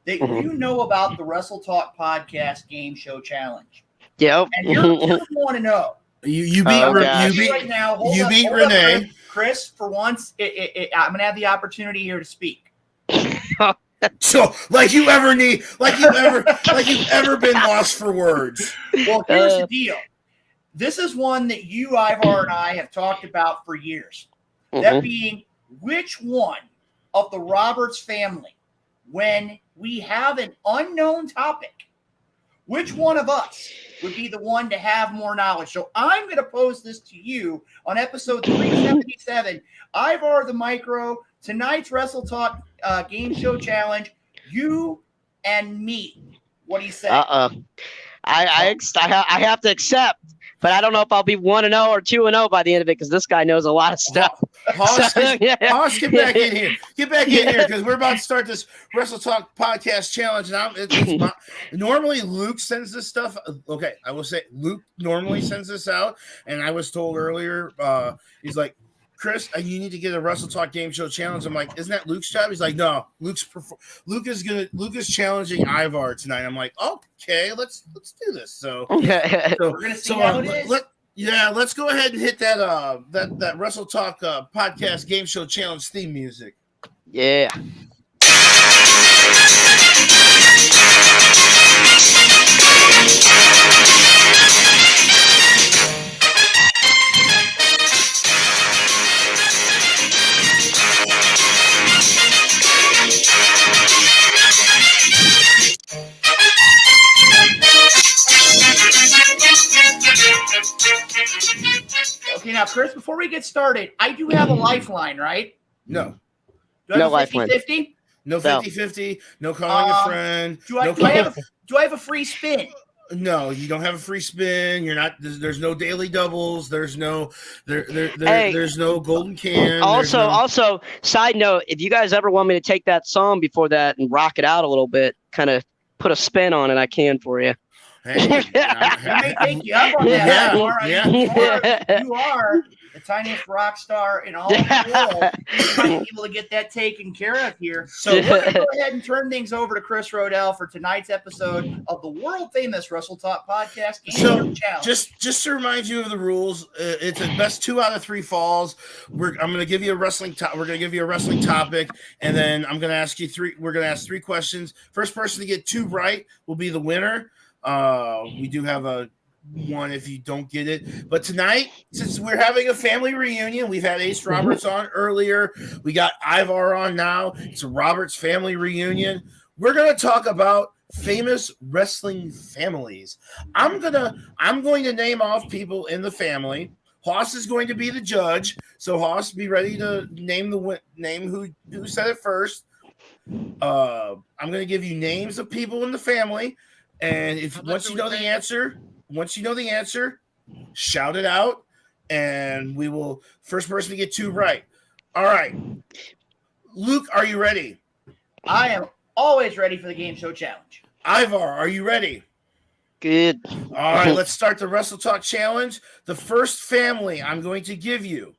that you know about the Wrestle Talk Podcast Game Show Challenge. Yep. And you want to know. You beat Renee. Chris, for once, I'm going to have the opportunity here to speak. So, like you've ever been lost for words. Well, here's the deal. This is one that you, Ivar, and I have talked about for years. That being, which one of the Roberts family, when we have an unknown topic, which one of us would be the one to have more knowledge? So I'm going to pose this to you on episode 377. Ivar the Micro, tonight's Wrestle Talk Game Show Challenge, you and me. What do you say? I have to accept. But I don't know if I'll be 1-0 or 2-0 by the end of it because this guy knows a lot of stuff. Hoss, get back in here. Get back in here because we're about to start this Wrestle Talk Podcast Challenge. And normally Luke sends this stuff. Okay, I will say Luke normally sends this out. And I was told earlier, he's like, Chris, you need to get a Wrestle Talk Game Show challenge. I'm like, isn't that Luke's job? He's like, no, Luke is challenging Ivar tonight. I'm like, okay, let's do this. So We're gonna see how it is. Let's go ahead and hit that Wrestle Talk podcast game show challenge theme music. Yeah. Okay, now, Chris, before we get started, I do have a lifeline, right? No. Do I No have a lifeline. 50-50? No 50-50, no calling a friend. Do I have a free spin? No, you don't have a free spin. You're not. There's no daily doubles. There's no. Hey. There's no golden can. Also, side note: if you guys ever want me to take that song before that and rock it out a little bit, kind of put a spin on it, I can for you. Hey, I may take you up on that. Yeah, You are the tiniest rock star in all the world. You might be able to get that taken care of here. So we're going to go ahead and turn things over to Chris Rodell for tonight's episode of the world famous Wrestle Talk podcast Game Show Challenge. Just to remind you of the rules, it's a best 2 out of 3 falls. I'm going to give you a wrestling. We're going to give you a wrestling topic, and then I'm going to ask you 3. We're going to ask 3 questions. First person to get 2 right will be the winner. We do have a 1 if you don't get it, but tonight, since we're having a family reunion, we've had Ace Roberts on earlier, we got Ivar on now. It's a Roberts family reunion. We're going to talk about famous wrestling families. I'm going to name off people in the family. Hoss is going to be the judge, so Hoss, be ready to name who said it first. I'm going to give you names of people in the family. And once you know the answer, shout it out, and we will first person to get 2 right. All right, Luke, are you ready? I am always ready for the game show challenge. Ivar, are you ready? Good. All right, let's start the Wrestle Talk challenge. The first family I'm going to give you: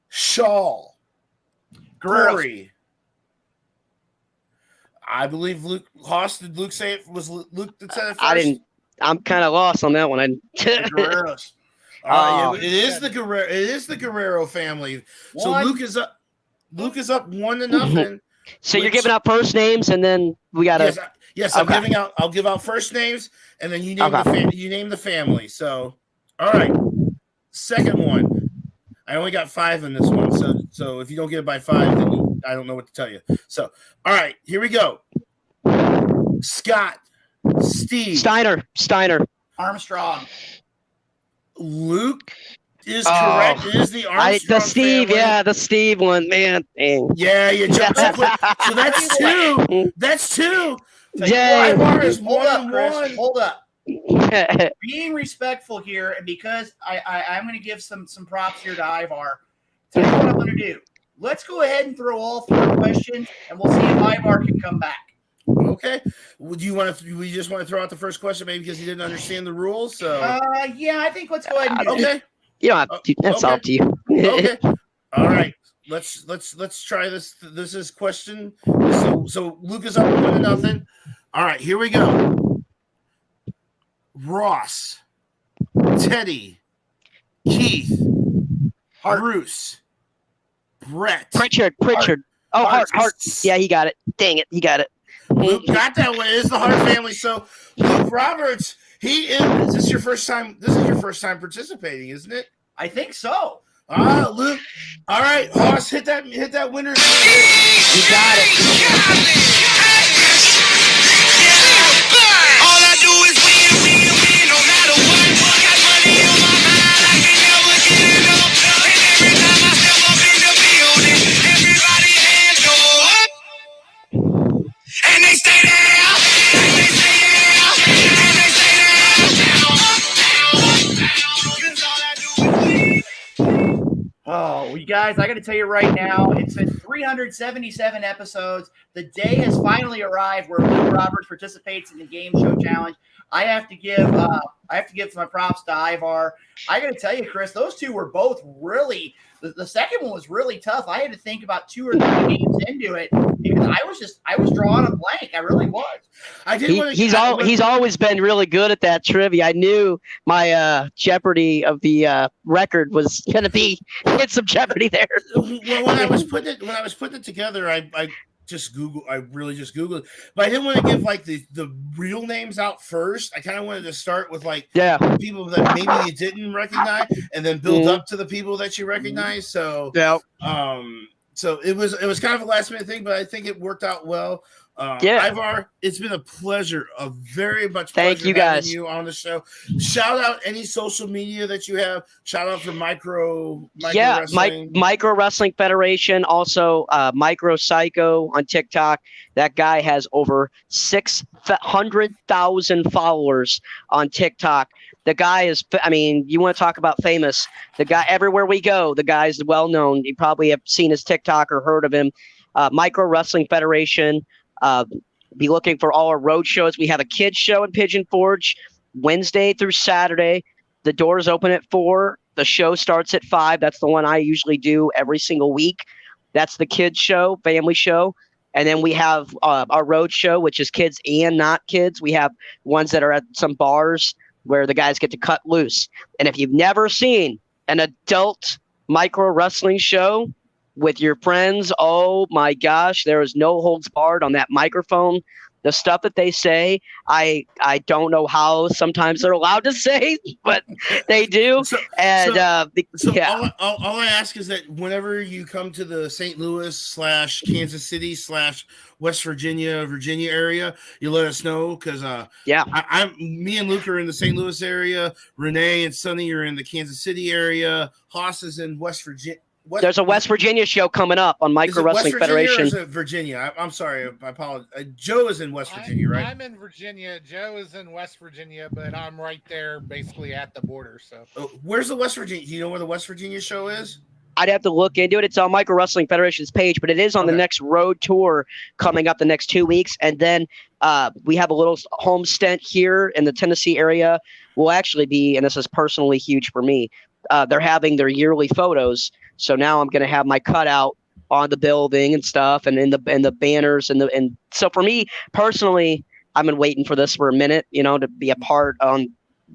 Shaw, Gory. I believe Luke Hoss. Did Luke say it? Was Luke that said it first? I didn't. I'm kind of lost on that one. Guerreros. It is the Guerrero. It is the Guerrero family. So Luke is up. Luke is up 1-0. So you're giving out first names, and then we got to. Yes. Okay. I'll give out first names, and then you name you name the family. So, all right. Second one. I only got 5 in this one. So if you don't get it by 5, then I don't know what to tell you. So, all right, here we go. Scott, Steve, Steiner, Armstrong. Luke is correct. It is the Armstrong the Steve, family. yeah, the Steve one, man. Dang. Yeah, you jumped so quick. So that's 2. That's 2. Yay. Ivar is Hold up, 1-1. Chris. Hold up. Being respectful here, and because I'm going to give some props here to Ivar. Tell you what I'm going to do. Let's go ahead and throw all 4 questions, and we'll see if Ivar can come back. Okay. Would you want to? We just want to throw out the first question, maybe because you didn't understand the rules. So yeah, I think let's go ahead and do okay. it. You don't have to, that's Okay. up to you. Okay. All right. Let's try this. This is question. So Luke is up 1-0. All right. Here we go. Ross, Teddy, Keith, Bruce, Brett, Pritchard. Oh, Hart. Yeah, he got it. Dang it, he got it. Luke got that one. It is the Hart family. So Luke Roberts, is this your first time? This is your first time participating, isn't it? I think so. Luke. All right, Hoss, hit that winner's. You got it. All I do is win, no matter what. Got money on my mind, I can never get enough. And every time I step up in the building, everybody hands go up. And they stay there, and they stay there, and they stay there. Down, up, down, up, down. 'Cause all I do is win. Oh, we got guys, I got to tell you right now, it's been 377 episodes. The day has finally arrived where Luke Roberts participates in the game show challenge. I have to give my props to Ivar. I got to tell you, Chris, those two were both really. The second one was really tough. I had to think about 2 or 3 games into it because I was drawing a blank. I really was. He's always been really good at that trivia. I knew my Jeopardy of the record was going to be hit some Jeopardy there. Well, when I was putting it together, I really just Googled, but I didn't want to give like the real names out first. I kind of wanted to start with like people that maybe you didn't recognize, and then build up to the people that you recognize. So so it was kind of a last minute thing, but I think it worked out well. Ivar, it's been a pleasure, a very much pleasure. Thank you guys. You on the show. Shout out any social media that you have. Shout out for Micro Wrestling. Micro Wrestling Federation, also Micro Psycho on TikTok. That guy has over 600,000 followers on TikTok. The guy is, I mean, you want to talk about famous. The guy, everywhere we go, the guy's well known. You probably have seen his TikTok or heard of him. Micro Wrestling Federation. Be looking for all our road shows. We have a kids show in Pigeon Forge Wednesday through Saturday. The doors open at 4. The show starts at 5. That's the one I usually do every single week. That's the kids show, family show. And then we have our road show, which is kids and not kids. We have ones that are at some bars where the guys get to cut loose. And if you've never seen an adult micro wrestling show with your friends, oh my gosh, there is no holds barred on that microphone. The stuff that they say, I don't know how sometimes they're allowed to say, but they do. All I ask is that whenever you come to the St. Louis / Kansas City / West Virginia area, you let us know, because me and Luke are in the St. Louis area. Renee and Sonny are in the Kansas City area. Haas is in West Virginia. There's a West Virginia show coming up on Micro Wrestling Federation. Or is it Virginia? I'm sorry. I apologize. Joe is in West Virginia, right? I'm in Virginia. Joe is in West Virginia, but I'm right there basically at the border. So where's the West Virginia? Do you know where the West Virginia show is? I'd have to look into it. It's on Micro Wrestling Federation's page, but it is on the next road tour coming up the next 2 weeks. And then we have a little home stint here in the Tennessee area. Will actually be, and this is personally huge for me, they're having their yearly photos. So now I'm going to have my cutout on the building and stuff, and in the banners and so for me personally, I've been waiting for this for a minute, to be a part on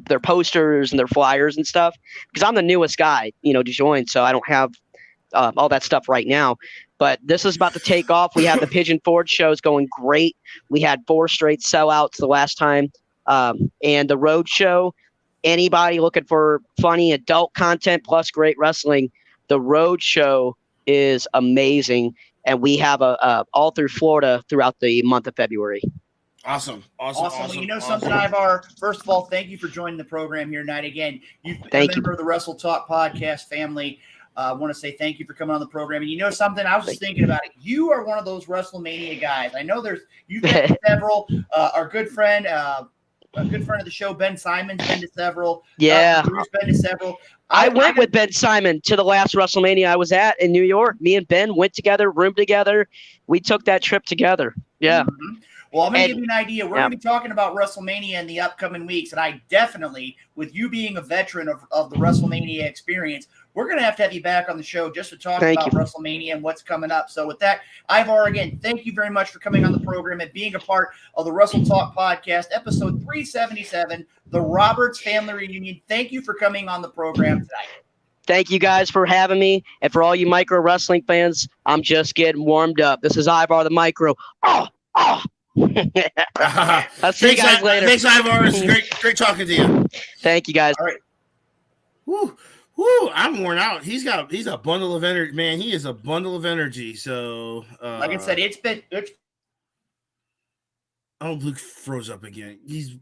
their posters and their flyers and stuff, because I'm the newest guy, to join. So I don't have all that stuff right now, but this is about to take off. We have the Pigeon Forge shows going great. We had 4 straight sellouts the last time, and the road show. Anybody looking for funny adult content plus great wrestling, the road show is amazing, and we have a all through Florida throughout the month of February. Awesome. Well, you know something, Ivar? First of all, thank you for joining the program here tonight. Again, you've been a member of the Wrestle Talk podcast family. I want to say thank you for coming on the program. And you know something? I was just thinking about it. You are one of those WrestleMania guys. I know you've been several. Our good friend, a good friend of the show, Ben Simon's been to several. Yeah. Bruce been to several. I went with Ben Simon to the last WrestleMania I was at in New York. Me and Ben went together, roomed together. We took that trip together. Yeah. Mm-hmm. Well, I'm going to give you an idea. We're going to be talking about WrestleMania in the upcoming weeks, and I definitely, with you being a veteran of the WrestleMania experience, we're going to have you back on the show just to talk about WrestleMania and what's coming up. So with that, Ivar, again, thank you very much for coming on the program and being a part of the Wrestle Talk podcast, episode 377, the Roberts Family Reunion. Thank you for coming on the program tonight. Thank you guys for having me. And for all you micro wrestling fans, I'm just getting warmed up. This is Ivar the Micro. I'll see you guys later. Thanks, Ivar. It's great talking to you. Thank you, guys. All right. Woo, I'm worn out. He's a bundle of energy, man. He is a bundle of energy. So, like I said, it's Luke froze up again. He's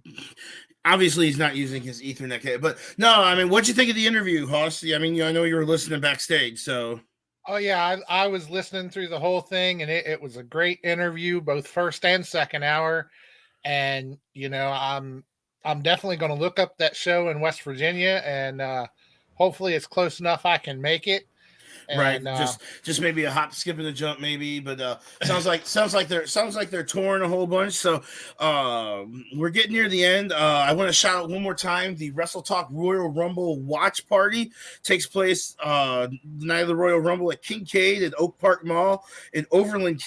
not using his Ethernet cable, but no, I mean, what'd you think of the interview, Hoss? I mean, I know you were listening backstage, so. Oh yeah, I was listening through the whole thing, and it was a great interview, both first and second hour. And I'm definitely going to look up that show in West Virginia, and hopefully it's close enough I can make it. And, right. Just maybe a hop, skip, and a jump, maybe. But sounds like they're touring a whole bunch. So we're getting near the end. I want to shout out one more time: the Wrestle Talk Royal Rumble watch party takes place the night of the Royal Rumble at Kincaid at Oak Park Mall in Overland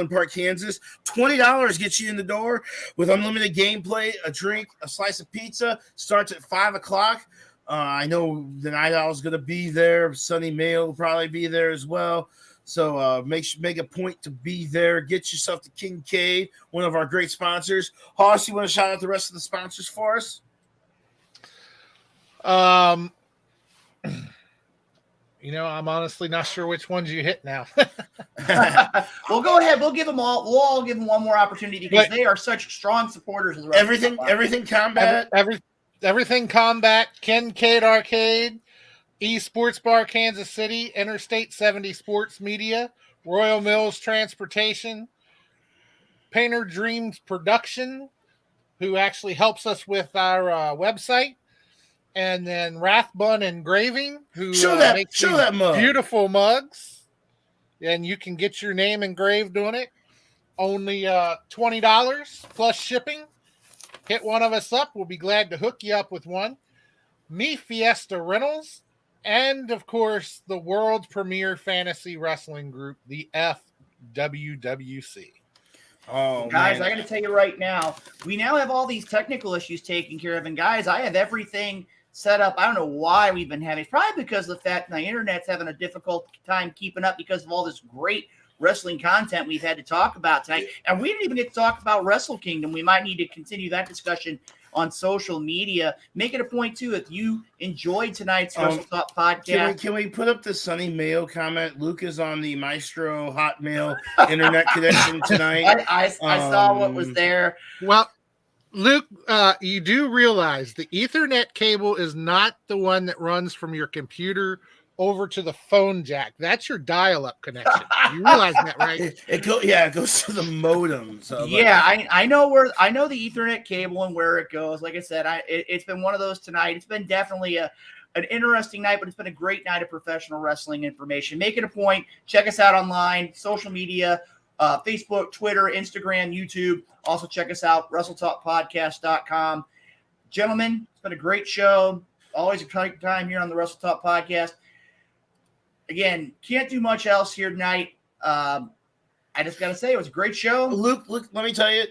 Park, Kansas. $20 gets you in the door with unlimited gameplay, a drink, a slice of pizza. Starts at 5:00. I know the Night Owl is going to be there. Sunny Mail will probably be there as well. So make a point to be there. Get yourself to Kincaid, one of our great sponsors. Hoss, you want to shout out the rest of the sponsors for us? I'm honestly not sure which ones you hit now. Well, go ahead. We'll give them all. We'll all give them one more opportunity because they are such strong supporters of the everything combat. Everything Combat, Kincaid Arcade, Esports Bar Kansas City, Interstate 70 Sports Media, Royal Mills Transportation, Painter Dreams Production, who actually helps us with our website, and then Rathbun Engraving, who makes these mug. Beautiful mugs, and you can get your name engraved on it. Only $20 plus shipping. Hit one of us up. We'll be glad to hook you up with one. Me Fiesta Rentals, and of course, the world's premier fantasy wrestling group, the FWWC. Oh, guys, I got to tell you right now, we now have all these technical issues taken care of. And guys, I have everything set up. I don't know why we've been having. It's probably because of the fact the internet's having a difficult time keeping up because of all this great wrestling content we've had to talk about tonight. And we didn't even get to talk about Wrestle Kingdom. We might need to continue that discussion on social media. Make it a point, too, if you enjoyed tonight's Wrestle Talk podcast. Can we put up the Sunny Mail comment? Luke is on the Maestro Hotmail internet connection tonight. I saw what was there. Well, Luke, you do realize the Ethernet cable is not the one that runs from your computer over to the phone jack. That's your dial-up connection. You realize that, right? It goes to the modem. So I know the Ethernet cable and where it goes. Like I said, it's been one of those tonight. It's been definitely an interesting night, but it's been a great night of professional wrestling information. Make it a point. Check us out online, social media, Facebook, Twitter, Instagram, YouTube. Also check us out, WrestleTalkPodcast.com. Gentlemen, it's been a great show. Always a great time here on the Wrestle Talk Podcast. Again, can't do much else here tonight. I just got to say, it was a great show. Luke, let me tell you,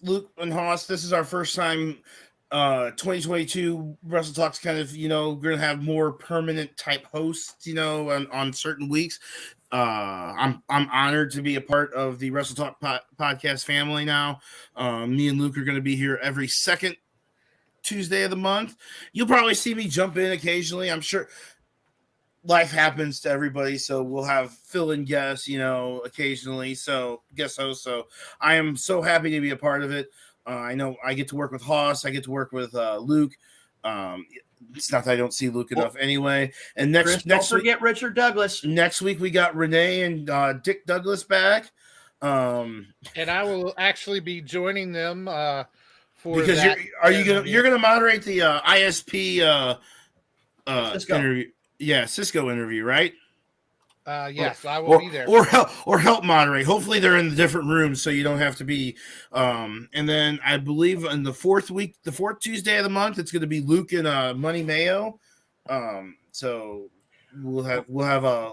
Luke and Haas, this is our first time 2022 Wrestle Talk's kind of, we're going to have more permanent type hosts, on certain weeks. I'm honored to be a part of the Wrestle Talk podcast family now. Me and Luke are going to be here every second Tuesday of the month. You'll probably see me jump in occasionally. I'm sure life happens to everybody, so we'll have fill-in guests, occasionally. So guest hosts. So I am so happy to be a part of it. I know I get to work with Haas. I get to work with Luke. It's not that I don't see Luke enough anyway. And next don't forget Richard Douglas. Next week we got Renee and Dick Douglas back. And I will actually be joining them for because that. You're gonna moderate the ISP Cisco. interview. Yeah, Cisco interview, right? Yes, I will be there. Or help moderate. Hopefully they're in the different rooms so you don't have to be. And then I believe in the fourth Tuesday of the month, it's going to be Luke and Money Mayo. So we'll have a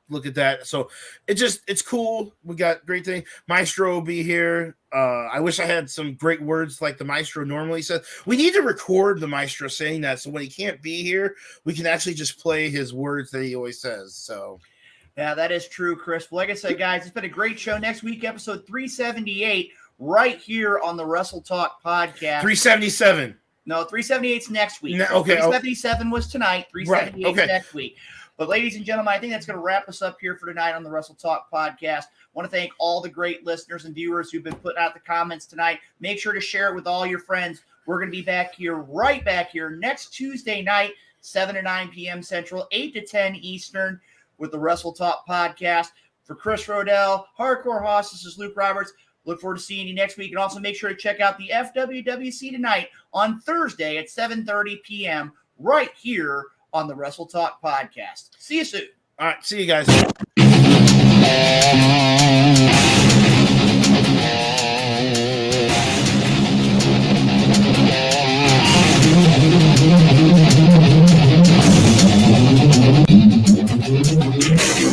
look at that. So it's cool. We got great thing. Maestro will be here. I wish I had some great words like the Maestro normally says. We need to record the Maestro saying that, so when he can't be here, we can actually just play his words that he always says. So. Yeah, that is true, Chris. Well, like I said, guys, it's been a great show. Next week, episode 378, right here on the Wrestle Talk podcast. 377. No, 378 is next week. Okay. 377 was tonight. 378 right, okay. Next week. But ladies and gentlemen, I think that's going to wrap us up here for tonight on the Wrestle Talk podcast. I want to thank all the great listeners and viewers who've been putting out the comments tonight. Make sure to share it with all your friends. We're going to be right back here next Tuesday night, 7 to 9 p.m. Central, 8 to 10 Eastern, with the Wrestle Talk podcast. For Chris Rodell, Hardcore Hoss, this is Luke Roberts. Look forward to seeing you next week. And also make sure to check out the FWWC tonight on Thursday at 7:30 p.m. right here on the Wrestle Talk podcast. See you soon. All right, see you guys.